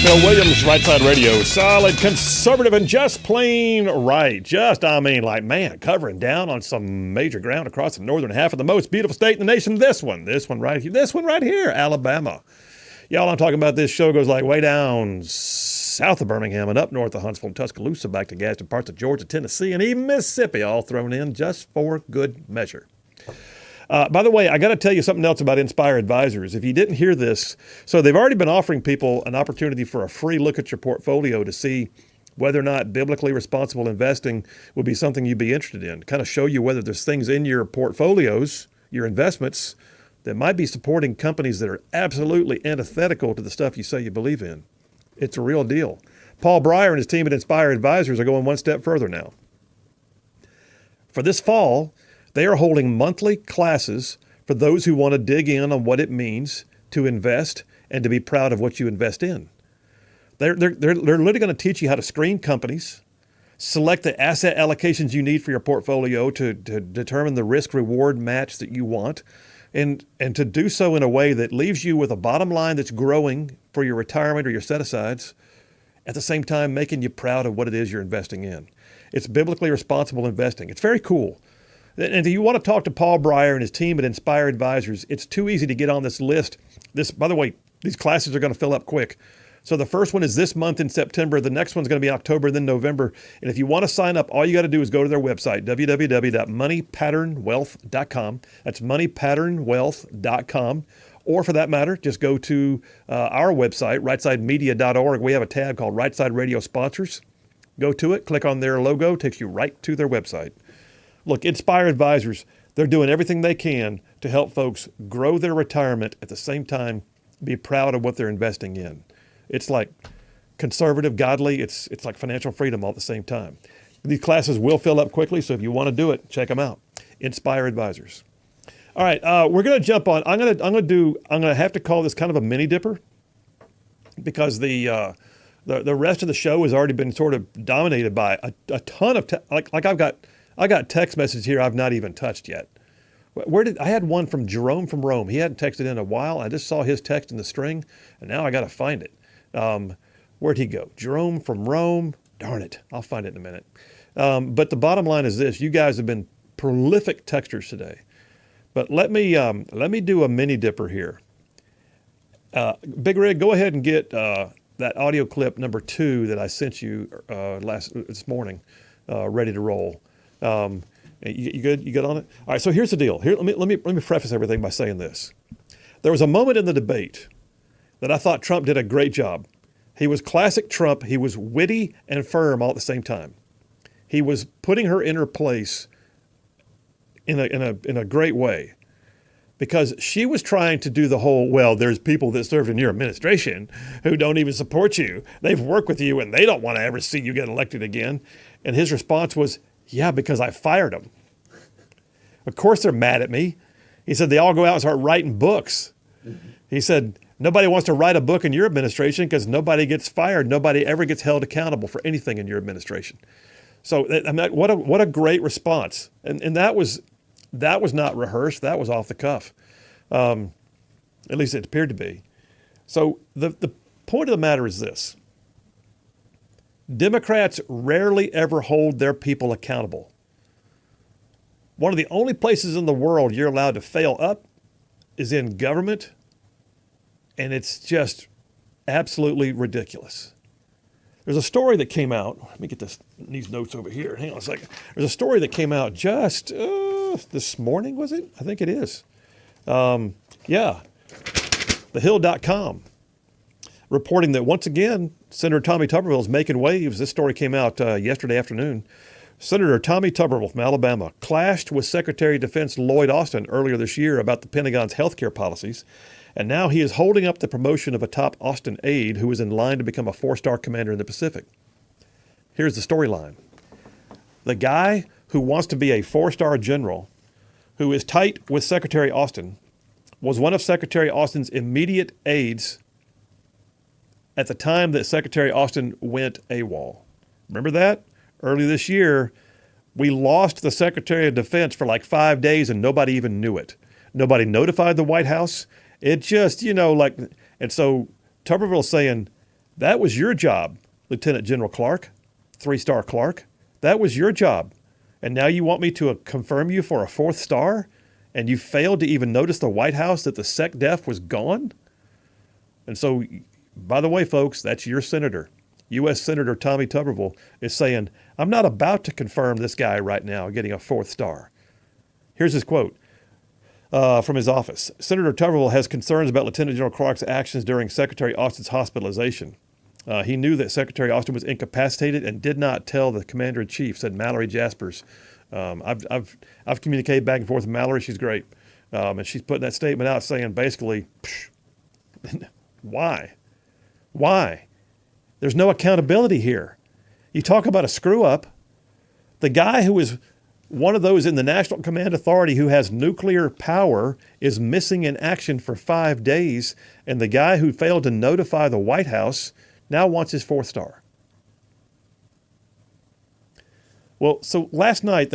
Phil Williams, Rightside Radio. Solid, conservative, and just plain right. Covering down on some major ground across the northern half of the most beautiful state in the nation. This one right here, Alabama. Y'all, I'm talking about this show goes like way down south of Birmingham and up north of Huntsville and Tuscaloosa, back to Gadsden, parts of Georgia, Tennessee, and even Mississippi, all thrown in just for good measure. By the way, I got to tell you something else about Inspire Advisors. If you didn't hear this, so they've already been offering people an opportunity for a free look at your portfolio to see whether or not biblically responsible investing would be something you'd be interested in. Kind of show you whether there's things in your portfolios, your investments, that might be supporting companies that are absolutely antithetical to the stuff you say you believe in. It's a real deal. Paul Breyer and his team at Inspire Advisors are going one step further now. For this fall, they are holding monthly classes for those who want to dig in on what it means to invest and to be proud of what you invest in. They're literally going to teach you how to screen companies, select the asset allocations you need for your portfolio to determine the risk-reward match that you want, and to do so in a way that leaves you with a bottom line that's growing for your retirement or your set-asides, at the same time making you proud of what it is you're investing in. It's biblically responsible investing. It's very cool. And if you want to talk to Paul Breyer and his team at Inspire Advisors, it's too easy to get on this list. By the way, these classes are going to fill up quick. So the first one is this month in September. The next one's going to be October, then November. And if you want to sign up, all you got to do is go to their website, www.moneypatternwealth.com. That's moneypatternwealth.com. Or for that matter, just go to our website, rightsidemedia.org. We have a tab called Rightside Radio Sponsors. Go to it, click on their logo, takes you right to their website. Look, Inspire Advisors, they're doing everything they can to help folks grow their retirement at the same time be proud of what they're investing in. It's like conservative, godly, it's like financial freedom all at the same time. These classes will fill up quickly, so if you want to do it, check them out. Inspire Advisors. All right, we're going to jump on. I'm going to have to call this kind of a mini dipper because the rest of the show has already been sort of dominated by a ton of I got text messages here I've not even touched yet. I had one from Jerome from Rome. He hadn't texted in a while. I just saw his text in the string, and now I got to find it. Where'd he go? Jerome from Rome. Darn it. I'll find it in a minute. But the bottom line is this. You guys have been prolific texters today. But let me do a mini dipper here. Big Rig, go ahead and get that audio clip number 2 that I sent you this morning ready to roll. You good? You good on it? All right. So here's the deal. Let me preface everything by saying this. There was a moment in the debate that I thought Trump did a great job. He was classic Trump. He was witty and firm all at the same time. He was putting her in her place in a great way, because she was trying to do the whole, well, there's people that served in your administration who don't even support you. They've worked with you and they don't want to ever see you get elected again. And his response was, yeah, because I fired them. Of course they're mad at me. He said, they all go out and start writing books. He said, nobody wants to write a book in your administration because nobody gets fired. Nobody ever gets held accountable for anything in your administration. So what a great response. And that was not rehearsed. That was off the cuff. At least it appeared to be. So the point of the matter is this. Democrats rarely ever hold their people accountable. One of the only places in the world you're allowed to fail up is in government, and it's just absolutely ridiculous. There's a story that came out. Let me get these notes over here. Hang on a second. There's a story that came out just this morning, was it? I think it is. TheHill.com. Reporting that once again, Senator Tommy Tuberville is making waves. This story came out yesterday afternoon. Senator Tommy Tuberville from Alabama clashed with Secretary of Defense Lloyd Austin earlier this year about the Pentagon's healthcare policies, and now he is holding up the promotion of a top Austin aide who is in line to become a 4-star commander in the Pacific. Here's the storyline. The guy who wants to be a 4-star general, who is tight with Secretary Austin, was one of Secretary Austin's immediate aides at the time that Secretary Austin went AWOL. Remember that? Early this year, we lost the Secretary of Defense for like 5 days and nobody even knew it. Nobody notified the White House. It just, and so Tuberville saying, that was your job, Lieutenant General Clark, 3-star Clark. That was your job. And now you want me to confirm you for a 4th star? And you failed to even notice the White House that the SecDef was gone? And so, by the way, folks, that's your senator. U.S. Senator Tommy Tuberville is saying, I'm not about to confirm this guy right now getting a 4th star. Here's his quote from his office. Senator Tuberville has concerns about Lieutenant General Clark's actions during Secretary Austin's hospitalization. He knew that Secretary Austin was incapacitated and did not tell the Commander-in-Chief, said Mallory Jaspers. I've communicated back and forth with Mallory. She's great. And she's putting that statement out saying basically, why? Why? There's no accountability here. You talk about a screw up. The guy who is one of those in the National Command Authority who has nuclear power is missing in action for 5 days, and the guy who failed to notify the White House now wants his 4th star. Well, so last night,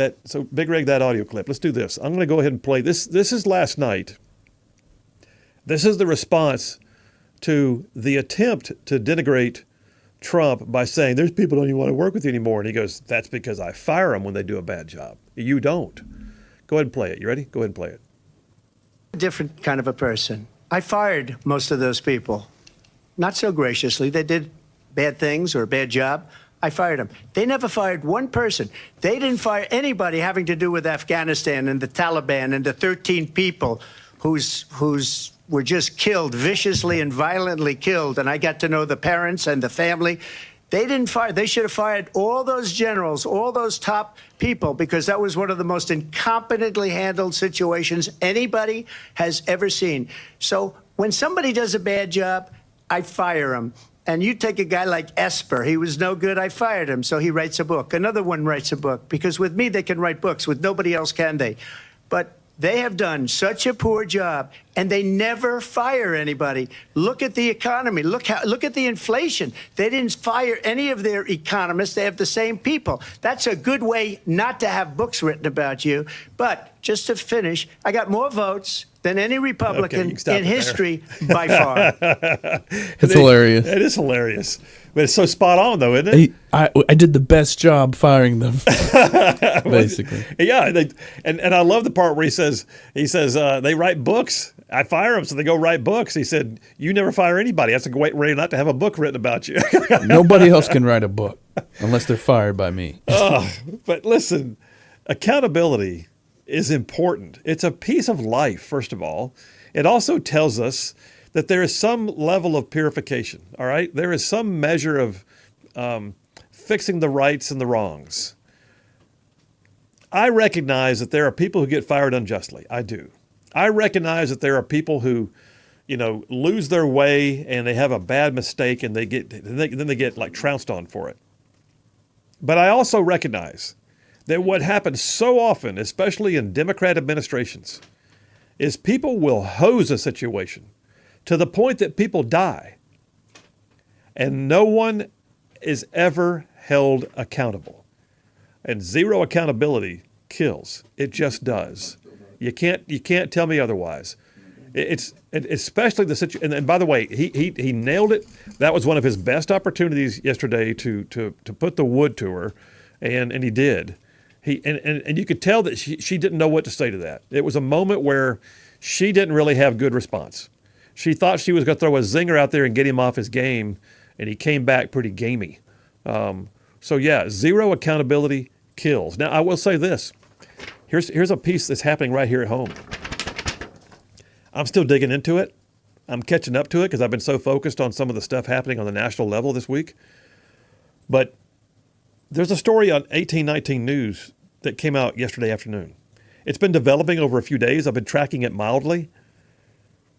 Big Rig, that audio clip, let's do this. I'm going to go ahead and play this. This is last night. This is the response to the attempt to denigrate Trump by saying, there's people who don't even want to work with you anymore. And he goes, that's because I fire them when they do a bad job. You don't. Go ahead and play it. You ready? Go ahead and play it. Different kind of a person. I fired most of those people. Not so graciously. They did bad things or a bad job. I fired them. They never fired one person. They didn't fire anybody having to do with Afghanistan and the Taliban and the 13 people whose were just killed, viciously and violently killed. And I got to know the parents and the family. They didn't fire. They should have fired all those generals, all those top people, because that was one of the most incompetently handled situations anybody has ever seen. So when somebody does a bad job, I fire him. And you take a guy like Esper. He was no good. I fired him. So he writes a book. Another one writes a book. Because with me, they can write books. With nobody else can they. But they have done such a poor job, and they never fire anybody. Look at the economy. Look at the inflation. They didn't fire any of their economists. They have the same people. That's a good way not to have books written about you. But just to finish, I got more votes than any Republican in history by far. It's hilarious. It is hilarious. But it's so spot on, though, isn't it? I did the best job firing them, basically. Yeah, and I love the part where he says they write books. I fire them, so they go write books. He said, you never fire anybody. That's a great way not to have a book written about you. Nobody else can write a book unless they're fired by me. But listen, accountability is important. It's a piece of life, first of all. It also tells us that there is some level of purification, all right? There is some measure of fixing the rights and the wrongs. I recognize that there are people who get fired unjustly. I do. I recognize that there are people who, lose their way and they have a bad mistake and then they get like trounced on for it. But I also recognize that what happens so often, especially in Democrat administrations, is people will hose a situation to the point that people die, and no one is ever held accountable. And zero accountability kills. It just does. You can't tell me otherwise. It's especially the situation. And by the way, he nailed it. That was one of his best opportunities yesterday to put the wood to her, and he did. And you could tell that she didn't know what to say to that. It was a moment where she didn't really have good response. She thought she was going to throw a zinger out there and get him off his game, and he came back pretty gamey. So yeah, zero accountability kills. Now I will say this. Here's a piece that's happening right here at home. I'm still digging into it. I'm catching up to it because I've been so focused on some of the stuff happening on the national level this week. But there's a story on 1819 News that came out yesterday afternoon. It's been developing over a few days. I've been tracking it mildly.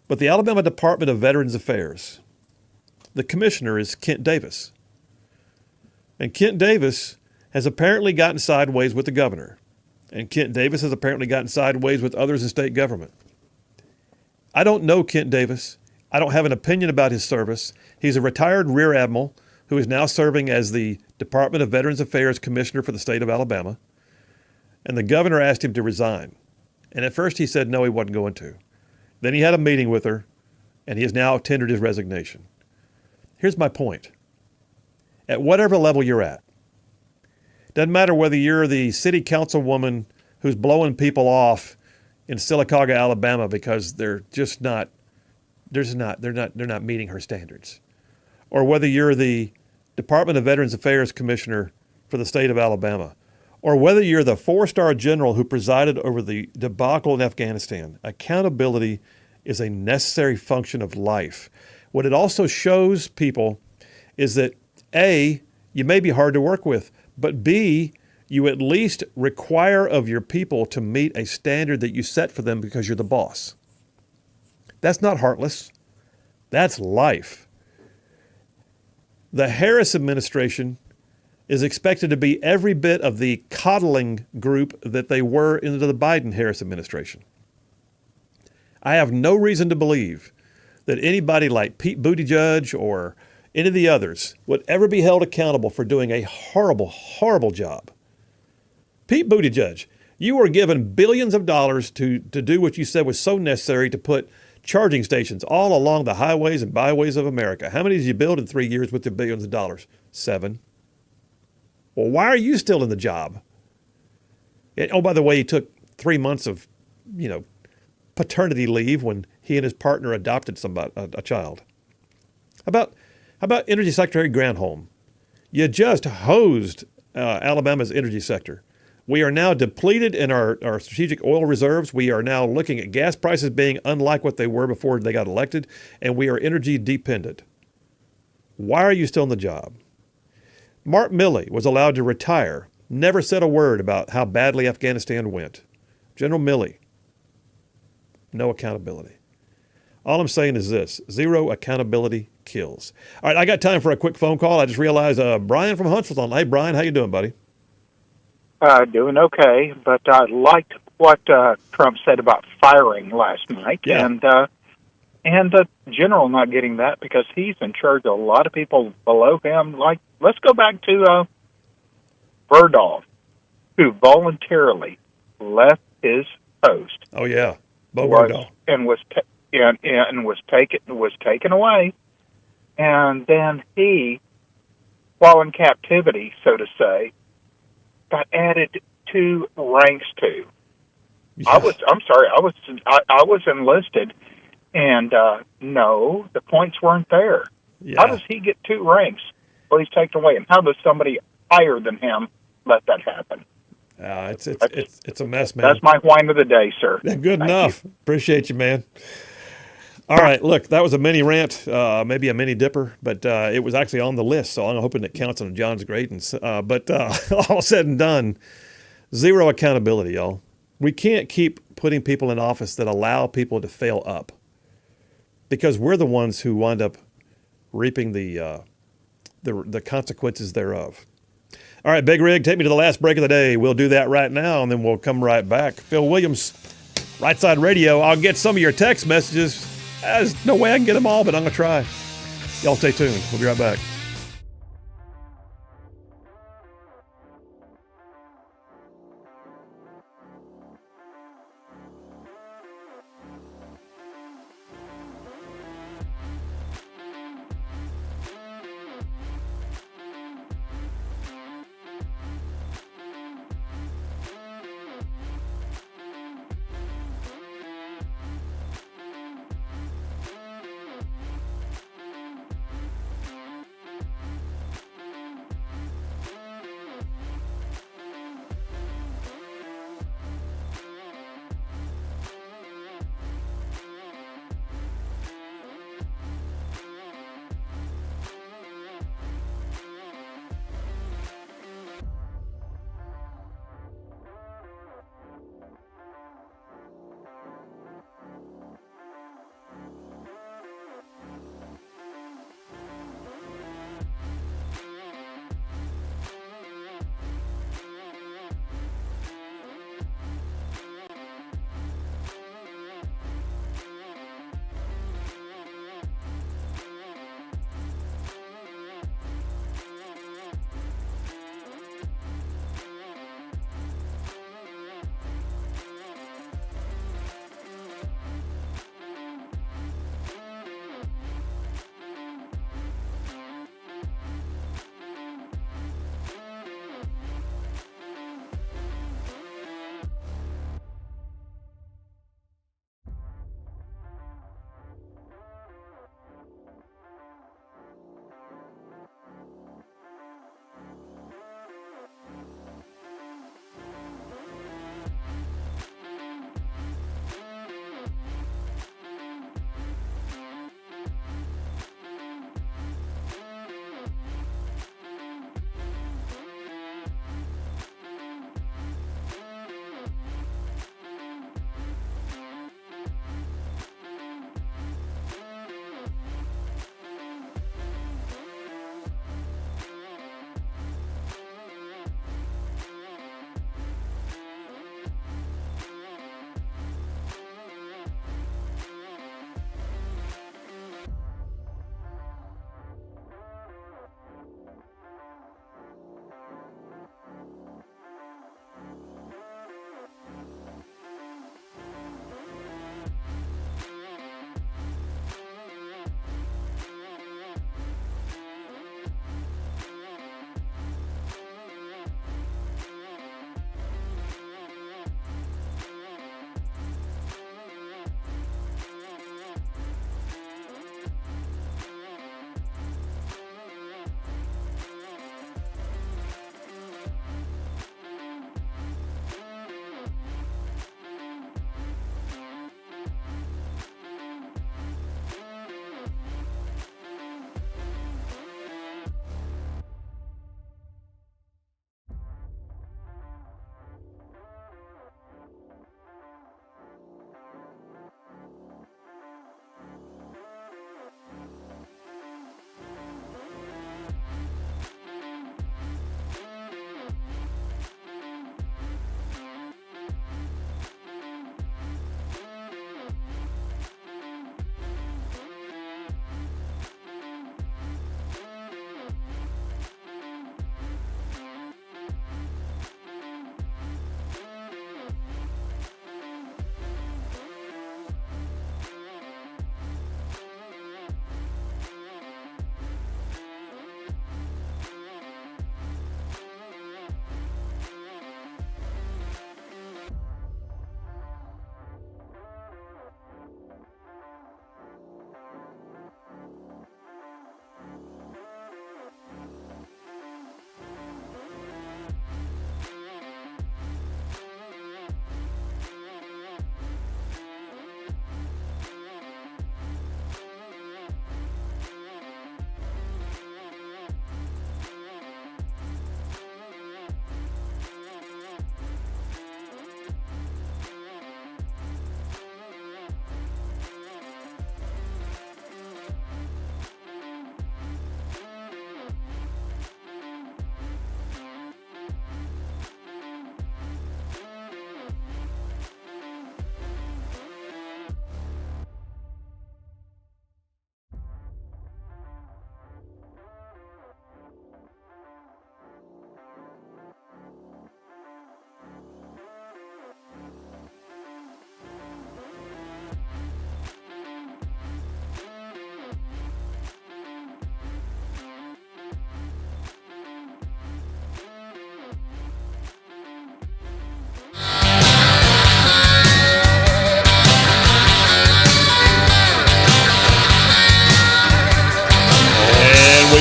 But the Alabama Department of Veterans Affairs, the commissioner is Kent Davis. And Kent Davis has apparently gotten sideways with the governor. And Kent Davis has apparently gotten sideways with others in state government. I don't know Kent Davis. I don't have an opinion about his service. He's a retired Rear Admiral who is now serving as the Department of Veterans Affairs Commissioner for the state of Alabama. And the governor asked him to resign. And at first he said no, he wasn't going to. Then he had a meeting with her, and he has now tendered his resignation. Here's my point. At whatever level you're at, doesn't matter whether you're the city councilwoman who's blowing people off in Sylacauga, Alabama, because they're not meeting her standards, or whether you're the Department of Veterans Affairs Commissioner for the state of Alabama, or whether you're the 4-star general who presided over the debacle in Afghanistan. Accountability is a necessary function of life. What it also shows people is that A, you may be hard to work with, but B, you at least require of your people to meet a standard that you set for them because you're the boss. That's not heartless. That's life. The Harris administration is expected to be every bit of the coddling group that they were in the Biden-Harris administration. I have no reason to believe that anybody like Pete Buttigieg or any of the others would ever be held accountable for doing a horrible, horrible job. Pete Buttigieg, you were given billions of dollars to do what you said was so necessary to put charging stations all along the highways and byways of America. How many did you build in 3 years with the billions of dollars? 7. Well, why are you still in the job? And, oh, by the way, he took 3 months of, paternity leave when he and his partner adopted a child. How about Energy Secretary Granholm? You just hosed Alabama's energy sector. We are now depleted in our strategic oil reserves. We are now looking at gas prices being unlike what they were before they got elected, and we are energy dependent. Why are you still in the job? Mark Milley was allowed to retire, never said a word about how badly Afghanistan went. General Milley, no accountability. All I'm saying is this: zero accountability kills. All right, I got time for a quick phone call. I just realized Brian from Huntsville's on. Hey, Brian, how you doing, buddy? Doing okay, but I liked what Trump said about firing last night, and the general not getting that because he's in charge of a lot of people below him. Like, let's go back to Verdolf, who voluntarily left his post. Oh yeah, Bo Verdolf, and was taken away, and then he, while in captivity, so to say, got added 2 ranks to. Yeah. I was enlisted, and no, the points weren't there. Yeah. How does he get 2 ranks? Well, he's taken away, and how does somebody higher than him let that happen? It's a mess, man. That's my whine of the day, sir. Yeah, good enough. Appreciate you, man. All right, look, that was a mini rant, maybe a mini dipper, but it was actually on the list, so I'm hoping it counts on John's gradings. But all said and done, zero accountability, y'all. We can't keep putting people in office that allow people to fail up, because we're the ones who wind up reaping the consequences thereof. All right, Big Rig, take me to the last break of the day. We'll do that right now, and then we'll come right back. Phil Williams, Rightside Radio. I'll get some of your text messages. There's no way I can get them all, but I'm going to try. Y'all stay tuned. We'll be right back.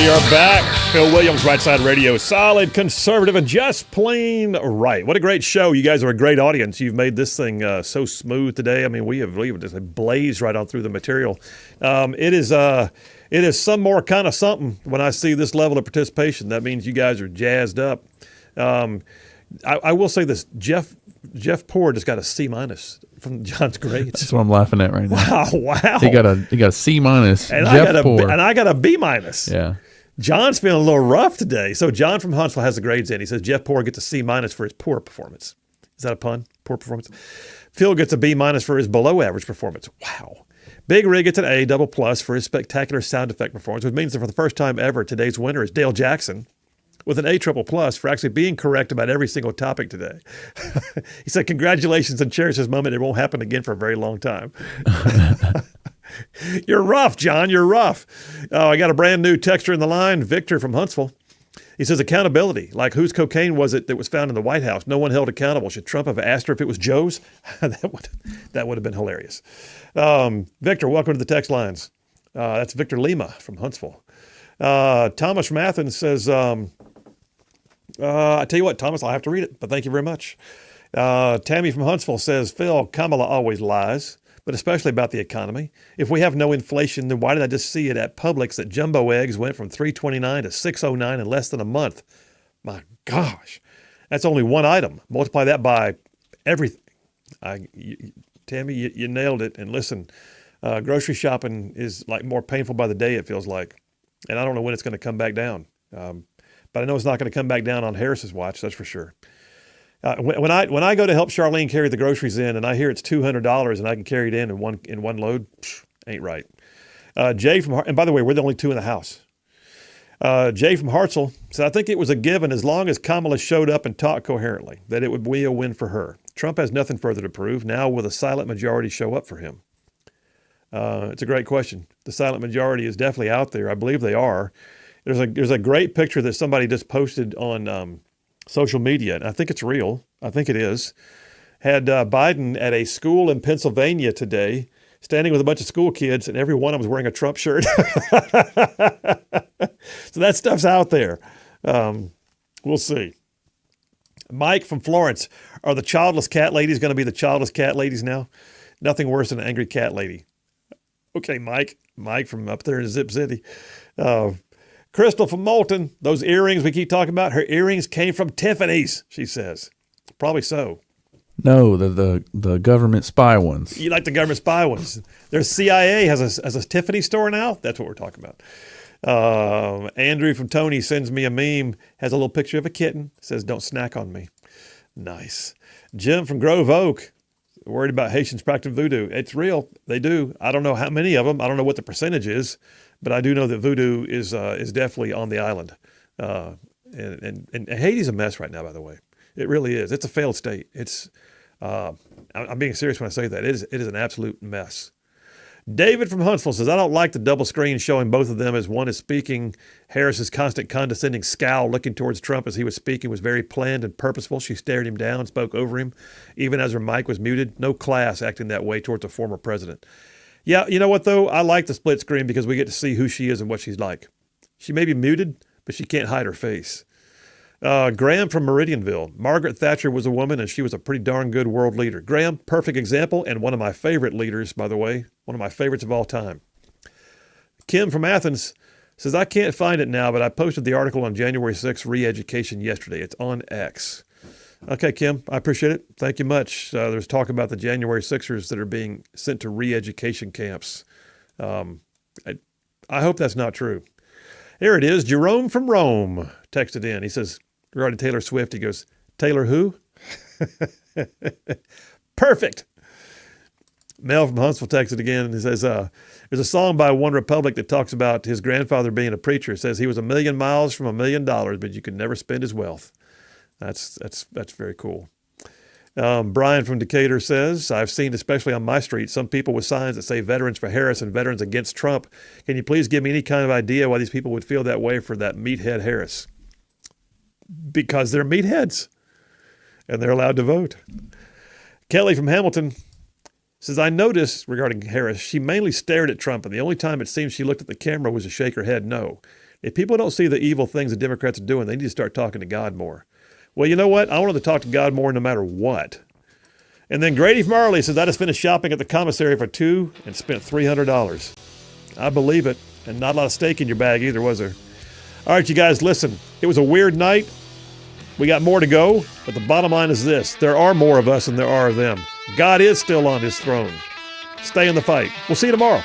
We are back. Phil Williams, Rightside Radio. Solid, conservative, and just plain right. What a great show. You guys are a great audience. You've made this thing so smooth today. I mean, we have just blazed right on through the material. It is some more kind of something when I see this level of participation. That means you guys are jazzed up. I will say this. Jeff Poor just got a C- from John's grades. That's what I'm laughing at right now. Wow. He got a C-, and I got a B-. Yeah. John's feeling a little rough today. So John from Huntsville has the grades in. He says Jeff Poor gets a C- for his poor performance. Is that a pun? Poor performance. Phil gets a B- for his below average performance. Wow. Big Rig gets an A double plus for his spectacular sound effect performance, which means that for the first time ever, today's winner is Dale Jackson, with an A triple plus for actually being correct about every single topic today. He said, congratulations and cherish this moment. It won't happen again for a very long time. You're rough, John. You're rough. Oh, I got a brand new texter in the line, Victor from Huntsville. He says, accountability, like whose cocaine was it that was found in the White House? No one held accountable. Should Trump have asked her if it was Joe's? That would have been hilarious. Victor, welcome to the text lines. That's Victor Lima from Huntsville. Thomas from Athens says, I tell you what, Thomas, I'll have to read it, but thank you very much. Tammy from Huntsville says, Phil, Kamala always lies, but especially about the economy. If we have no inflation, then why did I just see it at Publix that jumbo eggs went from $3.29 to $6.09 in less than a month? My gosh, that's only one item. Multiply that by everything. Tammy, you nailed it. And listen, grocery shopping is like more painful by the day, it feels like. And I don't know when it's going to come back down. But I know it's not going to come back down on Harris's watch, that's for sure. When I go to help Charlene carry the groceries in and I hear it's $200 and I can carry it in one load, ain't right. Jay from and by the way, we're the only two in the house. Jay from Hartselle said, I think it was a given as long as Kamala showed up and talked coherently that it would be a win for her. Trump has nothing further to prove. Now will the silent majority show up for him? It's a great question. The silent majority is definitely out there. I believe they are. There's a great picture that somebody just posted on social media, and I think it's real. I think it is. Had Biden at a school in Pennsylvania today, standing with a bunch of school kids, and every one of them was wearing a Trump shirt. So that stuff's out there. We'll see. Mike from Florence, are the childless cat ladies going to be the childless cat ladies now? Nothing worse than an angry cat lady. Okay, Mike. Mike from up there in Zip City. Crystal from Moulton, those earrings we keep talking about, her earrings came from Tiffany's, she says. Probably so. No, the government spy ones. You like the government spy ones. There's CIA has a Tiffany store now. That's what we're talking about. Andrew from Tony sends me a meme, has a little picture of a kitten, says, don't snack on me. Nice. Jim from Grove Oak, worried about Haitians practicing voodoo. It's real. They do. I don't know how many of them. I don't know what the percentage is. But I do know that voodoo is definitely on the island. And Haiti's a mess right now, by the way. It really is. It's a failed state. I'm being serious when I say that. It is an absolute mess. David from Huntsville says, I don't like the double screen showing both of them as one is speaking. Harris's constant condescending scowl looking towards Trump as he was speaking was very planned and purposeful. She stared him down, spoke over him, even as her mic was muted. No class acting that way towards a former president. Yeah, you know what, though? I like the split screen because we get to see who she is and what she's like. She may be muted, but she can't hide her face. Graham from Meridianville. Margaret Thatcher was a woman, and she was a pretty darn good world leader. Graham, perfect example, and one of my favorite leaders, by the way. One of my favorites of all time. Kim from Athens says, I can't find it now, but I posted the article on January 6th re-education yesterday. It's on X. Okay, Kim, I appreciate it. Thank you much. There's talk about the January 6ers that are being sent to re-education camps. I hope that's not true. Here it is. Jerome from Rome texted in. He says, regarding Taylor Swift, he goes, Taylor who? Perfect. Mel from Huntsville texted again, and he says, there's a song by One Republic that talks about his grandfather being a preacher. It says he was a million miles from $1 million, but you could never spend his wealth. That's very cool. Brian from Decatur says, I've seen, especially on my street, some people with signs that say veterans for Harris and veterans against Trump. Can you please give me any kind of idea why these people would feel that way for that meathead Harris? Because they're meatheads and they're allowed to vote. Kelly from Hamilton says, I noticed regarding Harris, she mainly stared at Trump, and the only time it seems she looked at the camera was to shake her head no. If people don't see the evil things the Democrats are doing, they need to start talking to God more. Well, you know what? I wanted to talk to God more no matter what. And then Grady Marley says, I just finished shopping at the commissary for $2 and spent $300. I believe it. And not a lot of steak in your bag either, was there? All right, you guys, listen. It was a weird night. We got more to go. But the bottom line is this. There are more of us than there are of them. God is still on his throne. Stay in the fight. We'll see you tomorrow.